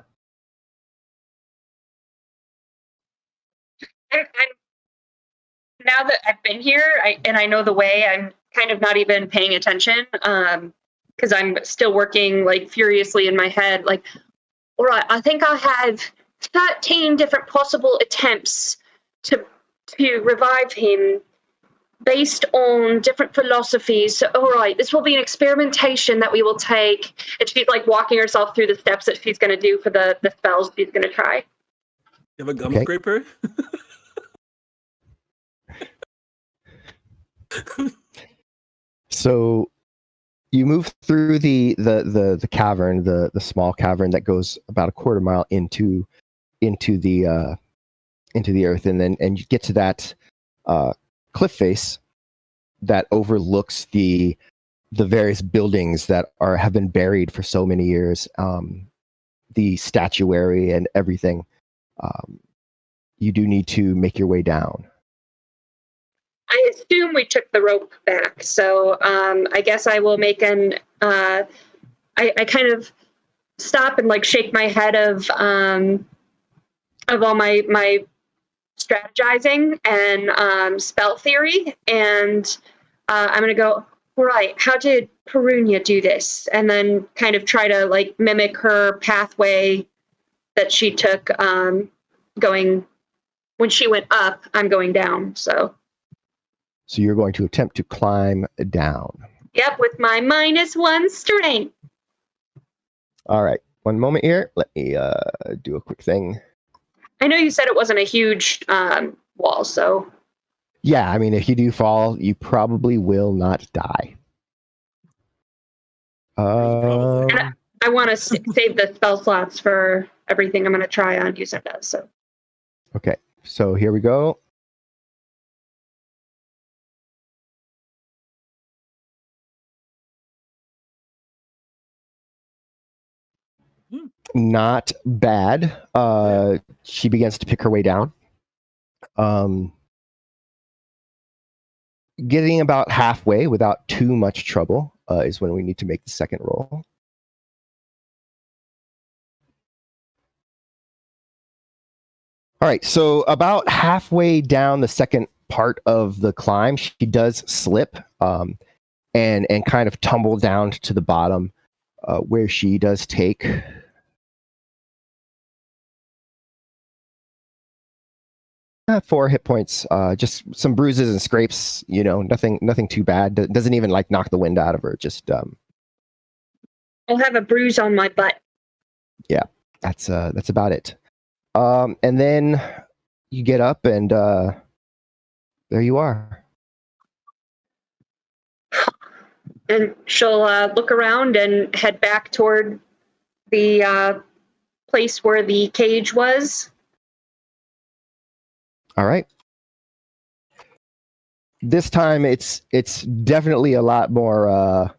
Now that I've been here and I know the way, I'm kind of not even paying attention because I'm still working like furiously in my head. Like, all right, I think I have 13 different possible attempts to revive him based on different philosophies. So, all right, this will be an experimentation that we will take. And she's like walking herself through the steps that she's going to do for the spells she's going to try. You have a gum Okay. scraper? So you move through the cavern, the small cavern that goes about a quarter mile into the earth, and you get to that cliff face that overlooks the various buildings that have been buried for so many years, the statuary and everything. You do need to make your way down. I assume we took the rope back, so I guess I will make an. I kind of stop and like shake my head of all my strategizing and spell theory, and I'm gonna go. Right, how did Perunia do this? And then kind of try to like mimic her pathway that she took, going when she went up. I'm going down, so. So you're going to attempt to climb down. Yep, with my -1 strength. All right. One moment here. Let me do a quick thing. I know you said it wasn't a huge wall, so. Yeah, I mean, if you do fall, you probably will not die. Probably. I want to save the spell slots for everything I'm going to try on using those. So. Okay, so here we go. Not bad. She begins to pick her way down. Getting about halfway without too much trouble is when we need to make the second roll. All right, so about halfway down the second part of the climb, she does slip and kind of tumble down to the bottom, where she does take 4 hit points, just some bruises and scrapes. You know, nothing too bad. Doesn't even like knock the wind out of her. Just I'll have a bruise on my butt. Yeah, that's about it. And then you get up, and there you are. And she'll look around and head back toward the place where the cage was. All right. This time it's definitely a lot more.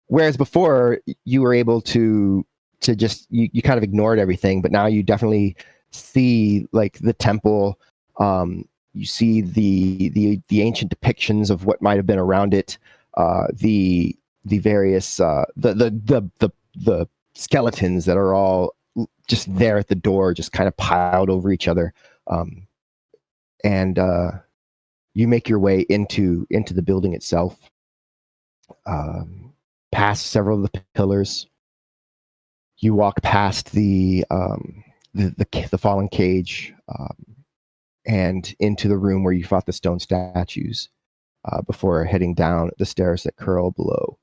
Whereas before you were able to just you kind of ignored everything, but now you definitely see like the temple. You see the ancient depictions of what might have been around it. The various the skeletons that are all just there at the door, just kind of piled over each other. And you make your way into the building itself, past several of the pillars, You walk past the fallen cage and into the room where you fought the stone statues before heading down the stairs that curl below.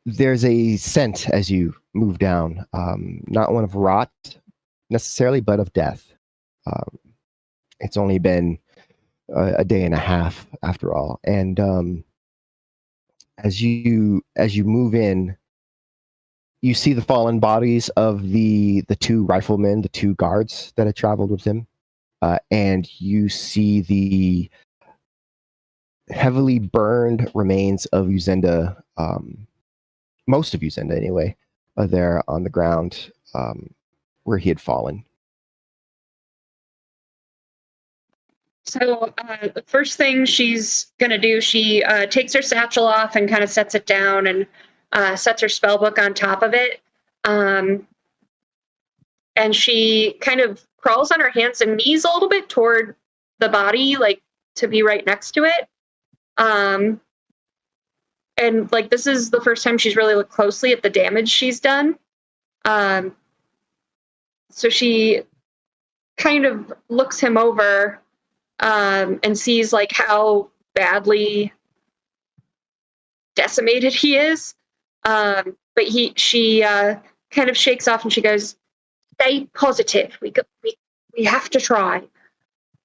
There's a scent as you move down, not one of rot necessarily, but of death. It's only been a day and a half after all, and as you move in, you see the fallen bodies of the two riflemen, the two guards that had traveled with him, and you see the heavily burned remains of Uzenda, most of Uzenda anyway, there on the ground where he had fallen. So the first thing she's going to do, she takes her satchel off and kind of sets it down and sets her spell book on top of it. And she kind of crawls on her hands and knees a little bit toward the body, like to be right next to it. And like this is the first time she's really looked closely at the damage she's done. So she kind of looks him over and sees like how badly decimated he is. But she kind of shakes off and she goes, "Stay positive. We have to try."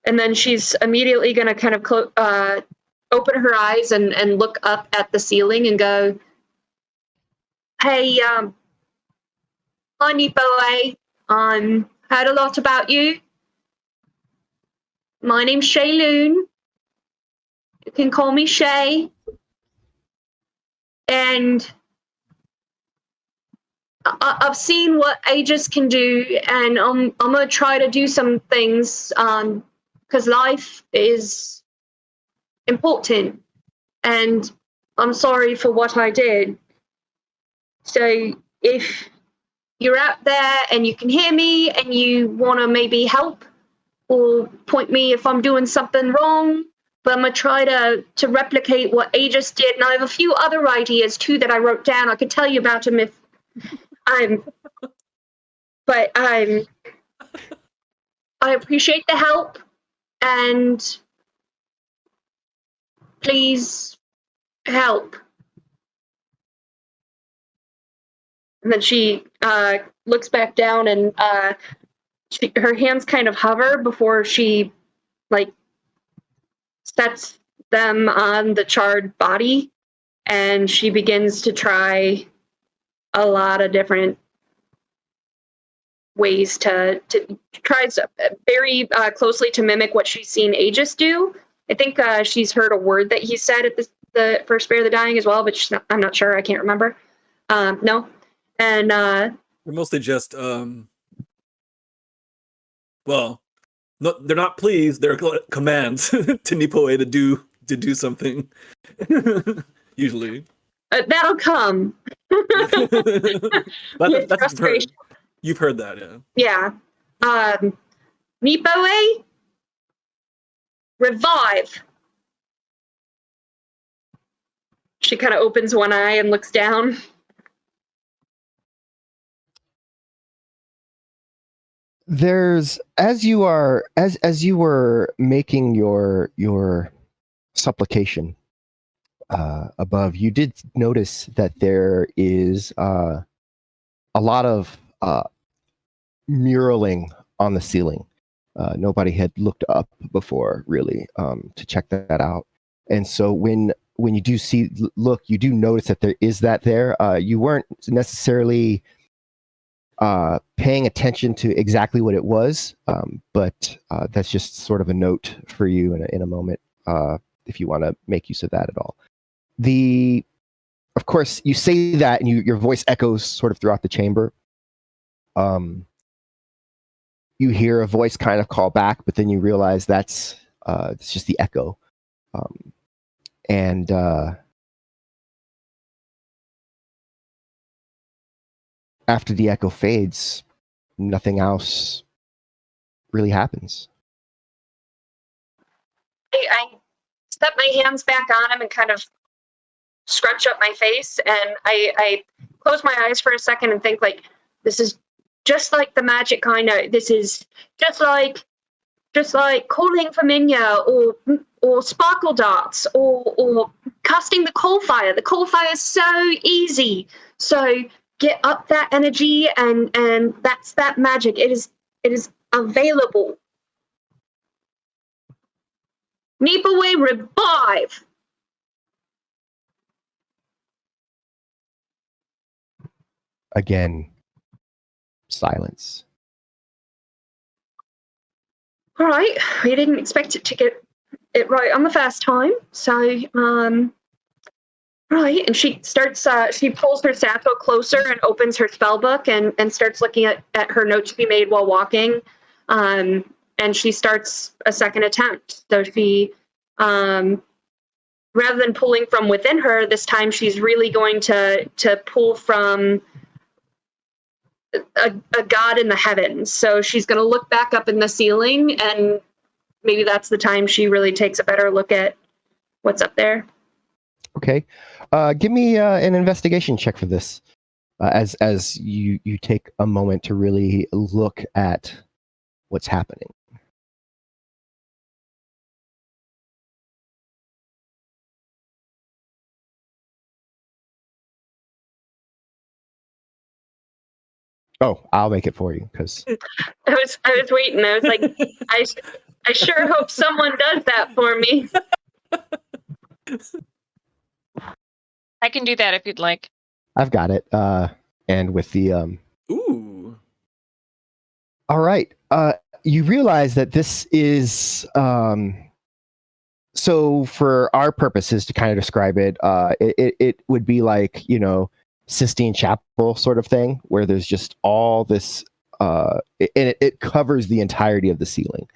And then she's immediately going to kind of open her eyes and look up at the ceiling and go, "Hey, honey boy, heard a lot about you. My name's Shayloon. You can call me Shay. And I've seen what Aegis can do, and I'm gonna try to do some things because life is important, and I'm sorry for what I did. So if you're out there and you can hear me and you want to maybe help or point me if I'm doing something wrong, but I'm going to try to replicate what Aegis did. And I have a few other ideas too that I wrote down. I could tell you about them if I appreciate the help, and please help." And then she looks back down and her hands kind of hover before she like sets them on the charred body, and she begins to try a lot of different ways to try very closely to mimic what she's seen Aegis do. I think she's heard a word that he said at the first Spare the Dying as well, but I'm not sure. I can't remember. No. And we're mostly just well, they're not pleased. They're commands to Nipoe to do something. Usually, that'll come. That's frustration. You've heard that, yeah. Yeah. Nipoe, revive. She kind of opens one eye and looks down. There's as you were making your supplication above, you did notice that there is a lot of muraling on the ceiling. Nobody had looked up before, really, to check that out. And so when you do you do notice that there is that there. You weren't necessarily paying attention to exactly what it was, but that's just sort of a note for you in a moment, if you want to make use of that at all. Of course, you say that, and your voice echoes sort of throughout the chamber. You hear a voice kind of call back, but then you realize it's just the echo, and after the echo fades, nothing else really happens. I step my hands back on him and kind of scrunch up my face, and I close my eyes for a second and think like, this is just like the magic I know. This is just like calling for Minya or sparkle darts or casting the coal fire. The coal fire is so easy. So get up that energy and that's that magic. It is available. Neepaway revive. Again, silence. All right, we didn't expect it to get it right on the first time. So, right, and she starts. She pulls her satchel closer and opens her spell book and starts looking at her notes she made while walking. And she starts a second attempt. So she, rather than pulling from within her, this time she's really going to pull from a god in the heavens. So she's going to look back up in the ceiling, and maybe that's the time she really takes a better look at what's up there. Okay. Give me an investigation check for this, as you take a moment to really look at what's happening. Oh, I'll make it for you because I was waiting. I was like, I sure hope someone does that for me. I can do that if you'd like. I've got it. And with the Ooh. all right. You realize that this is so for our purposes to kind of describe it, it would be like, Sistine Chapel sort of thing, where there's just all this, and it covers the entirety of the ceiling.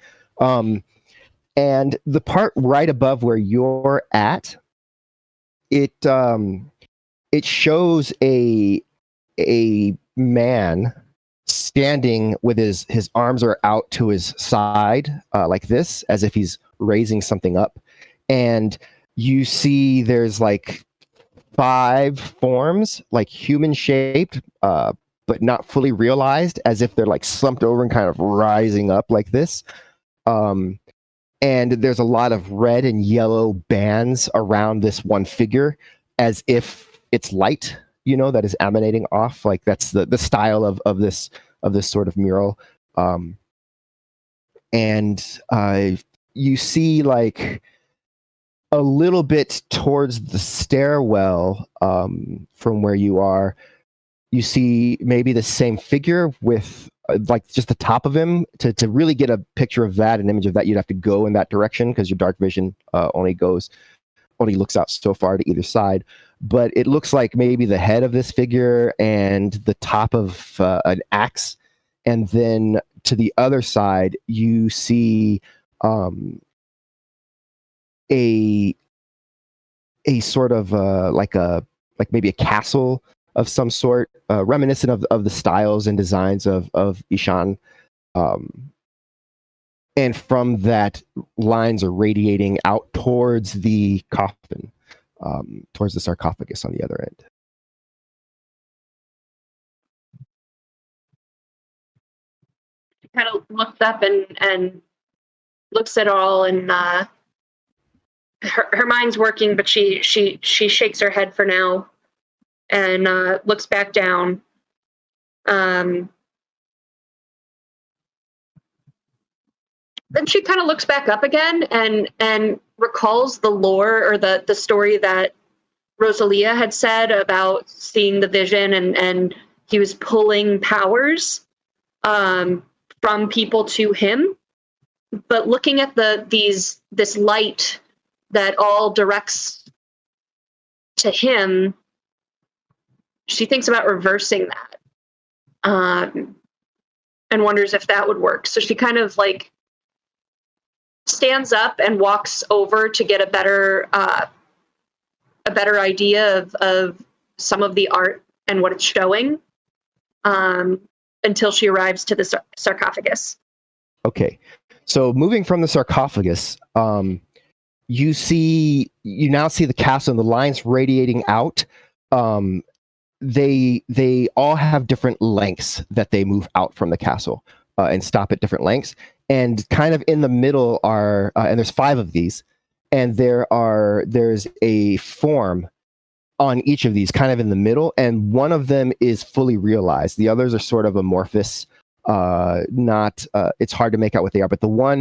And the part right above where you're at, it shows a man standing with his arms are out to his side, like this, as if he's raising something up. And you see there's like 5 forms, like human shaped, but not fully realized, as if they're like slumped over and kind of rising up like this. And there's a lot of red and yellow bands around this one figure, as if it's light, that is emanating off. Like that's the style of this sort of mural. And you see like a little bit towards the stairwell, from where you are, you see maybe the same figure with like just the top of him. To really get a picture of that, an image of that, you'd have to go in that direction because your dark vision only looks out so far to either side. But it looks like maybe the head of this figure and the top of an axe. And then to the other side, you see a sort of like maybe a castle of some sort, reminiscent of the styles and designs of Ishan. And from that, lines are radiating out towards the coffin, towards the sarcophagus on the other end. She kind of looks up and looks at all, and her mind's working, but she shakes her head for now and looks back down. Then she kind of looks back up again and recalls the lore or the story that Rosalia had said about seeing the vision and he was pulling powers from people to him. But looking at this light that all directs to him, she thinks about reversing that, and wonders if that would work. So she kind of like stands up and walks over to get a better idea of some of the art and what it's showing, until she arrives to the sarcophagus. Okay, so moving from the sarcophagus, you now see the castle and the lines radiating out, they all have different lengths that they move out from the castle and stop at different lengths. And kind of in the middle are and there's 5 of these, and there's a form on each of these kind of in the middle, and one of them is fully realized. The others are sort of amorphous. Not it's hard to make out what they are, but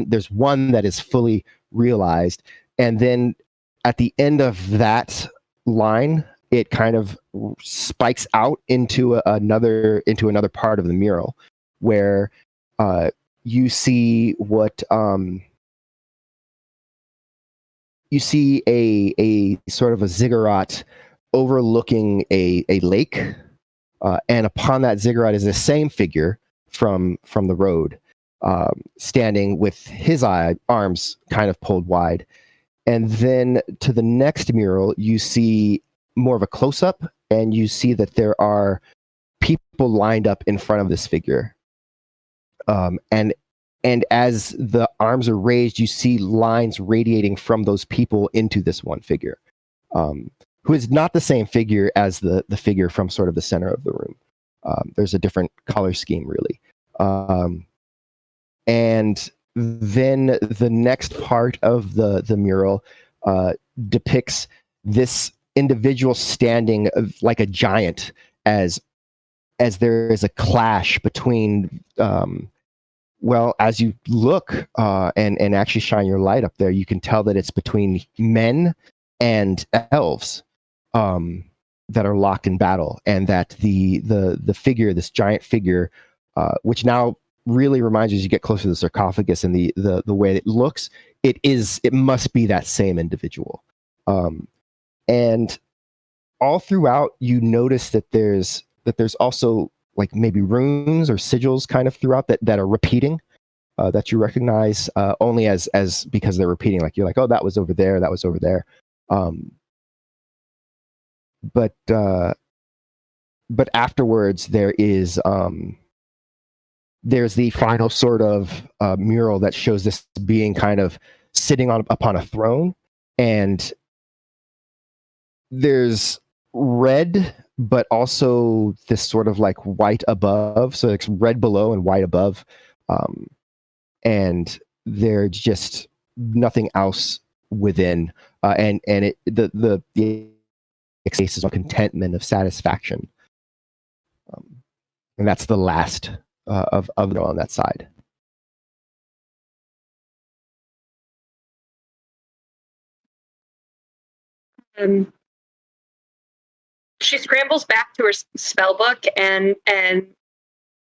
there's one that is fully realized, and then at the end of that line, it kind of spikes out into another part of the mural, where you see what you see a sort of a ziggurat overlooking a lake, and upon that ziggurat is the same figure from the road, standing with his arms kind of pulled wide. And then to the next mural, you see more of a close-up, and you see that there are people lined up in front of this figure. And as the arms are raised, you see lines radiating from those people into this one figure, who is not the same figure as the figure from sort of the center of the room. There's a different color scheme, really. And then the next part of the mural depicts this individual standing like a giant, as there is a clash between as you look and actually shine your light up there, you can tell that it's between men and elves that are locked in battle, and that the figure, this giant figure, which now really reminds you, as you get closer to the sarcophagus and the way it looks, it must be that same individual. And all throughout, you notice that there's also like maybe runes or sigils kind of throughout that are repeating, that you recognize only as because they're repeating. Like you're like, oh, that was over there, that was over there. But afterwards, there's the final sort of mural that shows this being kind of sitting upon a throne, and there's red, but also this sort of like white above. So it's red below and white above, and there's just nothing else within. And the faces of contentment, of satisfaction, and that's the last of on that side. She scrambles back to her spell book and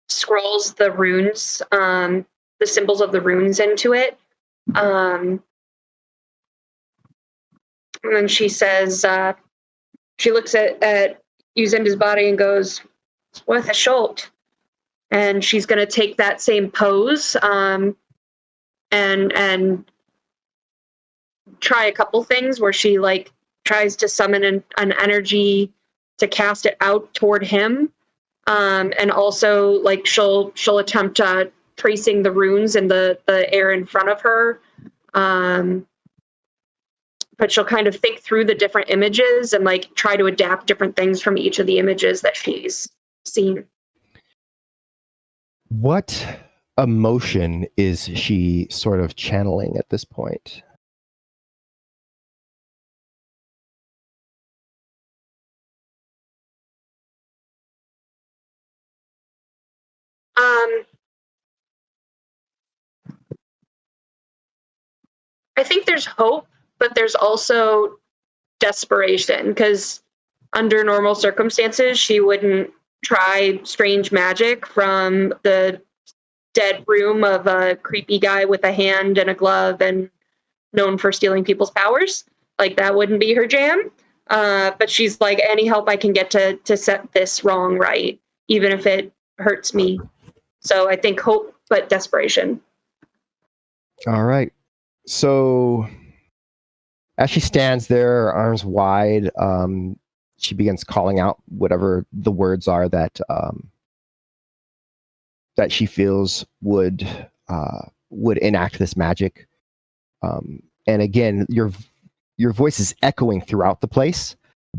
scrolls the runes, the symbols of the runes into it. And then she says, she looks at Uzenda's body and goes, "Worth a shot." And she's going to take that same pose and try a couple things where she like tries to summon an energy to cast it out toward him, and also like she'll attempt tracing the runes in the air in front of her, but she'll kind of think through the different images and like try to adapt different things from each of the images that she's seen. What emotion is she sort of channeling at this point? I think there's hope, but there's also desperation, because under normal circumstances, she wouldn't try strange magic from the dead room of a creepy guy with a hand and a glove and known for stealing people's powers. Like, that wouldn't be her jam. But she's like, any help I can get to set this wrong right, even if it hurts me. So I think hope, but desperation. All right. So as she stands there, her arms wide, she begins calling out whatever the words are that she feels would enact this magic. And again, your voice is echoing throughout the place,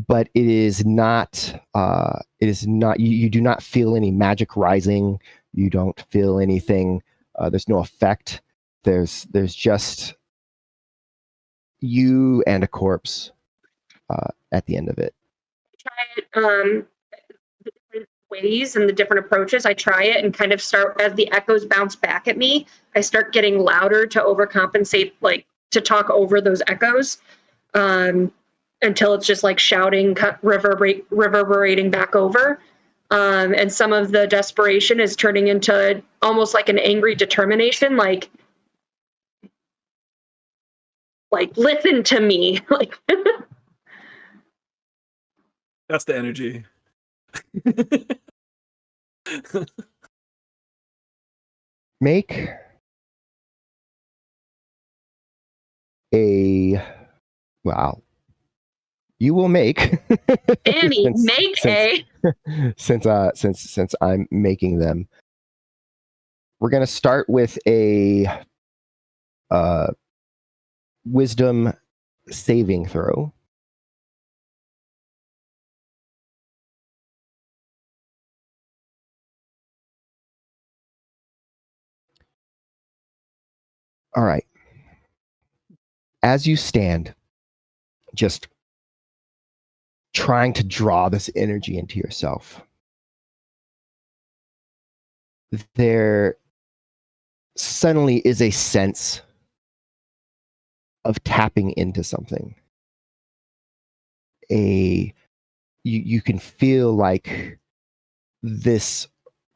but it is not. It is not. You do not feel any magic rising. You don't feel anything. There's no effect. There's just you and a corpse at the end of it. Try it the different ways and the different approaches. I try it and kind of start as the echoes bounce back at me. I start getting louder to overcompensate, like to talk over those echoes, until it's just like shouting, reverberating back over. And some of the desperation is turning into almost like an angry determination, like listen to me, like. That's the energy. Make a wow. You will make Annie, make a since I'm making them. We're gonna start with a wisdom saving throw. All right. As you stand, just trying to draw this energy into yourself, there suddenly is a sense of tapping into something. You can feel like this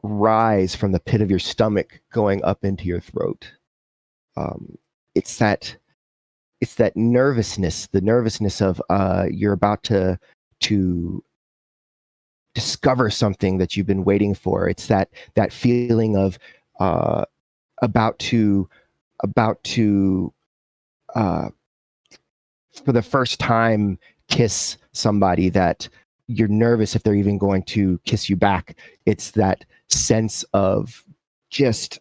rise from the pit of your stomach going up into your throat. It's that nervousness, the nervousness of you're about to discover something that you've been waiting for. It's that feeling of about to for the first time kiss somebody that you're nervous if they're even going to kiss you back. It's that sense of just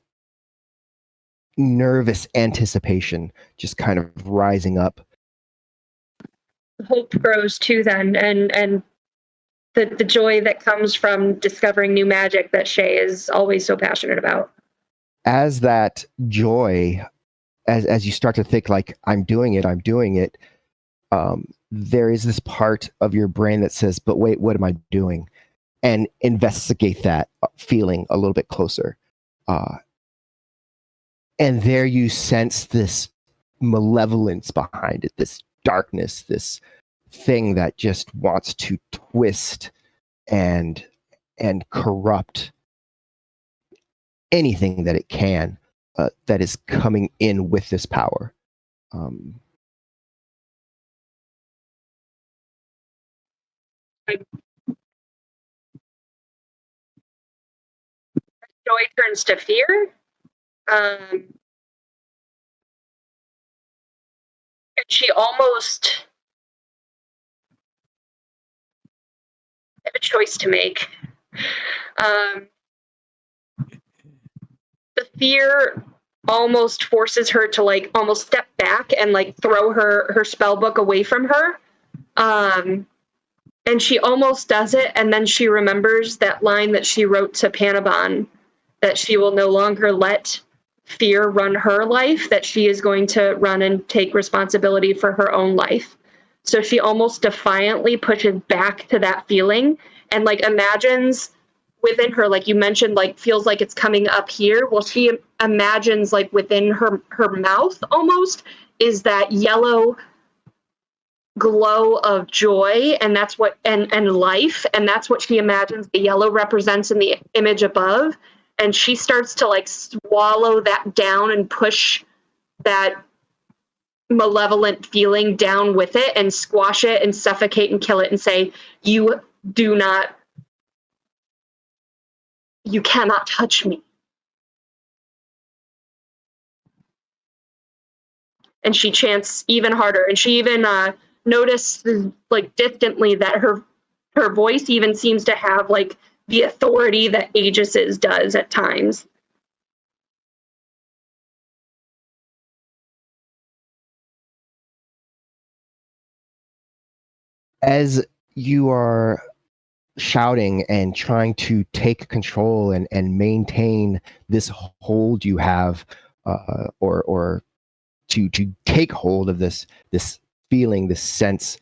nervous anticipation just kind of rising up. Hope grows too then, and the joy that comes from discovering new magic that Shay is always so passionate about. As that joy, as you start to think like, I'm doing it, there is this part of your brain that says, but wait, what am I doing? And investigate that feeling a little bit closer. And there you sense this malevolence behind it, this darkness, this thing that just wants to twist and corrupt anything that it can, that is coming in with this power. Joy turns to fear. And she almost had a choice to make. The fear almost forces her to like almost step back and like throw her spell book away from her. And she almost does it, and then she remembers that line that she wrote to Panabon, that she will no longer let fear run her life, that she is going to run and take responsibility for her own life. So she almost defiantly pushes back to that feeling and like imagines within her, like you mentioned, like feels like it's coming up here. Well, she imagines like within her mouth almost is that yellow glow of joy, and that's what and life, and that's what she imagines the yellow represents in the image above. And she starts to like swallow that down and push that malevolent feeling down with it and squash it and suffocate and kill it and say, you cannot touch me. And she chants even harder, and she even notices like distantly that her voice even seems to have like the authority that Aegis's does at times. As you are shouting and trying to take control and maintain this hold you have, or to take hold of this feeling, this sense.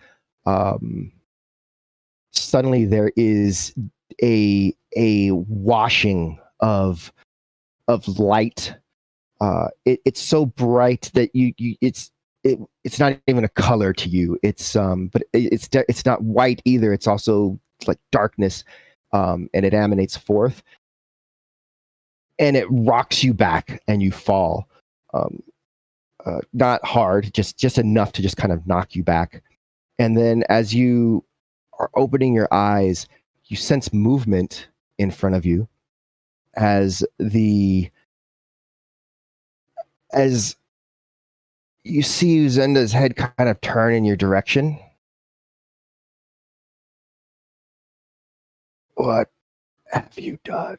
Suddenly there is a washing of light. It's so bright that it's not even a color to you. But it's not white either. It's also like darkness, and it emanates forth, and it rocks you back, and you fall. Not hard, just enough to just kind of knock you back. And then as you are opening your eyes, you sense movement in front of you as you see Uzenda's head kind of turn in your direction. What have you done?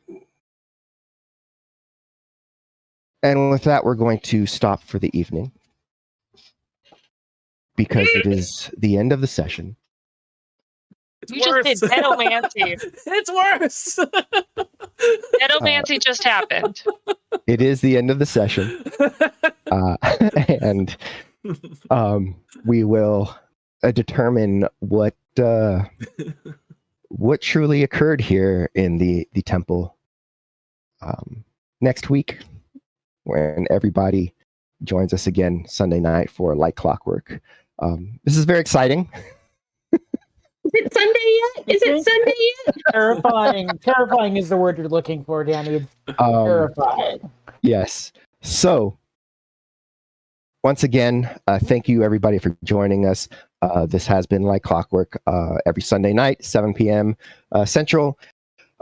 And with that, we're going to stop for the evening, because it is the end of the session. It's You worse. just did pedomancy. It's worse. Pedomancy just happened. It is the end of the session. And we will determine what truly occurred here in the temple next week, when everybody joins us again Sunday night for Like Clockwork. This is very exciting. Is it Sunday yet? Is it Sunday yet? Terrifying is the word you're looking for, Danny. Terrifying. Yes. So, once again, thank you everybody for joining us. This has been Like Clockwork, every Sunday night, 7 p.m. Central.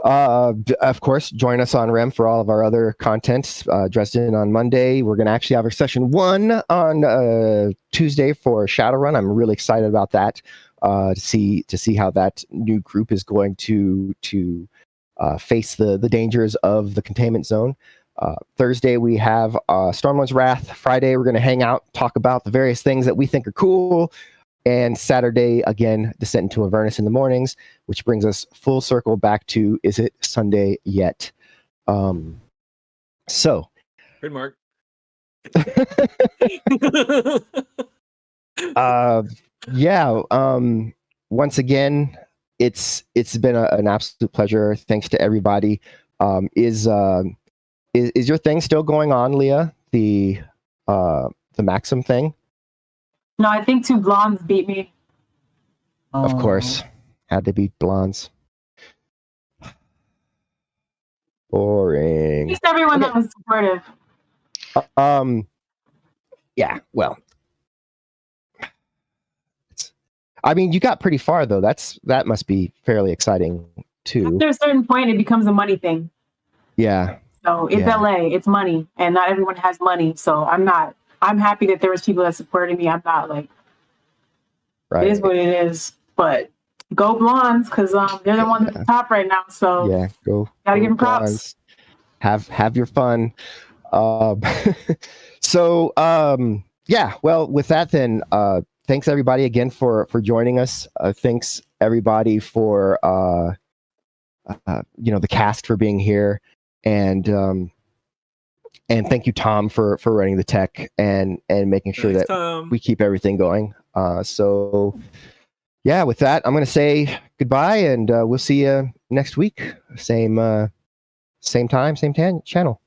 Of course, join us on REM for all of our other content. Dresden on Monday. We're going to actually have our session 1 on Tuesday for Shadowrun. I'm really excited about that. To see how that new group is going to face the dangers of the containment zone. Thursday we have Stormlord's Wrath. Friday we're going to hang out, talk about the various things that we think are cool. And Saturday, again, Descent into Avernus in the mornings, which brings us full circle back to, is it Sunday yet? So. Good mark. Yeah. Once again, it's been an absolute pleasure. Thanks to everybody. Is your thing still going on, Leah? The Maxim thing? No, I think 2 blondes beat me. Of course, had to beat blondes. Boring. At least everyone that was supportive. Yeah. Well. I mean, you got pretty far though. That must be fairly exciting too. After a certain point, it becomes a money thing. Yeah. So it's LA, it's money, and not everyone has money. So I'm happy that there was people that supported me. I'm not like, right. It is what it is. But go blondes, because they're the ones at the top right now. So yeah, gotta give them props. Have your fun. So yeah. Well, with that then. Thanks everybody again for joining us. Thanks everybody for the cast for being here, and thank you Tom for running the tech and making sure that Tom. We keep everything going. So yeah, with that I'm going to say goodbye, and we'll see you next week. Same time, same channel.